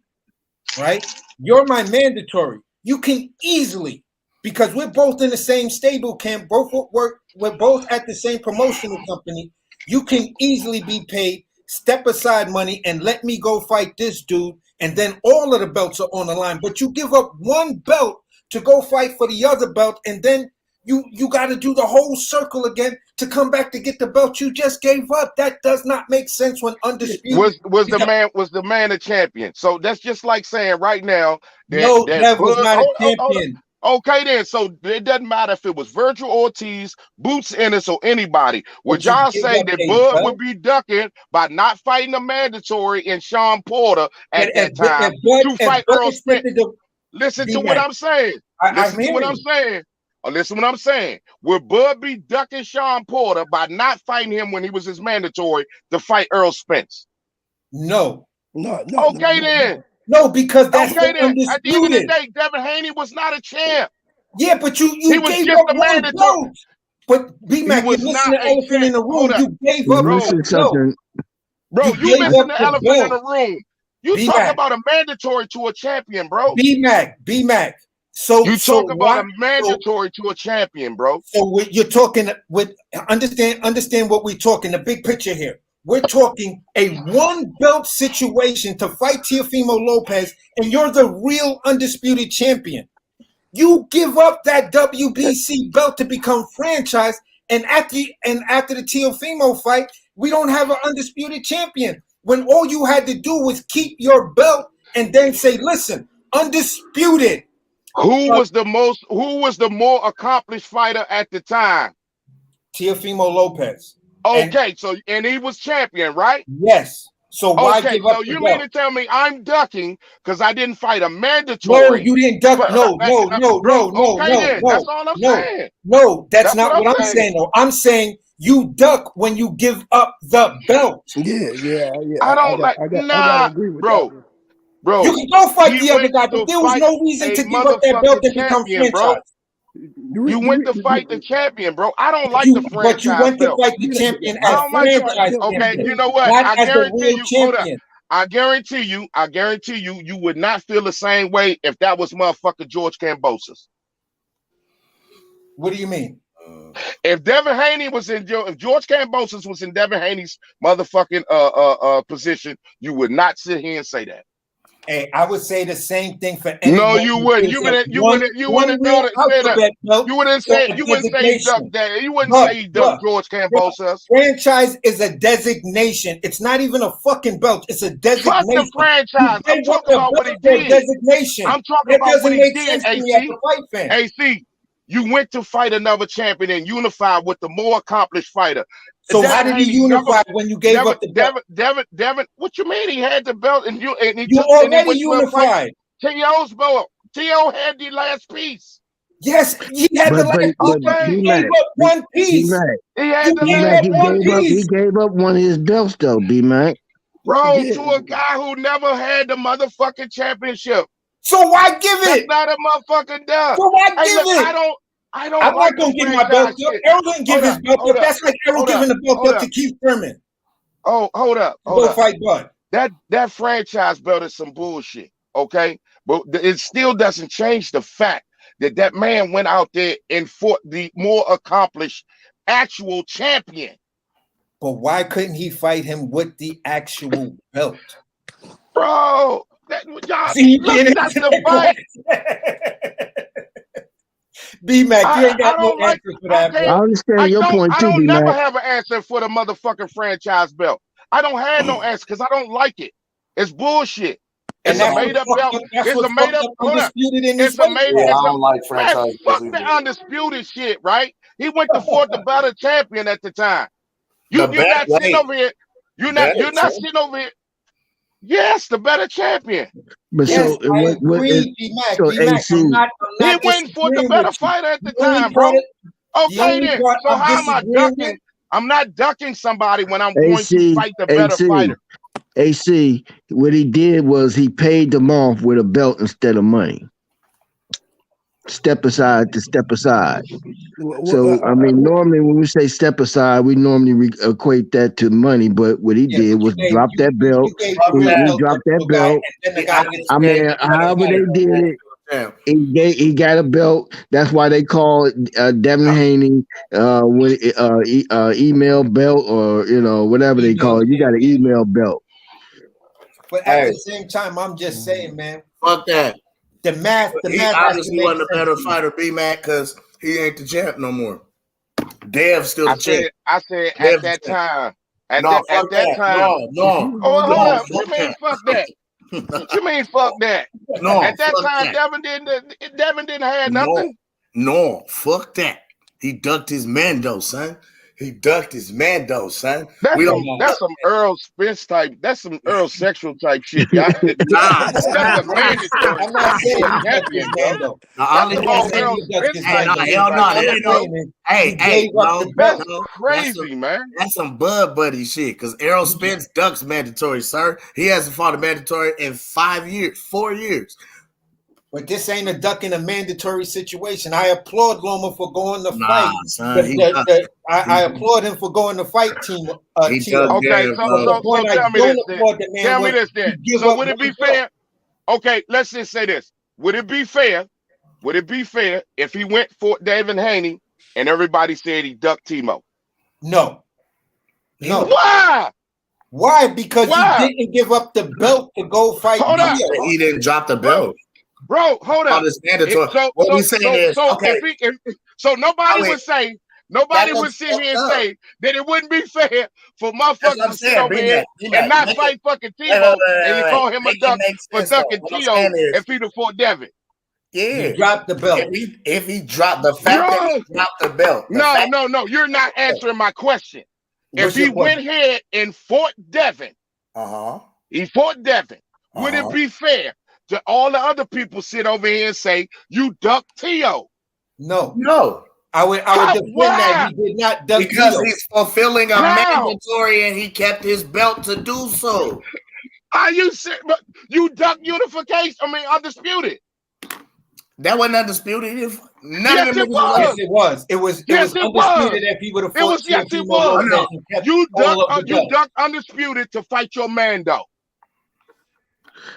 right? You're my mandatory. You can easily, because we're both in the same stable camp, we're both at the same promotional company. You can easily be paid step aside money and let me go fight this dude, and then all of the belts are on the line. But you give up one belt to go fight for the other belt, and then you got to do the whole circle again to come back to get the belt you just gave up. That does not make sense when undisputed. Was the man a champion? So that's just like saying right now that was not a champion. Okay, then. So it doesn't matter if it was Virgil Ortiz, Boots Ennis, or anybody. Would y'all say that Bud would be ducking by not fighting the mandatory and Sean Porter at that time to fight Earl Spence? Listen to what I'm saying. Listen to what I'm saying. Would Bud be ducking Sean Porter by not fighting him when he was his mandatory to fight Earl Spence? No. Okay, then. No, because that's okay. Then at the end of the day, Devin Haney was not a champ. Yeah, but you gave up one belt. But B-Mac, you're missing the elephant in the room. You gave up something. Bro, you missing the elephant in the room. You talk about a mandatory to a champion, bro. B-Mac. So you talk about a mandatory to a champion, bro. So you're talking with understand what we're talking. The big picture here. We're talking a one belt situation to fight Teofimo Lopez, and you're the real undisputed champion. You give up that WBC belt to become franchise, and after the Teofimo fight, we don't have an undisputed champion. When all you had to do was keep your belt and then say, "Listen, undisputed." Who was the more accomplished fighter at the time? Teofimo Lopez. Okay, and he was champion, right? Yes. So why give up? So you mean to tell me I'm ducking because I didn't fight a mandatory? No, you didn't duck. No. Okay, that's all I'm saying. No, that's not what I'm saying. Though I'm saying you duck when you give up the belt. Yeah. I gotta agree with bro. That. Bro, you can go fight the other guy, but there was no reason to give up that belt and become franchise. Bro. You went to fight the champion, bro. I don't like the franchise. But you went to fight the champion as franchise. Okay, you know what? I guarantee you. Hold up. I guarantee you, you would not feel the same way if that was motherfucker George Kambosos. What do you mean? If Devin Haney was if George Kambosos was in Devin Haney's motherfucking position, you would not sit here and say that. Hey, I would say the same thing for anyone. No, you wouldn't. You wouldn't say he ducked that. You wouldn't say he ducked George Kambosos. Franchise is a designation. It's not even a fucking belt. It's a designation. Fuck the franchise. I'm talking about what he did. Designation. I'm talking about what he did. AC, you went to fight another champion and unify with the more accomplished fighter. So how did he unify when you gave up the belt? Devin, what you mean he had the belt and you already unified? T.O.'s belt. T.O. had the last piece. Yes, he had the last piece. He gave up one piece. He gave up one of his belts though, B-Mac. Bro, to a guy who never had the motherfucking championship. So why give it? That's not a motherfucking dub. So why give it? I'm not gonna give my belt up. Errol didn't give his belt up. That's like Errol giving the belt up to Keith Thurman. Oh, hold up. Go fight Bud. That franchise belt is some bullshit. Okay, but it still doesn't change the fact that man went out there and fought the more accomplished actual champion. But why couldn't he fight him with the actual belt? Bro, that's the fight. B-Mac, you ain't got no answer for that, bro. I understand your point too, B-Mac. I don't never have an answer for the motherfucking franchise belt. I don't have no answer because I don't like it. It's bullshit. It's a made-up belt. It's a made-up. I don't like franchise. Fuck the undisputed shit, right? He went to fight the better champion at the time. You're not sitting over here. You're not sitting over here. Yes, the better champion. But yes, so AC, he went for the better fighter at the time, bro. Okay, then. So how am I ducking? I'm not ducking somebody when I'm going to fight the better fighter. AC, what he did was he paid them off with a belt instead of money. Step aside to step aside. So, I mean, normally when we say step aside, we normally equate that to money. But what he did was drop that belt. He dropped that belt. I mean, however they did it, he got a belt. That's why they call it Devin Haney email belt, or whatever they call it. You got an email belt. But at the same time, I'm just saying, man. Fuck that. The math obviously wasn't a better fighter, B-Mac, because he ain't the champ no more. Dev's still the champ. I said at that time. At that time. No. Oh, hold up. What you mean fuck that? What you mean fuck that? No. At that time, Devin didn't have nothing. No, fuck that. He ducked his Mando, son. That's some Earl Spence type. That's some Earl sexual type shit, y'all. That's a mandatory. I'm not saying champion, bro. That's crazy, man. That's some Bud Buddy shit. Because Errol Spence ducks mandatory, sir. He hasn't fought a mandatory in 4 years. But this ain't a duck in a mandatory situation. I applaud Loma for going to fight. Son, I applaud him for going to fight team. Okay, so tell me this then. Tell me this then. So would it be fair? Okay, let's just say this. Would it be fair? Would it be fair if he went for Devin Haney and everybody said he ducked Timo? No. Why? Why? Because he didn't give up the belt to go fight. Hold up. He didn't drop the belt. Bro, hold up. What we saying is, okay. So nobody would say, nobody would sit here and say that it wouldn't be fair for motherfuckers to sit over here and not fight fucking Timo, and you call him a duck for ducking Tio if he'd have fought Devin. Yeah, he dropped the belt. If he dropped the fact that he dropped the belt. No, you're not answering my question. If he went ahead and fought Devin, he fought Devin, would it be fair to all the other people sit over here and say you ducked Tio? No. I would defend that he did not duck because Tio. He's fulfilling a mandatory and he kept his belt to do so. Are you serious? But you ducked unification? I mean, undisputed. That wasn't undisputed. Yes, it was. It was undisputed if he would have fought. Yes, it was. You ducked undisputed to fight your man, though.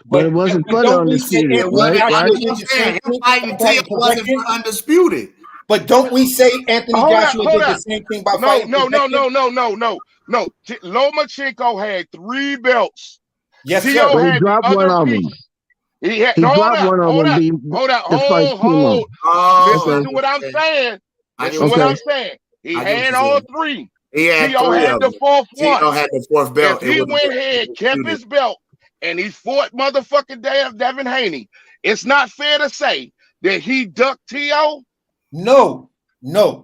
But it wasn't for the undisputed, right? Fighting Tio wasn't for undisputed. But don't we say Anthony Joshua did the same thing by fighting? No. Lomachenko had 3 belts. Yes, Tio sir. He dropped one of them. He dropped one of them. Hold. Listen to what I'm saying. He had all 3. Tio had the 4th one. Tio had the 4th belt. If he went ahead, kept his belt, and he fought motherfucking Devin Haney, it's not fair to say that he ducked Tio. No. Not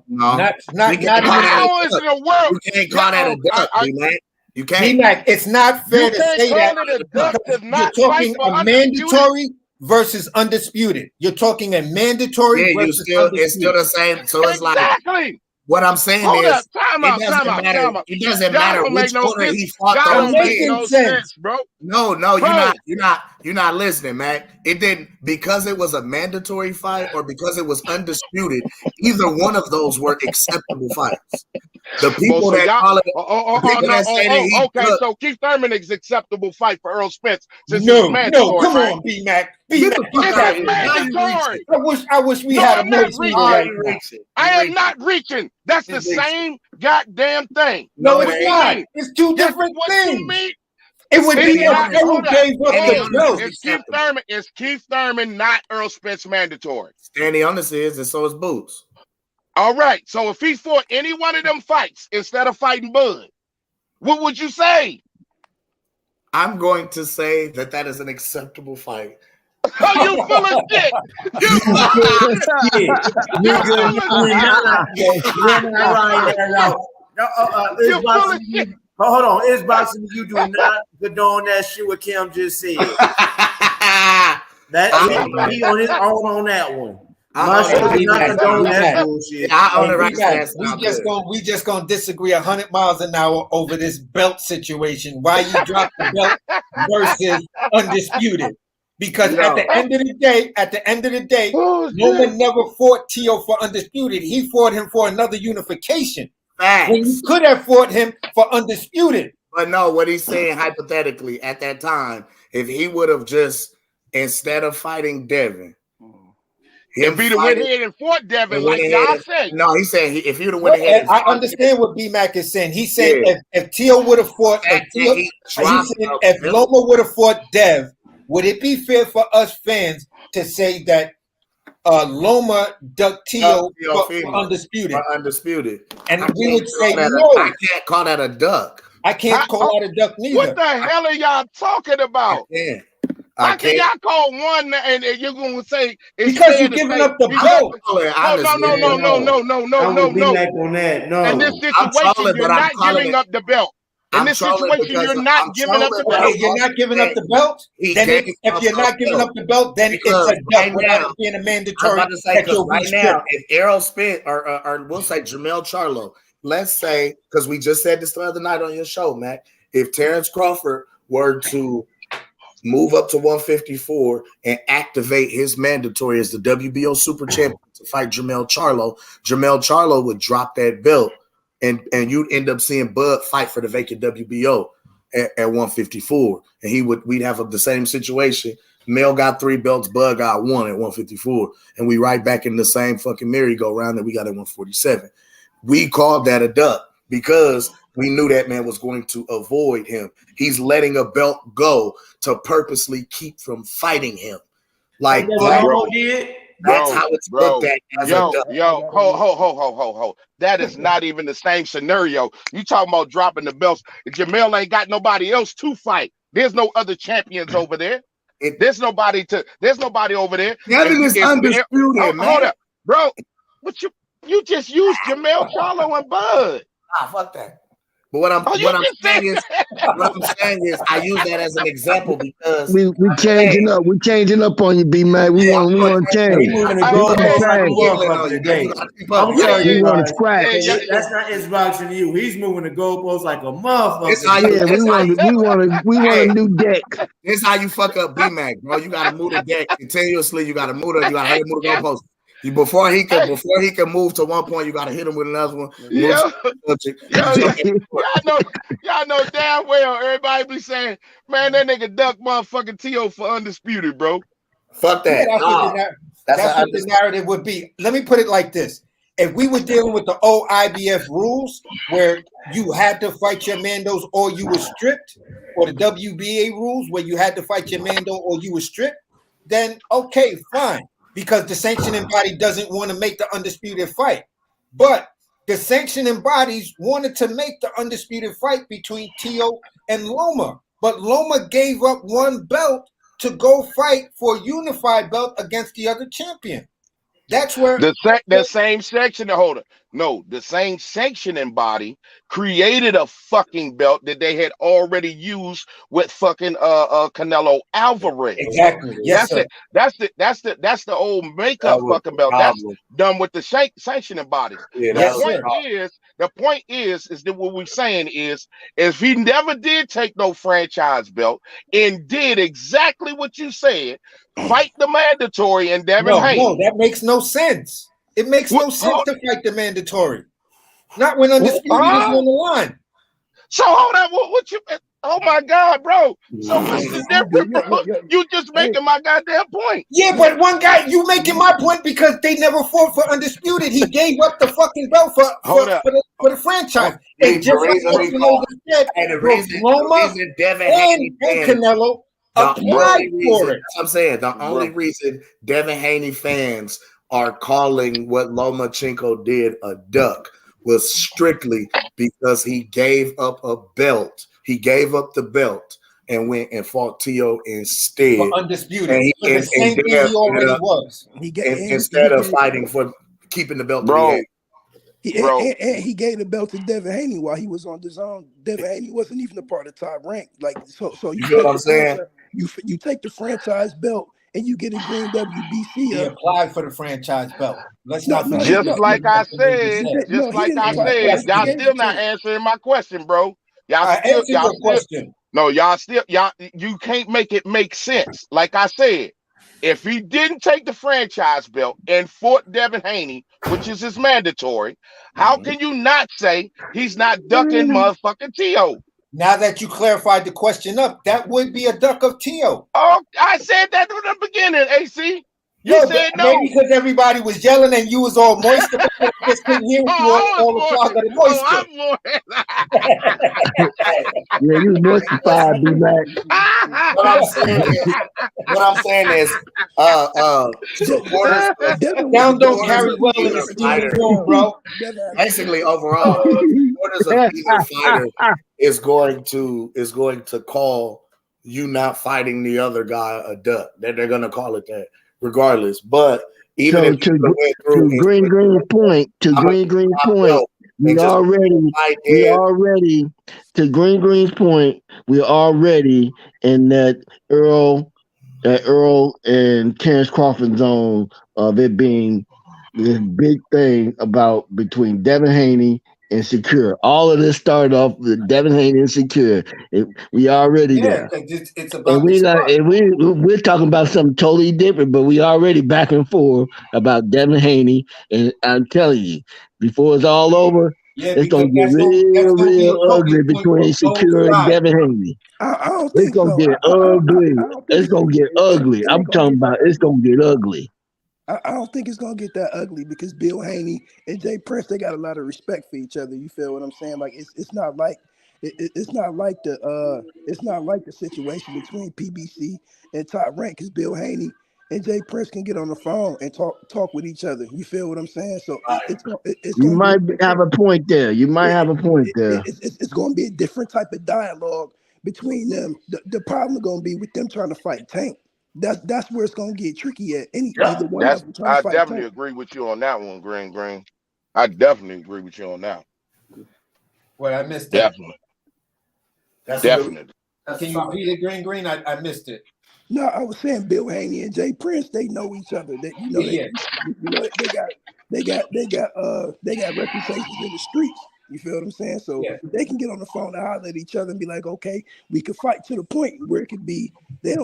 how is it a world? You can't call that a duck, man. You can't. D-Mac, it's not fair to say that. You're talking a mandatory versus undisputed. You're talking a mandatory versus undisputed. It's still the same. So it's like what I'm saying is it doesn't matter which corner he fought. That makes no sense, bro. No, you're not listening, man. It didn't because it was a mandatory fight or because it was undisputed. Either one of those were acceptable fights. The people that call it, okay. So Keith Thurman is acceptable fight for Earl Spence. No, come on, B-Mac. I wish we had a more. I am not reaching. That's the same goddamn thing. No, it's not. It's 2 different things. It would be Is Keith Thurman not Earl Spence mandatory? Stanley Honest is, and so is Boots. All right. So if he fought any one of them fights instead of fighting Bud, what would you say? I'm going to say that is an acceptable fight. Oh, you full of shit! You full of shit! You full of shit! Hold on, it's boxing. You do not condone that shit what Kim just said. That he on his own on that one. We just gonna disagree 100 miles an hour over this belt situation. Why you drop the belt versus undisputed? Because at the end of the day, Roman never fought Tio for undisputed. He fought him for another unification. Facts. When you could have fought him for undisputed. But no, what he's saying hypothetically at that time, if he would have just instead of fighting Devin. If he'd have went ahead and fought Devin, like y'all said. No, he's saying if you'd have went ahead. I understand what B-Mac is saying. He's saying if Tio would have fought, if Loma would have fought Dev, would it be fair for us fans to say that Loma ducked Tio for undisputed? Undisputed. And we would say no. I can't call that a duck. I can't call that a duck neither. What the hell are y'all talking about? How can y'all call one and you're going to say it's because you're giving up the belt? No. In this situation, you're not giving up the belt. In this situation, you're not giving up the belt. You're not giving up the belt? Then if you're not giving up the belt, then it's a duck without it being a mandatory. Right now, if Errol Spence or we'll say Jamel Charlo, let's say, because we just said this the other night on your show, Mac, if Terrence Crawford were to move up to 154, and activate his mandatory as the WBO super champion to fight Jermell Charlo. Jermell Charlo would drop that belt, and you'd end up seeing Bud fight for the vacant WBO at 154, and we'd have the same situation. Mel got 3 belts, Bud got 1 at 154, and we right back in the same fucking merry-go-round that we got at 147. We called that a duck because we knew that man was going to avoid him. He's letting a belt go to purposely keep from fighting him. Like that's how it's looked at as a duck. Ho. That is not even the same scenario. You talking about dropping the belts. Jermell ain't got nobody else to fight. There's no other champions over there. There's nobody over there. Devin is undisputed, man. Hold up, bro. What you just used Jermell Charlo and Bud. Fuck that. But what I'm saying is I use that as an example because we changing up. We changing up on you, B-Mac. We want to change. We want to scratch. That's not introduction to you. He's moving the goalposts like a motherfucker. We want a new deck. This is how you fuck up B-Mac, bro. You gotta move the deck continuously. You gotta move the goalposts. Before he can move to one point, you gotta hit him with another one. Y'all know damn well everybody be saying, man, that nigga duck motherfucking T.O. for undisputed, bro. Fuck that. That's what the narrative would be. Let me put it like this. If we were dealing with the old IBF rules where you had to fight your Mandos or you were stripped, or the WBA rules where you had to fight your Mando or you were stripped, then okay, fine. Because the sanctioning body doesn't want to make the undisputed fight. But the sanctioning bodies wanted to make the undisputed fight between T.O. and Loma. But Loma gave up 1 belt to go fight for a unified belt against the other champion. That's where the same section holder. No, the same sanctioning body created a fucking belt that they had already used with fucking Canelo Alvarez. Exactly. Yes, sir. That's the old makeup fucking belt. That's done with the sanctioning bodies. Yeah, the point is that what we're saying is if he never did take no franchise belt and did exactly what you said, fight the mandatory and Devin Haney. No, that makes no sense. It makes no sense to fight the mandatory. Not when undisputed is on the line. So hold on, what you? Oh my God, bro! So what's the difference, bro? You just making my goddamn point. Yeah, but one guy, you making my point because they never fought for undisputed. He gave up the fucking belt for the franchise. And just like the reason Devin Haney and Canelo applied for it. I'm saying the only reason Devin Haney fans are calling what Lomachenko did a duck was strictly because he gave up a belt. He gave up the belt and went and fought T.O. instead. For undisputed. The same thing he already was. Instead of fighting for keeping the belt. Bro. And he gave the belt to Devin Haney while he was on the zone. Devin Haney wasn't even a part of top rank. Like so you know what I'm saying? You take the franchise belt and you get a green WBC. He applied for the franchise belt. Let's not forget. Just like I said, y'all still not answering my question, bro. You can't make it make sense. Like I said, if he didn't take the franchise belt and fought Devin Haney, which is his mandatory, how can you not say he's not ducking motherfucking T.O.? Now that you clarified the question up, that would be a duck of T.O. Oh, I said that from the beginning, AC. You said no. Maybe because everybody was yelling and you was all moist. Just couldn't hear all the fog of the moisture. Yeah, you moistified, B-Mac. What I'm saying is, down don't carry well in the steaming room, bro. Basically, overall, supporters of either fighter is going to call you not fighting the other guy a duck. They're going to call it that. Regardless, but even if to Green point, we already to Green's point, we already in that Earl and Terrence Crawford zone of it being this big thing about between Devin Haney and Shakur. All of this started off with Devin Haney and Shakur. We already there. It's about And we're talking about something totally different, but we already back and forth about Devin Haney. And I'm telling you, before it's all over, it's gonna get real ugly between Shakur and Devin Haney. I don't It's think gonna so. get ugly. It's gonna get ugly. I'm talking about it's gonna get ugly. I don't think it's gonna get that ugly because Bill Haney and Jay Prince, they got a lot of respect for each other. You feel what I'm saying? Like it's not like it's not like the situation between PBC and Top Rank because Bill Haney and Jay Prince can get on the phone and talk with each other. You feel what I'm saying? So it's You gonna might have a point there. You might have a point there. it's gonna be a different type of dialogue between them. The problem gonna be with them trying to fight Tank. That's where it's gonna get tricky at. Either one of them trying I to fight definitely Tank. agree with you on that one, Green. I definitely agree with you on that. Well, I missed that. Definitely. Can you repeat it, Green? I missed it. No, I was saying Bill Haney and Jay Prince, they know each other. They got reputations in the streets. You feel what I'm saying? So they can get on the phone and holler at each other and be like, okay, we could fight to the point where it could be they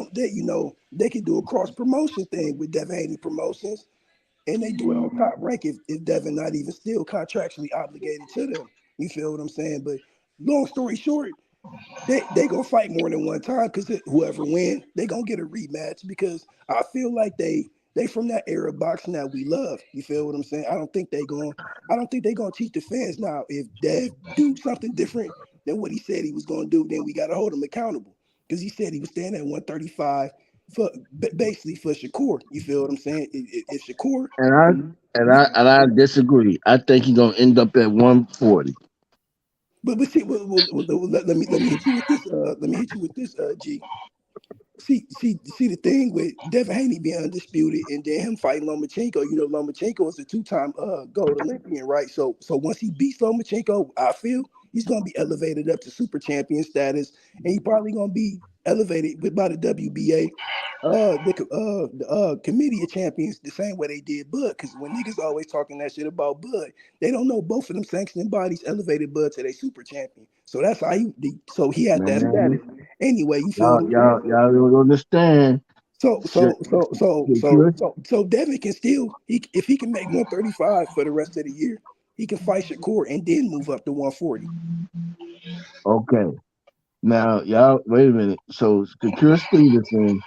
can do a cross promotion thing with Devin Haney Promotions, and they do it on Top Rank if Devin not even still contractually obligated to them. You feel what I'm saying? But long story short, they gonna fight more than one time because whoever wins, they gonna get a rematch because I feel like they from that era of boxing that we love. You feel what I'm saying? I don't think they gonna teach the fans now. If Dev do something different than what he said he was gonna do, then we gotta hold him accountable because he said he was standing at 135 for basically for Shakur. You feel what I'm saying? If Shakur And I disagree. I think he's gonna end up at 140. But see, let me hit you with this. Let me hit you with this, G. See the thing with Devin Haney being undisputed and then him fighting Lomachenko. You know, Lomachenko is a 2-time gold Olympian, right? So once he beats Lomachenko, I feel he's gonna be elevated up to super champion status, and he probably gonna be elevated by the WBA, the committee of champions, the same way they did Bud. Because when niggas always talking that shit about Bud, they don't know both of them sanctioning bodies elevated Bud to their super champion. So that's how he had that status. Anyway, you feel y'all don't understand. So Devin can still if he can make 135 for the rest of the year, he can fight Shakur and then move up to 140. Okay. Now, y'all, wait a minute. So, Shakur Stevenson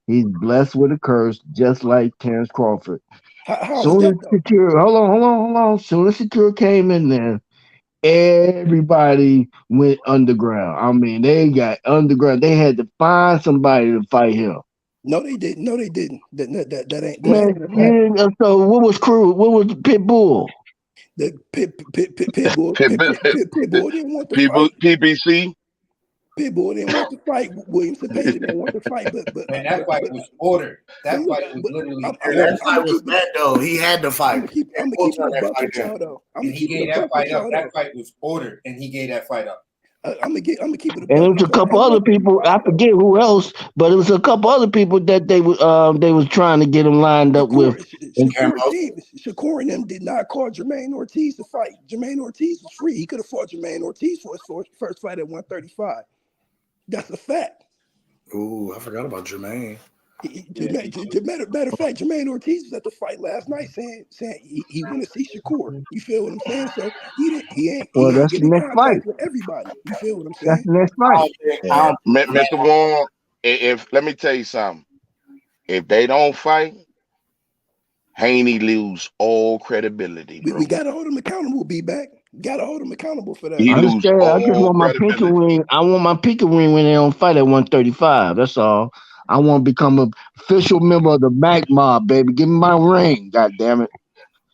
he's blessed with a curse, just like Terrence Crawford. How is that though? Shakur, hold on. Soon as Shakur came in there, everybody went underground. I mean, they got underground. They had to find somebody to fight him. No, they didn't. That ain't. Man, so what was Crew? What was Pitbull? The Pitbull didn't want to fight. PBC. Pitbull didn't want to fight. Williamson Page didn't want to fight, but that fight was ordered. That fight was literally. That fight was bad though. He had to fight. I'm gonna keep it a buck with y'all though. He gave that fight up. That fight was ordered, and he gave that fight up. I'm gonna keep it a buck. And it was a couple other people. I forget who else, but it was a couple other people that they was trying to get him lined up with. Shakur and them did not call Jermaine Ortiz to fight. Jermaine Ortiz was free. He could have fought Jermaine Ortiz for his first fight at 135. That's a fact. Ooh, I forgot about Jermaine. Matter of fact, Jermaine Ortiz was at the fight last night saying he want to see Shakur. You feel what I'm saying? So he ain't getting in contact with everybody. You feel what I'm saying? That's the next fight. Mr. Warren, let me tell you something. If they don't fight, Haney lose all credibility. Bro. We gotta hold him accountable. Be back. Gotta hold him accountable for that. I understand. I just want my pinky ring. I want my pinky ring when they don't fight at 135. That's all. I want to become an official member of the Mac Mob, baby. Give me my ring. God damn it.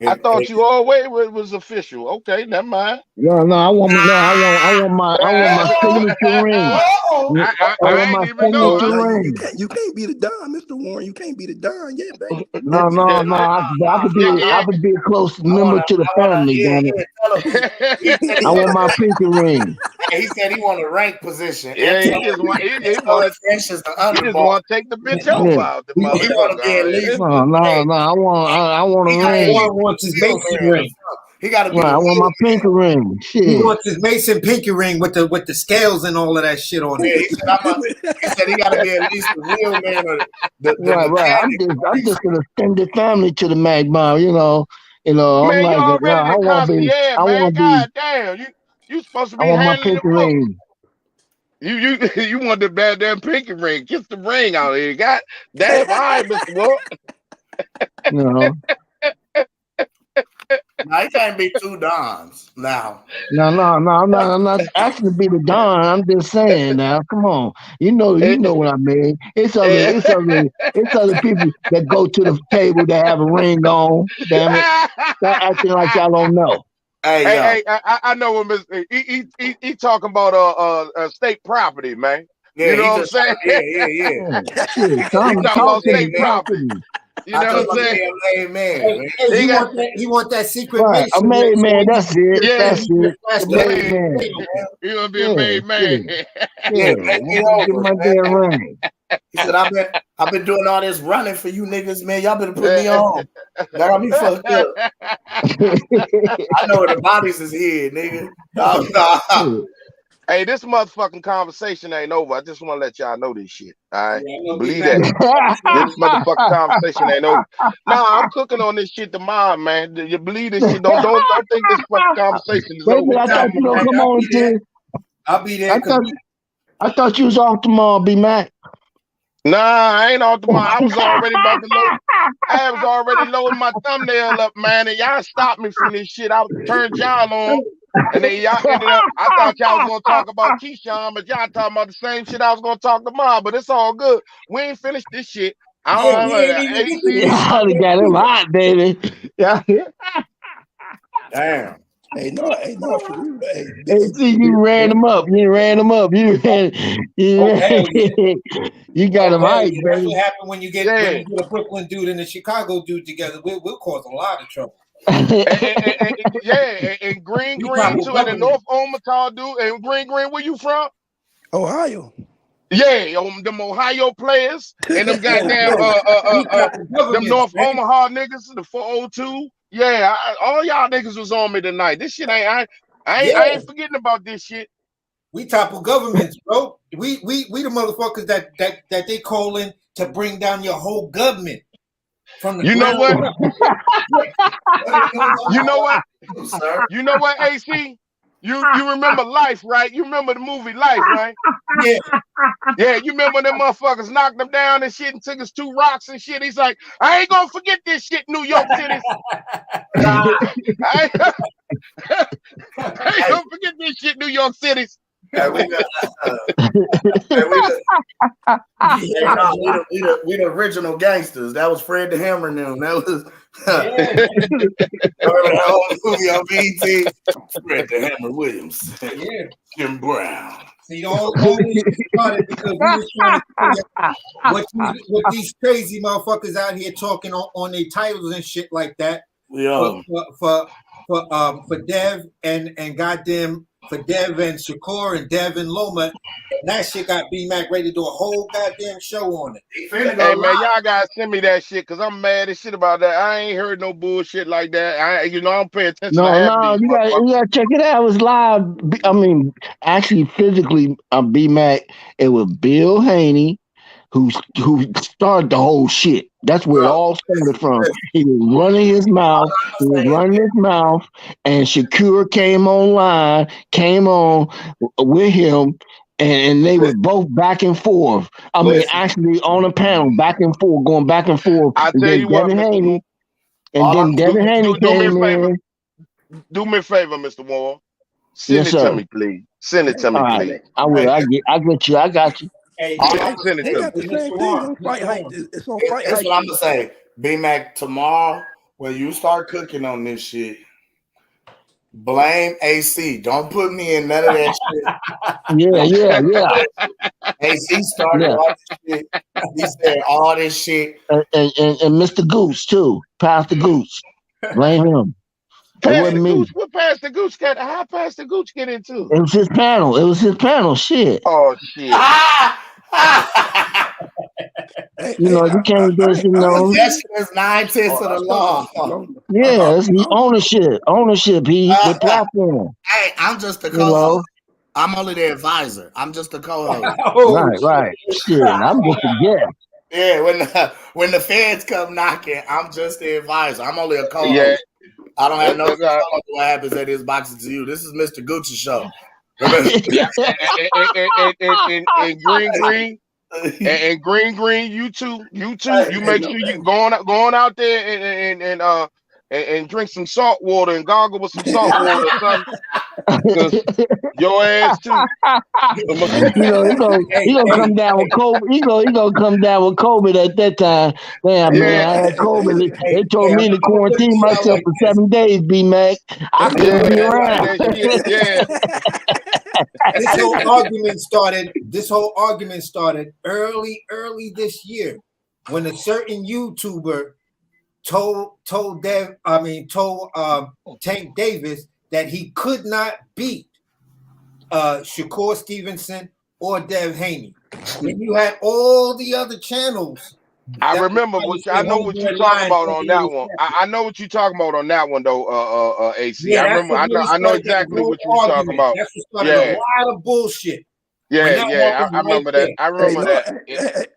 I thought you always was official. Okay, never mind. No, I want my signature ring. I want my signature ring. You can't be the Don, Mr. Warren. You can't be the Don yet, baby. No. I could be a close member to the family, damn it. I want my pinky ring. He said he want a rank position. Yeah, he just want to take the bitch out. The No, I want a ring. Wants his basic ring. He got to be. Right, I want my pinky ring. Shit. He wants his Mason pinky ring with the scales and all of that shit on it. He said he got to be at least the real man or the right. I'm just an extended family to the Magma. You know. Man, I'm you like, already the concierge, man. God damn, you supposed to be handling the book. You want the bad damn pinky ring? Kiss the ring out here. God damn, all right, Mr. Walt. No. Now he can't be two Dons now. No, I'm not asking to be the Don. I'm just saying now. Come on. You know what I mean. It's other people that go to the table that have a ring on. Damn it. Stop acting like y'all don't know. Hey, I know what Mr. He talking about state property, man. Yeah, you know what I'm saying? Yeah. He talking about state property. You know what I'm saying? He want that secret right. A made man. That's it. Yeah, that's it. That's made man. You gonna be a made man? Yeah, get my damn ring. He said, I've been doing all this running for you niggas, man. Y'all better put me on. Y'all got me fucked up. I know where the bodies is here, nigga. Hey, this motherfucking conversation ain't over. I just want to let y'all know this shit. All right, believe that. This motherfucking conversation ain't over. Nah, I'm cooking on this shit tomorrow, man. You believe this shit? Don't think this fucking conversation is over. I thought you gonna come on, dude. I'll be there. I thought you was off tomorrow, B Mac. Nah, I ain't off tomorrow. I was already about to load. I was already loading my thumbnail up, man, and y'all stopped me from this shit. I turned y'all on. And then y'all ended up, I thought y'all was going to talk about Keyshawn, but y'all talking about the same shit I was going to talk tomorrow, but it's all good. We ain't finished this shit. I don't know. Y'all got him hot, baby. Yeah. Damn. Hey, no, for real. Hey, see, you ran him up. You ran him up. You got him hyped, baby. That's what happened when you get a Brooklyn dude and a Chicago dude together. We'll cause a lot of trouble. and Green too, and the North Omaha dude, and Green, where you from? Ohio. Yeah, them Ohio players and them goddamn them North Omaha niggas, the 402. Yeah, all y'all niggas was on me tonight. This shit I ain't forgetting about this shit. We topple governments, bro. We the motherfuckers that they calling to bring down your whole government. From the you know what? You know what, AC? You remember Life, right? You remember the movie Life, right? Yeah, you remember when them motherfuckers knocked them down and shit and took us 2 rocks and shit. He's like, I ain't gonna forget this shit, New York City. I ain't gonna forget this shit, New York City. We the original gangsters. That was Fred the Hammer and them. That was that old movie on BET. Fred the Hammer Williams. Jim Brown. See, all this started because we was trying to what these crazy motherfuckers out here talking on their titles and shit like that. For Dev and goddamn for Dev and Shakur and Dev and Loma, and that shit got B-Mac ready to do a whole goddamn show on it. Hey man, y'all gotta send me that shit because I'm mad as shit about that. I ain't heard no bullshit like that. I don't pay attention. No, you gotta check it out. It was live. I mean, actually, physically, B-Mac. It was Bill Haney who started the whole shit. That's where it all started from. He was running his mouth. And Shakur came on with him, and they were both back and forth. I mean, actually on a panel, back and forth, going back and forth. I tell you what, Haney, and then Devin Haney came in. Do me a favor, Mr. Wall. Send it to me, please. Send it to me, please. I will. I get you. I got you. Hey, send it they to got me. the same thing on Fight Hype. It's on Fight Hype. That's what I'm gonna say. B-Mac, tomorrow when you start cooking on this shit, blame AC. Don't put me in none of that shit. Yeah. AC started all this shit. He said all this shit. And Mr. Goose too. Pastor Goose. Blame him. Pastor Goose, what Pastor Goose got? How Pastor Goose get into? It was his panel. Shit. Oh shit. You can't do it. Possession is 9/10 of the law. Yeah, it's the ownership. He's the platform. Hey, I'm just the You co-host. know? I'm only the advisor. I'm just the co-host. Right. Shit, I'm just a guest. Yeah, when the feds come knocking, I'm just the advisor. I'm only a co-host. Yeah. I don't have no control over what happens at his boxing to you. This is Mr. Gucci show. And green, you too. You make sure you going out there and drink some salt water and gargle with some salt water or something. Because your ass too. He gonna come down with COVID. He gonna come down with COVID at that time. Damn, man, I had COVID. They told me to quarantine myself for 7 days. B-Mac, I couldn't be around. This whole argument started early this year when a certain YouTuber told Tank Davis that he could not beat Shakur Stevenson or Dev Haney. When you had all the other channels. I remember I know what you're talking about on that one. I know what you're talking about on that one though, AC. Yeah, I remember I know exactly what you were talking about. That's what started a lot of bullshit. I remember that. I remember that.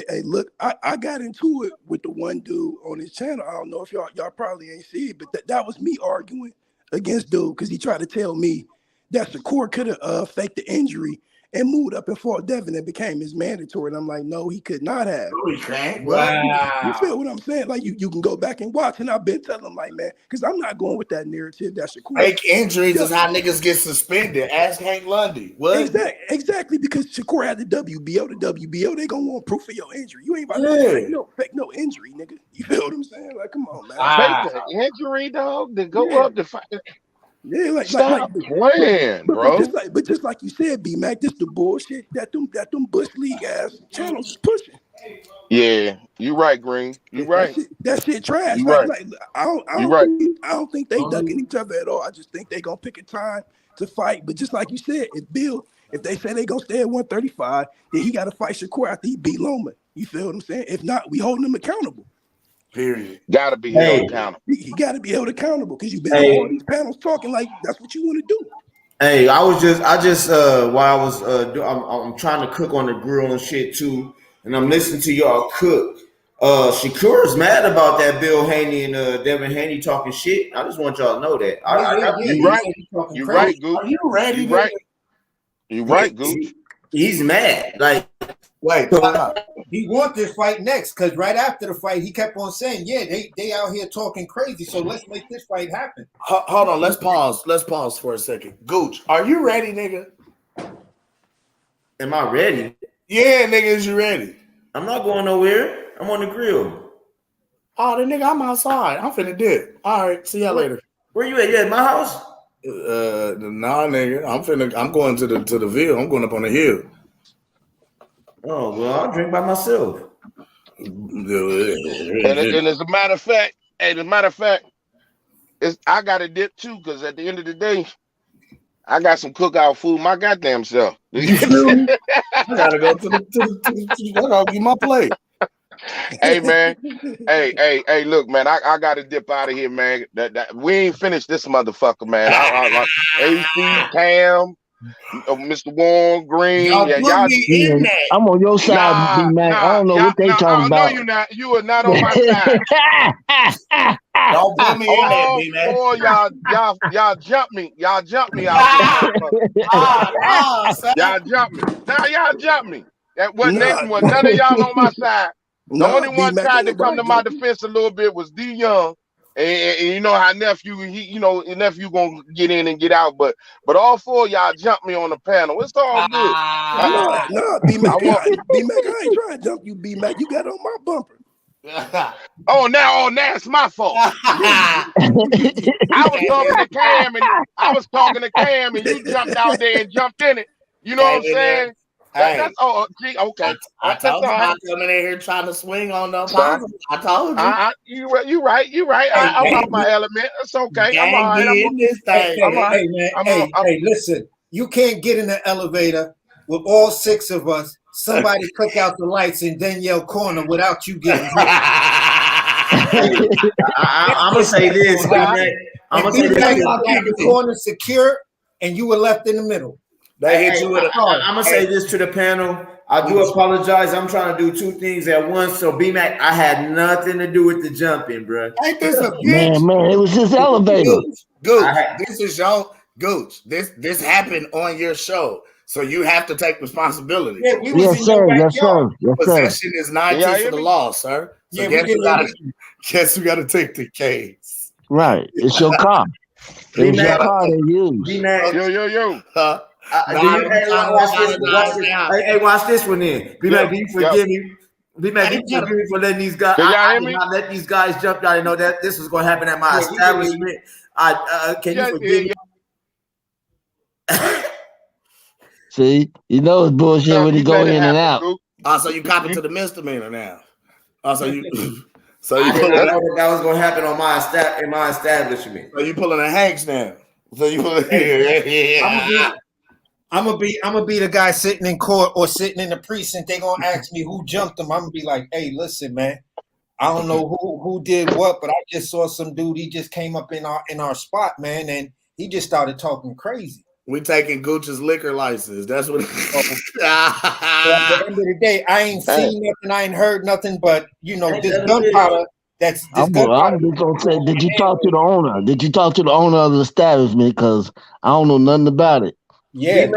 Hey, look, I got into it with the one dude on his channel. I don't know if y'all probably ain't see it, but that was me arguing against dude because he tried to tell me that Shakur could have faked the injury and moved up and fought Devin and became his mandatory. And I'm like, no, he could not have. No, he can't. Wow. You feel what I'm saying? Like you can go back and watch. And I've been telling him, like, man, because I'm not going with that narrative that Shakur. Fake injuries is how niggas get suspended. Ask Hank Lundy. What? Exactly, because Shakur had the WBO. The WBO, they gonna want proof of your injury. You ain't about to fake no injury, nigga. You feel what I'm saying? Like, come on, man. Fake the injury, dog. Then go up to fight. Yeah, stop playing, bro. But just like you said, B-Mac, this the bullshit that them Bush League ass channels is pushing. Yeah, you right, Green. You right. That shit trash. I don't think they ducking each other at all. I just think they gonna pick a time to fight. But just like you said, if they say they gonna stay at 135, then he got to fight Shakur after he beat Loma. You feel what I'm saying? If not, we holding him accountable. Period. Gotta be held accountable. He gotta be held accountable because you've been on all these panels talking like that's what you want to do. Hey, I just while I was I'm trying to cook on the grill and shit too, and I'm listening to y'all cook. Shakur is mad about that Bill Haney and Devin Haney talking shit. I just want y'all to know that. You right, Gooch. Are you ready? You right, Gooch. He's mad. Like, wait, he want this fight next because right after the fight, he kept on saying, "Yeah, they out here talking crazy, so let's make this fight happen." Hold on, let's pause. Let's pause for a second. Gooch, are you ready, nigga? Am I ready? Yeah, nigga, is you ready? I'm not going nowhere. I'm on the grill. Oh, the nigga, I'm outside. I'm finna dip. All right, see y'all later. Where you at? You at my house? Nah, nigga. I'm going to the Ville. I'm going up on the hill. Oh, well, I'll drink by myself. And as a matter of fact, I got to dip too, because at the end of the day, I got some cookout food my goddamn self. I gotta go to the I gotta get my plate. Hey man, hey, look, man, I gotta dip out of here, man. That we ain't finished this motherfucker, man. AC, Cam, Mr. Warren, Green, y'all in there. I'm on your side, B-Man. I don't know what they talking about. No, you're not. You are not on my side. Don't put me in there, B-Man. Boy, y'all jump me. Y'all jump me out there. Y'all jump me. Now y'all jump me. That wasn't none of y'all on my side. The only one tried to come to my defense a little bit was D Young. And you know how nephew, nephew gonna get in and get out, but all four of y'all jumped me on the panel. It's all good. No, B-Mac, I ain't trying to jump you, B-Mac. You got on my bumper. Now it's my fault. I was talking to Cam and you jumped out there and jumped in it. You know what I'm saying? Hey, okay. I told you I'm coming in here trying to swing on the positive. I told you. You right. I'm out my element. It's okay. I'm all right. Hey, listen. You can't get in the elevator with all six of us. Somebody click out the lights and then yell corner without you getting hit. I'm gonna say this. I'm gonna say this. Got the corner secure, and you were left in the middle. They hit you with a. I'm gonna say this to the panel. I do apologize. I'm trying to do two things at once. So B-Mac, I had nothing to do with the jumping, bro. Ain't this a bitch? Man, it was his elevator. Gooch, this is your Gooch. This happened on your show, so you have to take responsibility. Yeah, we was in your backyard. Possession is 19 for the law, sir. So Yeah, guess we gotta take the case. Right, it's your car. It was your car they used. B-Mac, Yo. Watch this one then. B-Mac, do you forgive me? B-Mac, do you forgive me for letting these guys? I did not let these guys jump. I didn't know that this was going to happen at my establishment. Can you forgive me? See, you know it's bullshit when he go in and out. So you cop it to the misdemeanor now. So you I didn't know that was going to happen on in my establishment. So you pulling a Hanks now. So you pulling. I'm gonna be the guy sitting in court or sitting in the precinct. They gonna ask me who jumped him. I'm gonna be like, hey, listen, man. I don't know who did what, but I just saw some dude. He just came up in our spot, man, and he just started talking crazy. We taking Gooch's liquor license. That's what. At the end of the day, I ain't seen nothing. I ain't heard nothing. But this gunpowder. I'm just gonna say, did you talk to the owner? Did you talk to the owner of the establishment? Because I don't know nothing about it. Yeah,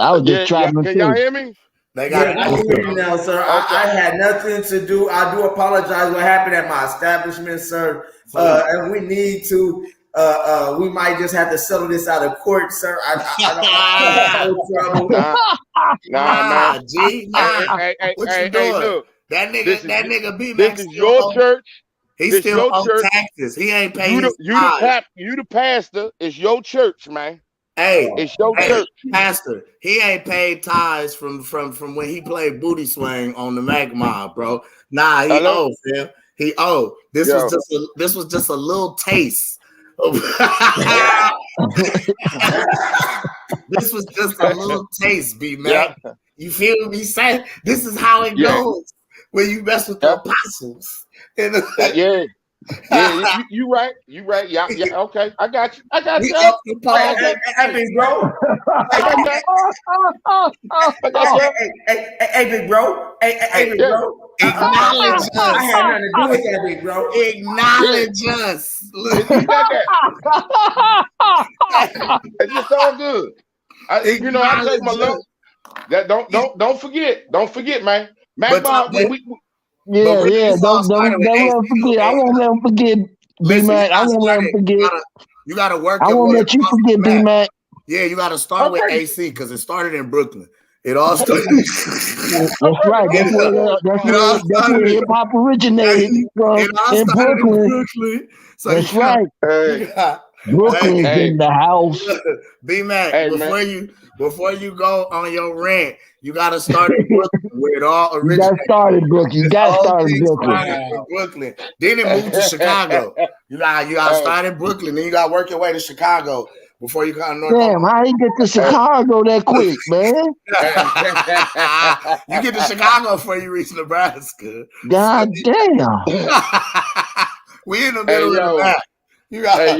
I was just trying to. Can y'all hear me? I can hear you now, sir. I had nothing to do. I do apologize what happened at my establishment, sir. And we need to. We might just have to settle this out of court, sir. I don't know. Nah, G. What you doing? Look, that nigga B. This is your church. He's still on taxes. He ain't paying. You the pastor. It's your church, man. Hey, it's your church, pastor. He ain't paid tithes from when he played booty swing on the Magma, bro. Nah, he owed, Phil. He owed. This was just a little taste. This was just a little taste, B-Man. Yeah. You feel me? Say this is how it goes when you mess with the apostles. Yeah, you right. Yeah, okay. I got you. Hey, big bro. Hey, big bro. Hey, big bro. Acknowledge us. I had nothing to do with that, big bro. Acknowledge us. Look. It's just all good. I take my love. That don't forget, man. Don't forget. I won't let him forget, B-Mac. I won't let him forget. You got to work. I won't let you forget, B-Mac. Yeah, you got to start with AC because it started in Brooklyn. It all started. That's right. That's where hip hop originated from in Brooklyn. So that's right. Brooklyn in the house. B-Mac, before you go on your rant, you gotta start in Brooklyn where it all originated. You gotta start in Brooklyn. You gotta start in Brooklyn. Then it moved to Chicago. You gotta start in Brooklyn. Then you gotta work your way to Chicago before you come to North. Damn, how you get to Chicago that quick, man? You get to Chicago before you reach Nebraska. God damn. We in the middle of the back. You gotta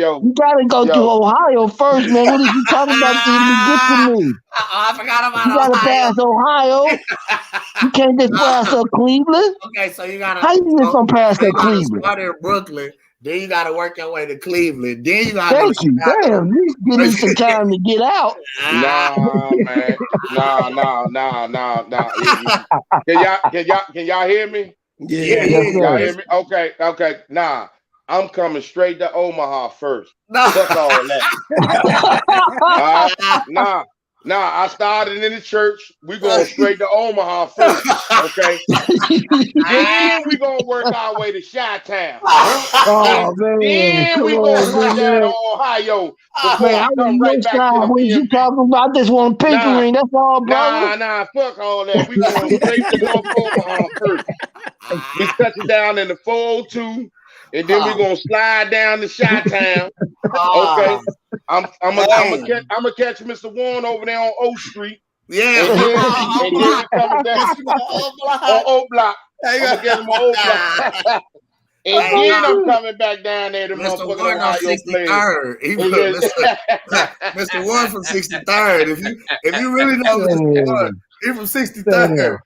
go to Ohio first, man. What are you talking about to even get to me? I forgot about you gotta pass Ohio. You can't just pass up Cleveland. Okay, so you gotta. How you get from past that Cleveland? Start in Brooklyn, then you gotta work your way to Cleveland. Then you gotta. Thank you. Damn, you give me some time to get out. Nah, man. Nah. Can y'all hear me? Yeah. Y'all hear me? Okay. Nah. I'm coming straight to Omaha first. Fuck all that. Nah, I started in the church. We going straight to Omaha first, okay? Then we gonna work our way to Chi-Town. Oh man! Then we gonna go down to Ohio before I come right back to the What you talking about? This one Pickering. That's all, bro. Nah. Fuck all that. We going straight to North Omaha first. We touching down in the 402. And then we're gonna slide down to Chi-Town. Okay. I'm gonna catch Mr. Warren over there on O Street. Yeah. And then we coming down on O Block. I'm gonna get him on O Block. Again, I'm coming back down there to Mr. motherfucking Warren on Ohio players. 63rd. Mr. Warren from 63rd. If you really know Mr. Warren, he from 63rd.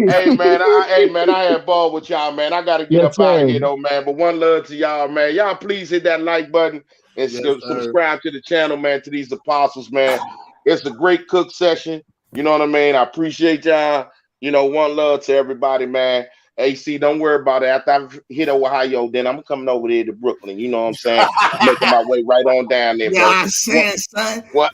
Hey man, I had ball with y'all, man. I gotta get up out of here though, man. But one love to y'all, man. Y'all please hit that like button and subscribe to the channel, man, to these apostles, man. It's a great cook session. You know what I mean? I appreciate y'all. You know, one love to everybody, man. AC, don't worry about it. After I hit Ohio, then I'm coming over there to Brooklyn. You know what I'm saying? Making my way right on down there, bro. Yeah, I'm saying, son. What?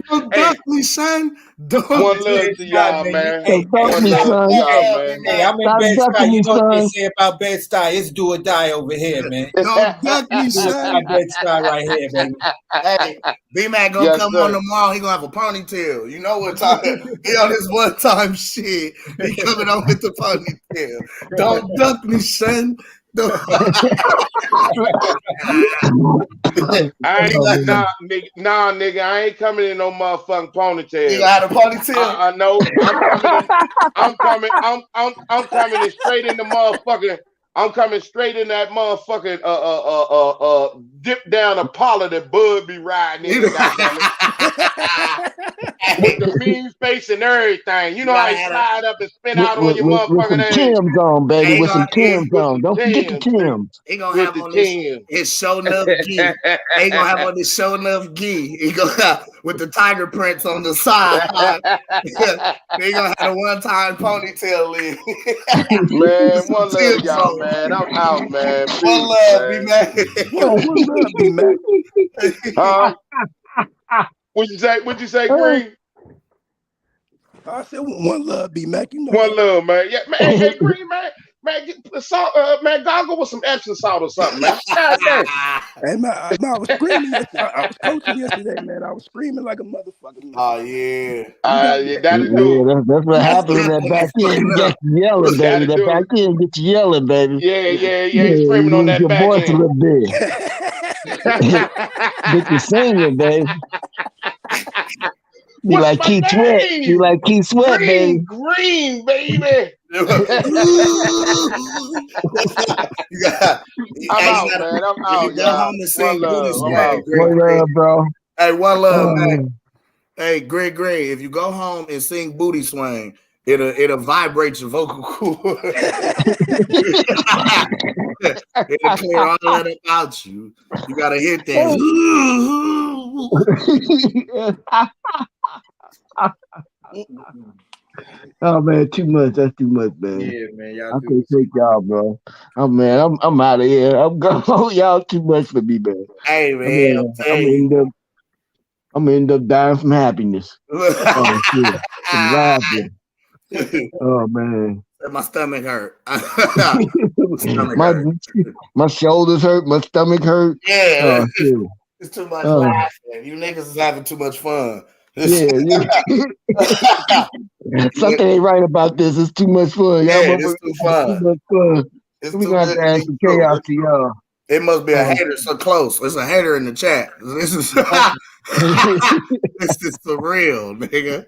Don't duck me, son. One love to y'all, man. One love to y'all, man. Hey, I'm in Bed-Stuy. You know what they say about Bed-Stuy? It's do or die over here, man. Don't duck me, son. Bed-Stuy right here, baby. Hey, B-Mac gonna come on tomorrow. He gonna have a ponytail. You know what time? He on this one-time shit. He coming on with the ponytail. Don't duck me, son. Nigga, I ain't coming in no motherfucking ponytail. You got a ponytail? I know. I'm coming in straight in the motherfucking. I'm coming straight in that motherfucking dip down Apollo that Bud be riding in. With the mean face and everything. You know how he slide up and spin out on your motherfucking ass. Tim's on, baby. With some Tim's on. Don't forget the Tim's. He gonna have on his show enough gi. He gonna have on his show enough gi. He gonna have with the tiger prints on the side. He gonna have a one-time ponytail in. Man, one love y'all, man. I'm out, man. Peace, one love, B-Mac. One love, B-Mac. What'd you say, Green? I said one love, B-Mac. You know one love, man. Yeah, man. Hey, Green, man. Man, get salt, man, goggle with some Epsom salt or something, man. Hey, man, I was screaming yesterday. I was coaching yesterday, man. I was screaming like a motherfucker. Man. Oh, yeah. That's what happens. That back end gets you yelling, baby. That back end gets you yelling, baby. Yeah. Screaming on that your back voice end. a little bit. Get you singing, baby. You like Keith Sweat. You like Keith Sweat, baby. Green, baby. I'm out, man. I'm out, y'all. One love, bro. Hey, one love, man. Hey, Greg, if you go home and sing Booty Swing, it'll vibrate your vocal cord. It'll clear all that about you. You gotta hit that. Oh man, too much. That's too much, man. Yeah, man. Y'all I can't take y'all, bro. I'm out of here. I'm going. Y'all too much for me, man. Hey, man. I'm gonna end up dying from happiness. Oh shit. From laughing. Oh man. My stomach hurt. My shoulders hurt. My stomach hurt. Yeah. It's too much laughing. You niggas is having too much fun. Yeah. Something ain't right about this. It's too much fun. Yeah, it's too fun. Too much fun. We gonna have to add some chaos to y'all. It must be a hater so close. There's a hater in the chat. This is this is for real, nigga.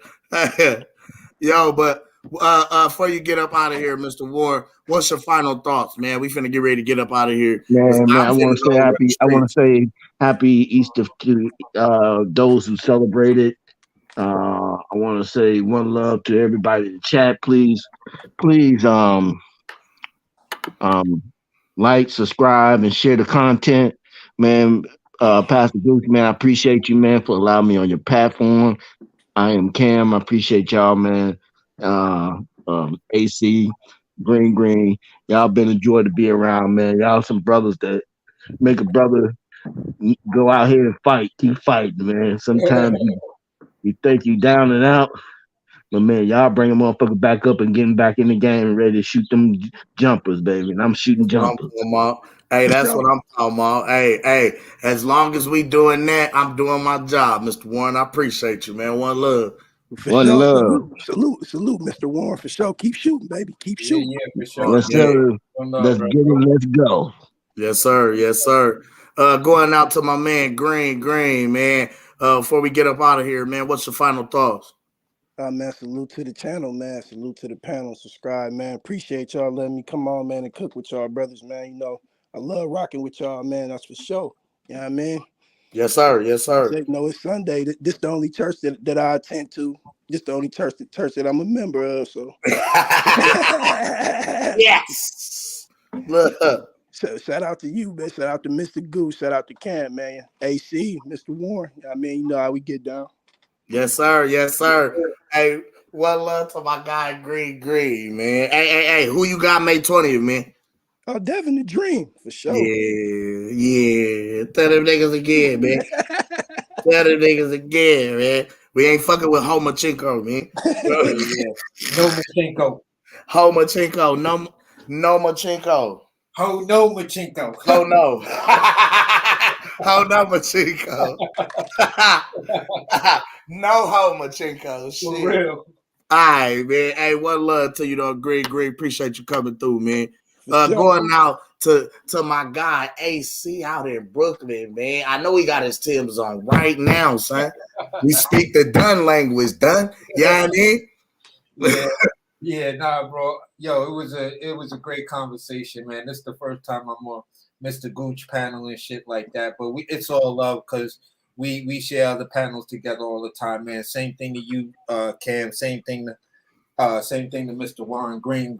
Yo, but before you get up out of here, Mr. Warren, what's your final thoughts, man? We finna get ready to get up out of here. Man, I want to say happy Easter to those who celebrated. I want to say one love to everybody in the chat. Please, like, subscribe, and share the content, man. Pastor Goose, man, I appreciate you, man, for allowing me on your platform. I am Cam. I appreciate y'all, man. AC, Green, y'all been a joy to be around, man. Y'all some brothers that make a brother go out here and fight. Keep fighting, man. Sometimes you think you down and out, but man, y'all bring a motherfucker back up and getting back in the game and ready to shoot them jumpers, baby. And I'm shooting jumpers. Hey, that's what I'm talking about. Hey, as long as we doing that, I'm doing my job, Mr. Warren. I appreciate you, man. One love. Love. Salute, Mr. Warren, for sure. Keep shooting, baby. Keep shooting. Yeah, for sure. Yes, sir. Let's get it. Let's go. Yes, sir. Going out to my man Green, man. Before we get up out of here, man, what's your final thoughts? Man, salute to the channel, man. Salute to the panel. Subscribe, man. Appreciate y'all letting me come on, man, and cook with y'all brothers, man. You know, I love rocking with y'all, man. That's for sure. You know what I mean? Yes, sir. Yes, sir. You know, it's Sunday. This the only church that I attend to. This the only church that I'm a member of. So yes. Look. So shout out to you, man. Shout out to Mr. Goose. Shout out to Cam, man. AC, Mr. Warren. I mean, you know how we get down. Yes, sir. Yes, sir. Hey, well, love to my guy Green, man. Hey, who you got May 20th, man? Oh, Devin the Dream, for sure. Yeah. Tell them niggas again, man. Tell them niggas again, man. We ain't fucking with Lomachenko, man. Lomachenko. Lomachenko. No Machenko. Oh no, Machenko. Oh no. Oh no, Machenko. No Lomachenko. Shit. For real. All right, man. Hey, one love to you, though. Greg. Appreciate you coming through, man. Going now to my guy AC out in Brooklyn, man. I know he got his Timbs on right now, son. We speak the done language, done. You know what I mean? Yeah, nah, bro. Yo, it was a great conversation, man. This is the first time I'm on Mr. Gooch panel and shit like that. But it's all love because we share the panels together all the time, man. Same thing to you, Cam. Same thing to Mr. Warren Green.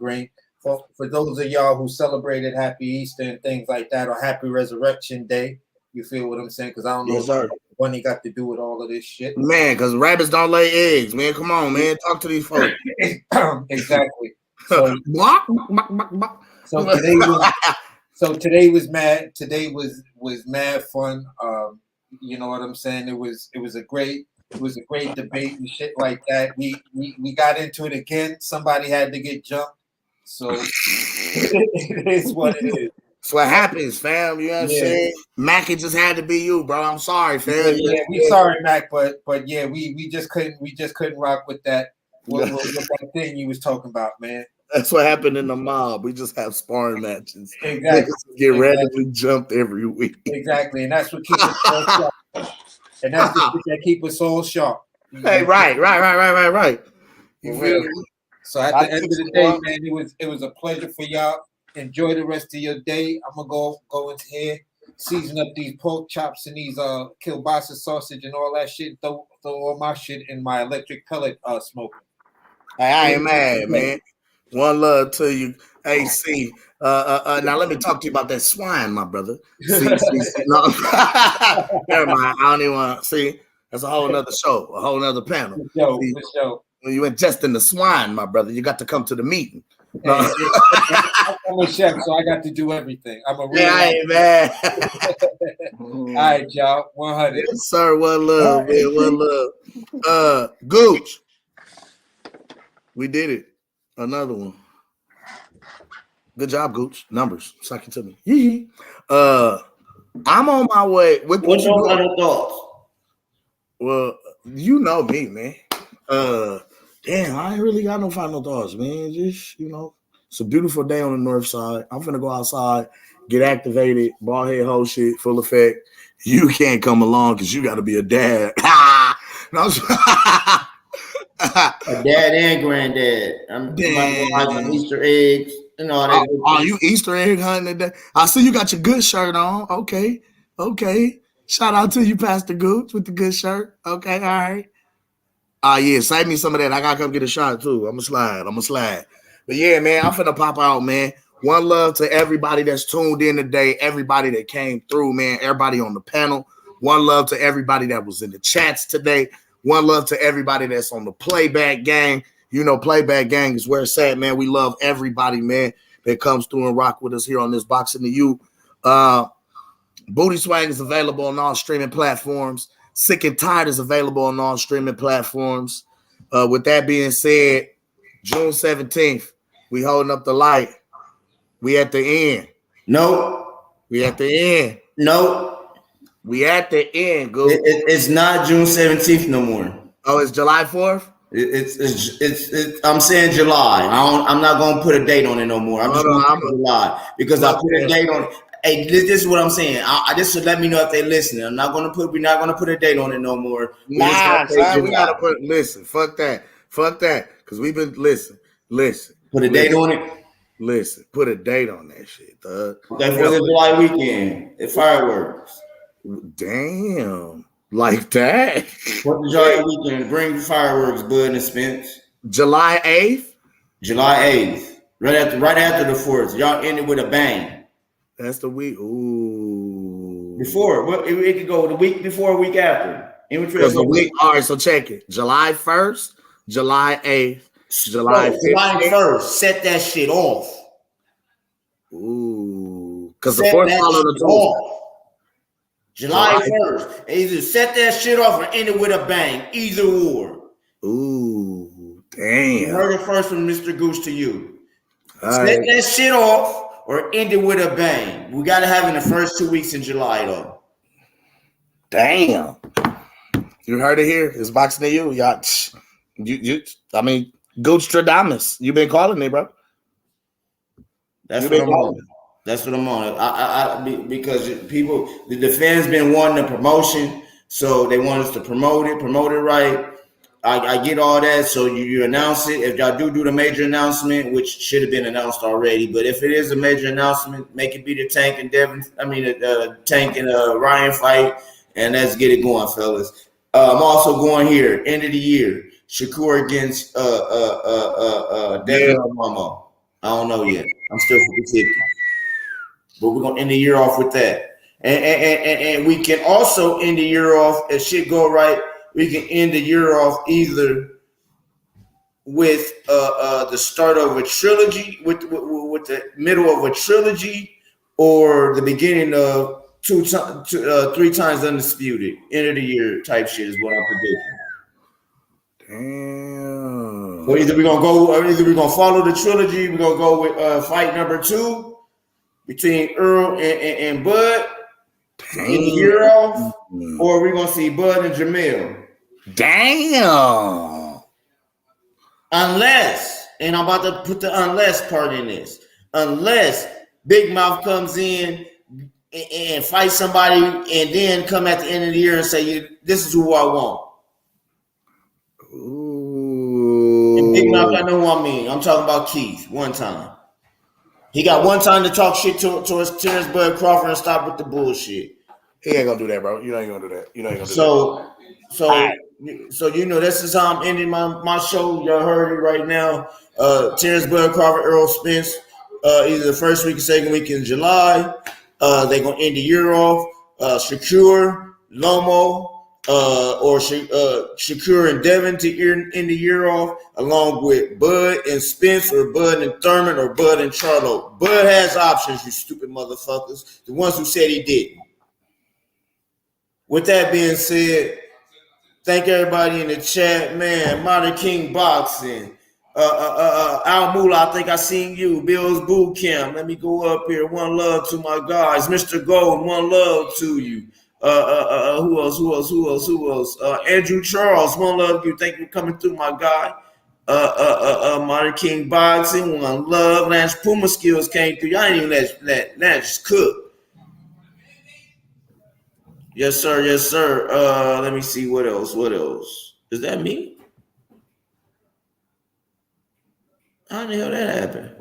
For those of y'all who celebrated Happy Easter and things like that, or Happy Resurrection Day, you feel what I'm saying? Because I don't know what Bunny got to do with all of this shit. Man, because rabbits don't lay eggs, man. Come on, man. Talk to these folks. Exactly. So today was mad. Today was mad fun. You know what I'm saying? It was a great debate and shit like that. We got into it again. Somebody had to get jumped. So it is what it is. That's what happens, fam. You know what I'm saying? Mac, it just had to be you, bro. I'm sorry, fam. Yeah, we sorry, Mac, but yeah, we just couldn't rock with that. What that thing you was talking about, man. That's what happened in the mob. We just have sparring matches. Exactly. Get randomly jumped every week. Exactly, and that's what keeps us all sharp. And that's the shit that keep us all sharp. Hey, right. You feel me? So at the end of the day, man, it was a pleasure for y'all. Enjoy the rest of your day. I'm gonna go into here, season up these pork chops and these kielbasa sausage and all that shit. Throw all my shit in my electric pellet smoker. Hey, I ain't mad, man. One love to you, AC. Now let me talk to you about that swine, my brother. See. No. Never mind. I don't even want to see. That's a whole nother show, a whole nother panel. For sure. When you ingesting the swine, my brother, you got to come to the meeting. No. I'm a chef, so I got to do everything. I'm a real man. All right, y'all. 100. Yes, sir. One love, man. One love. Gooch. We did it. Another one. Good job, Gooch. Numbers. Suck it to me. I'm on my way. What's your final thoughts? Well, you know me, man. Damn, I ain't really got no final thoughts, man. Just, it's a beautiful day on the north side. I'm finna go outside, get activated, ball head whole shit, full effect. You can't come along because you got to be a dad. A dad and granddad. I'm watching Easter eggs and all that. Oh, you Easter egg hunting today? I see you got your good shirt on. Okay. Shout out to you, Pastor Gooch, with the good shirt. Okay, all right. Yeah, save me some of that. I gotta come get a shot too. I'm gonna slide. But yeah, man, I'm finna pop out, man. One love to everybody that's tuned in today, everybody that came through, man, everybody on the panel. One love to everybody that was in the chats today. One love to everybody that's on the playback gang. Playback gang is where it's at, man. We love everybody, man, that comes through and rock with us here on this Boxing to You. Booty Swag is available on all streaming platforms. Sick and Tired is available on all streaming platforms. With that being said, June 17th, we holding up the light. We at the end. No. We at the end. No. We at the end, go. It's not June 17th no more. Oh, it's July 4th? It's I'm saying July. I'm not gonna put a date on it no more. I'm just gonna put July because I put a date on it. Hey, this is what I'm saying. This should let me know if they listening. We're not gonna put a date on it no more. Nah, son, we gotta put. Listen, fuck that. Fuck that. Because we've been listen. Put a date on it. Listen, put a date on that shit, thug. Okay, for the July weekend, the fireworks. Damn, like that. What the July weekend? Bring fireworks, Bud and Spence. July 8th. July 8th, right after the 4th. Y'all ended with a bang. That's the week. Ooh. Before it could go the week before, week after. In between. The week. All right, so check it. July 1st, July 8th, July 1st. Set that shit off. Ooh, because the 4th followed the 2nd. July 1st. Either set that shit off or end it with a bang. Either or. Ooh, damn. You heard it first from Mr. Goose to you. Set that shit off or end it with a bang. We got to have in the first 2 weeks in July, though. Damn. You heard it here. It's boxing to you. Y'all, I mean, Goostradamus. You been calling it, bro. That's what I'm on. That's what I'm on. Because people, the fans been wanting a promotion, so they want us to promote it right. I get all that, so you announce it. If y'all do the major announcement, which should have been announced already, but if it is a major announcement, make it be the Tank and Tank and Ryan fight, and let's get it going, fellas. I'm also going here, end of the year, Shakur against Devin Momo. I don't know yet. I'm still 50-50. But we're gonna end the year off with that. And we can also end the year off, if shit go right, we can end the year off either with the start of a trilogy, with the middle of a trilogy, or the beginning of 3 times undisputed. End of the year type shit is what I'm predicting. Damn. So either we're gonna follow the trilogy, we're gonna go with fight number 2 between Earl and Bud in the year off, or we're gonna see Bud and Jamil. Damn. Unless, and I'm about to put the unless part in this, unless Big Mouth comes in and fight somebody and then come at the end of the year and say, this is who I want. Ooh. And Big Mouth, I know who I mean. I'm talking about Keith one time. He got one time to talk shit towards Terrence Bud Crawford and stop with the bullshit. He ain't gonna do that, bro. You know he ain't gonna do that. So you know, this is how I'm ending my show. Y'all heard it right now. Terrence Bud Crawford, Earl Spence, either the first week or second week in July. They're gonna end the year off. Shakur, Lomo, or Shakur and Devin to end the year off, along with Bud and Spence, or Bud and Thurman, or Bud and Charlo. Bud has options, you stupid motherfuckers. The ones who said he didn't. With that being said, thank everybody in the chat, man. Modern King Boxing, ALLLL, I think I seen you. Bill's Boot Camp. Let me go up here. One love to my guys. Mr. Gold, one love to you. Who else? Andrew Charles, one love to you. Thank you for coming through, my guy. Modern King Boxing, one love. Lance Puma Skills came through. Y'all ain't even let Lance cook. Yes, sir. Let me see what else. Is that me? How the hell that happened?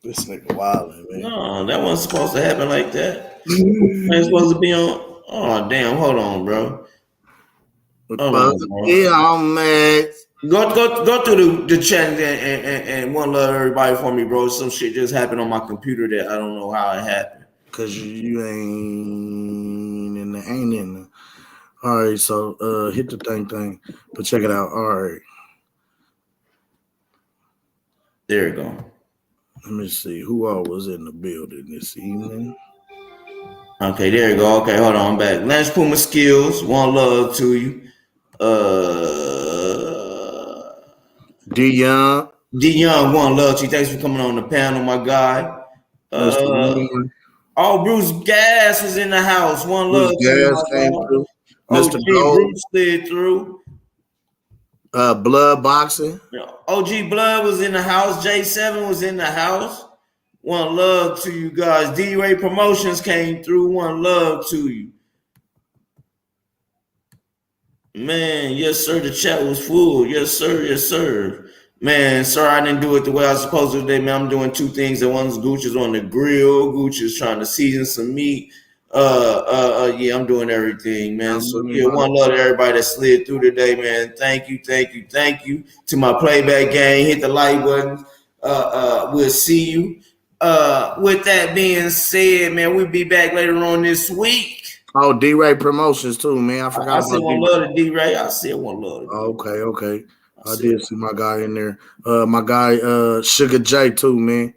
This nigga wild, man. No, that wasn't supposed to happen like that. Ain't supposed to be on. Oh damn! Hold on, bro. Yeah, man. Go through the chat and one love everybody for me, bro. Some shit just happened on my computer that I don't know how it happened. Cause you ain't in the. All right, so hit the thing, but check it out. All right, there you go. Let me see who all was in the building this evening. Okay, there you go. Okay, hold on, I'm back. Lance Puma Skills, one love to you. D Young, one love to you. Thanks for coming on the panel, my guy. Bruce Gas was in the house. One love. Gas came through. Mr. Bruce slid through. Blood Boxing. OG Blood was in the house. J7 was in the house. One love to you guys. D-Ray Promotions came through. One love to you. Man, yes, sir. The chat was full. Yes, sir. Yes, sir. Man, sorry I didn't do it the way I was supposed to today, man. I'm doing two things at once. Gooch is on the grill. Gooch is trying to season some meat. Yeah, I'm doing everything, man. So yeah, one love to everybody that slid through today, man. Thank you to my playback gang. Hit the like button. We'll see you. With that being said, man, we'll be back later on this week. Oh, D-Ray Promotions too, man. I forgot I said one love to D-Ray. I said one love. Okay. I did see my guy in there. My guy, Sugar J too, man.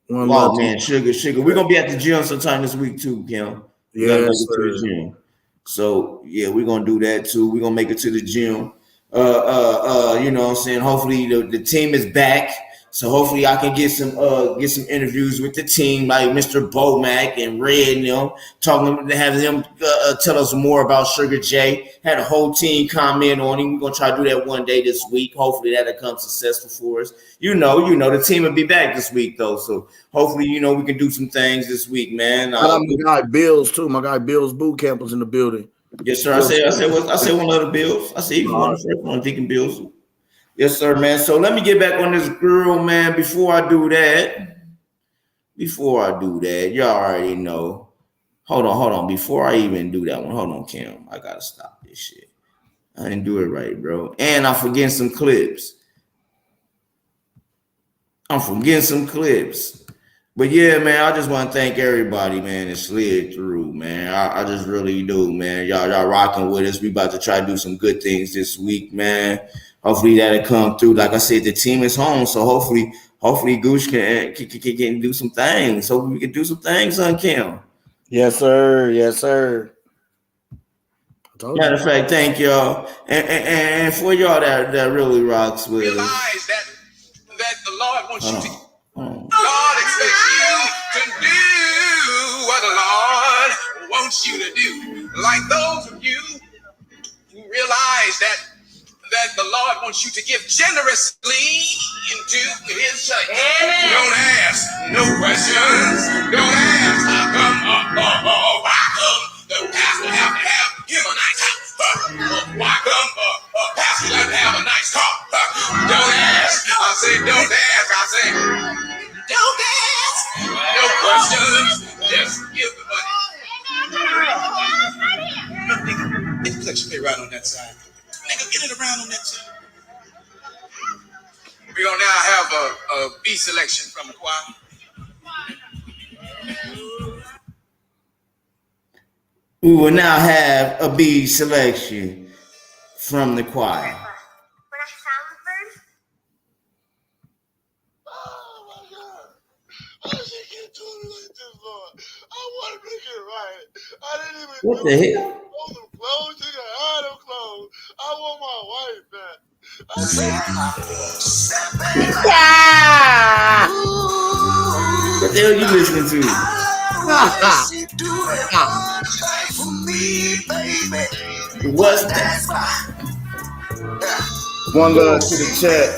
One love, man. Sugar. We're gonna be at the gym sometime this week too, Kim. Yes, to the gym. So yeah, we're gonna do that too. We're gonna make it to the gym. You know what I'm saying? Hopefully the team is back. So hopefully I can get some interviews with the team, like Mr. Bomac and Red and them, having them tell us more about Sugar J. Had a whole team comment on him. We're gonna try to do that one day this week. Hopefully that'll come successful for us. You know, the team will be back this week though. So hopefully, we can do some things this week, man. My guy Bills too. My guy Bills Boot Camp was in the building. Yes, sir. I said one of the Bills. I said he was one of the first one, Deacon Bills. Yes, sir, man. So let me get back on this grill, man. Before I do that, y'all already know. Hold on. Before I even do that one, hold on, Kim. I gotta stop this shit. I didn't do it right, bro. And I'm forgetting some clips. But yeah, man, I just want to thank everybody, man, that slid through, man. I just really do, man. Y'all rocking with us. We about to try to do some good things this week, man. Hopefully that'll come through. Like I said, the team is home, so hopefully Gooch can do some things. Hopefully we can do some things on Kim. Yes, sir. Matter of fact, thank y'all, and for y'all that really rocks with us. Realize that the Lord wants you to. God expects you to do what the Lord wants you to do. Like those of you who realize that the Lord wants you to give generously into His church. Don't ask no questions. Don't ask how come the pastor have to have him a nice house? Why come pastor have to have a nice car? Don't ask. I say don't ask. I say don't ask. No questions. Just give the money. Get the flex play right on that side. Nigga, get it around on that side. We're gonna now have a B selection from the choir. We will now have a B selection from the choir. What the hell? I want my wife back. What the hell you listening to? What's that? One love to the chat.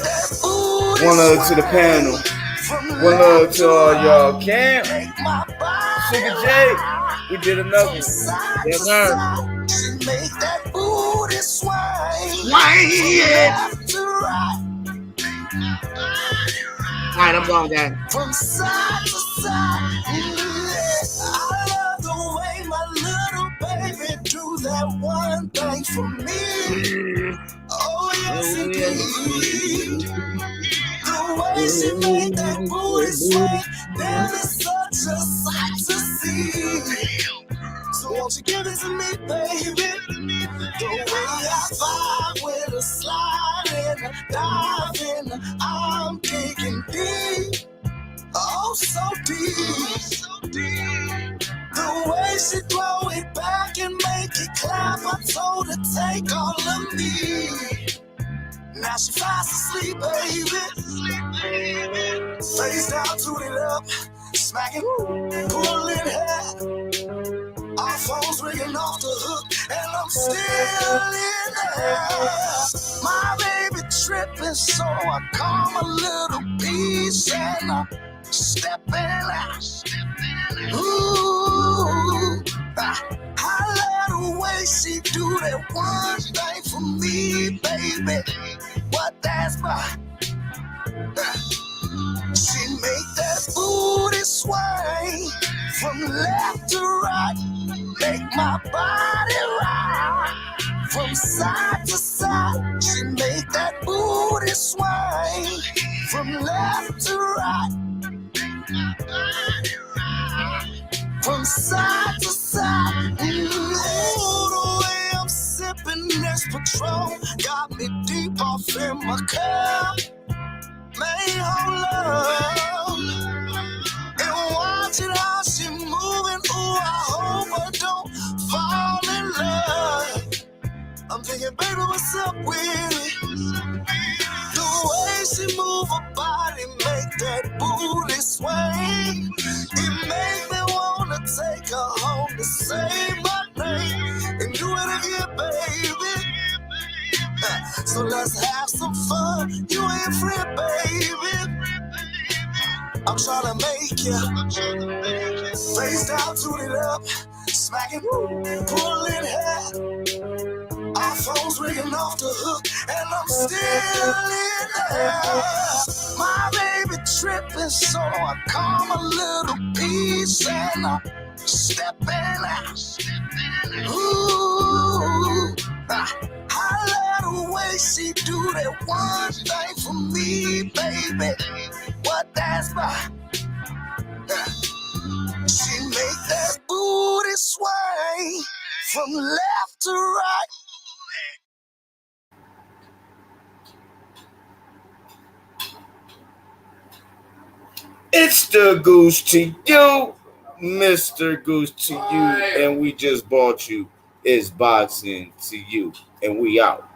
One love to the panel. One love to all y'all. Cam, Sugar J, we did another one. Yes, sir. Make that booty swing. All right, I'm going down. From side to side. I love the way my little baby do that one thing for me. Oh, yes, indeed. The way she made that booty swing, that is such a sight to see. So won't you give it to me, baby? The way I vibe with a slide and a dive in, I'm digging deep. Oh, so deep. The way she throw it back and make it clap, I told her take all of me. Now she fast asleep, baby. Face down, toot it up, smacking, pulling hair. Our phone's ringing off the hook, and I'm still in there. My baby tripping, so I call my little piece and I'm stepping out. Ooh, I let her the way she do that one thing for me, baby. What that's my. She make that booty sway from left to right, make my body rock from side to side. She make that booty sway from left to right, from side to side. Ooh, the way I'm sipping this Patron got me deep off in my cup. Man, hold up and watching how she moving. Ooh, I hope I don't fall in love. I'm thinking, baby, what's up with it? The way she move her body make that booty sway. It make me wanna take her home to say my name and do it again, baby. So let's have some fun. You ain't free, baby. I'm trying to make you face down, tune it up, smacking, pulling hair. Our phones ringing off the hook, and I'm still in there. My baby tripping, so I calm a little piece and I'm stepping out. Ooh, I love the way she do that one thing for me, baby. What that's my. She make that booty sway from left to right. It's the Goose to you, Mr. Goose to you, and we just bought you. It's boxing to you, and we out.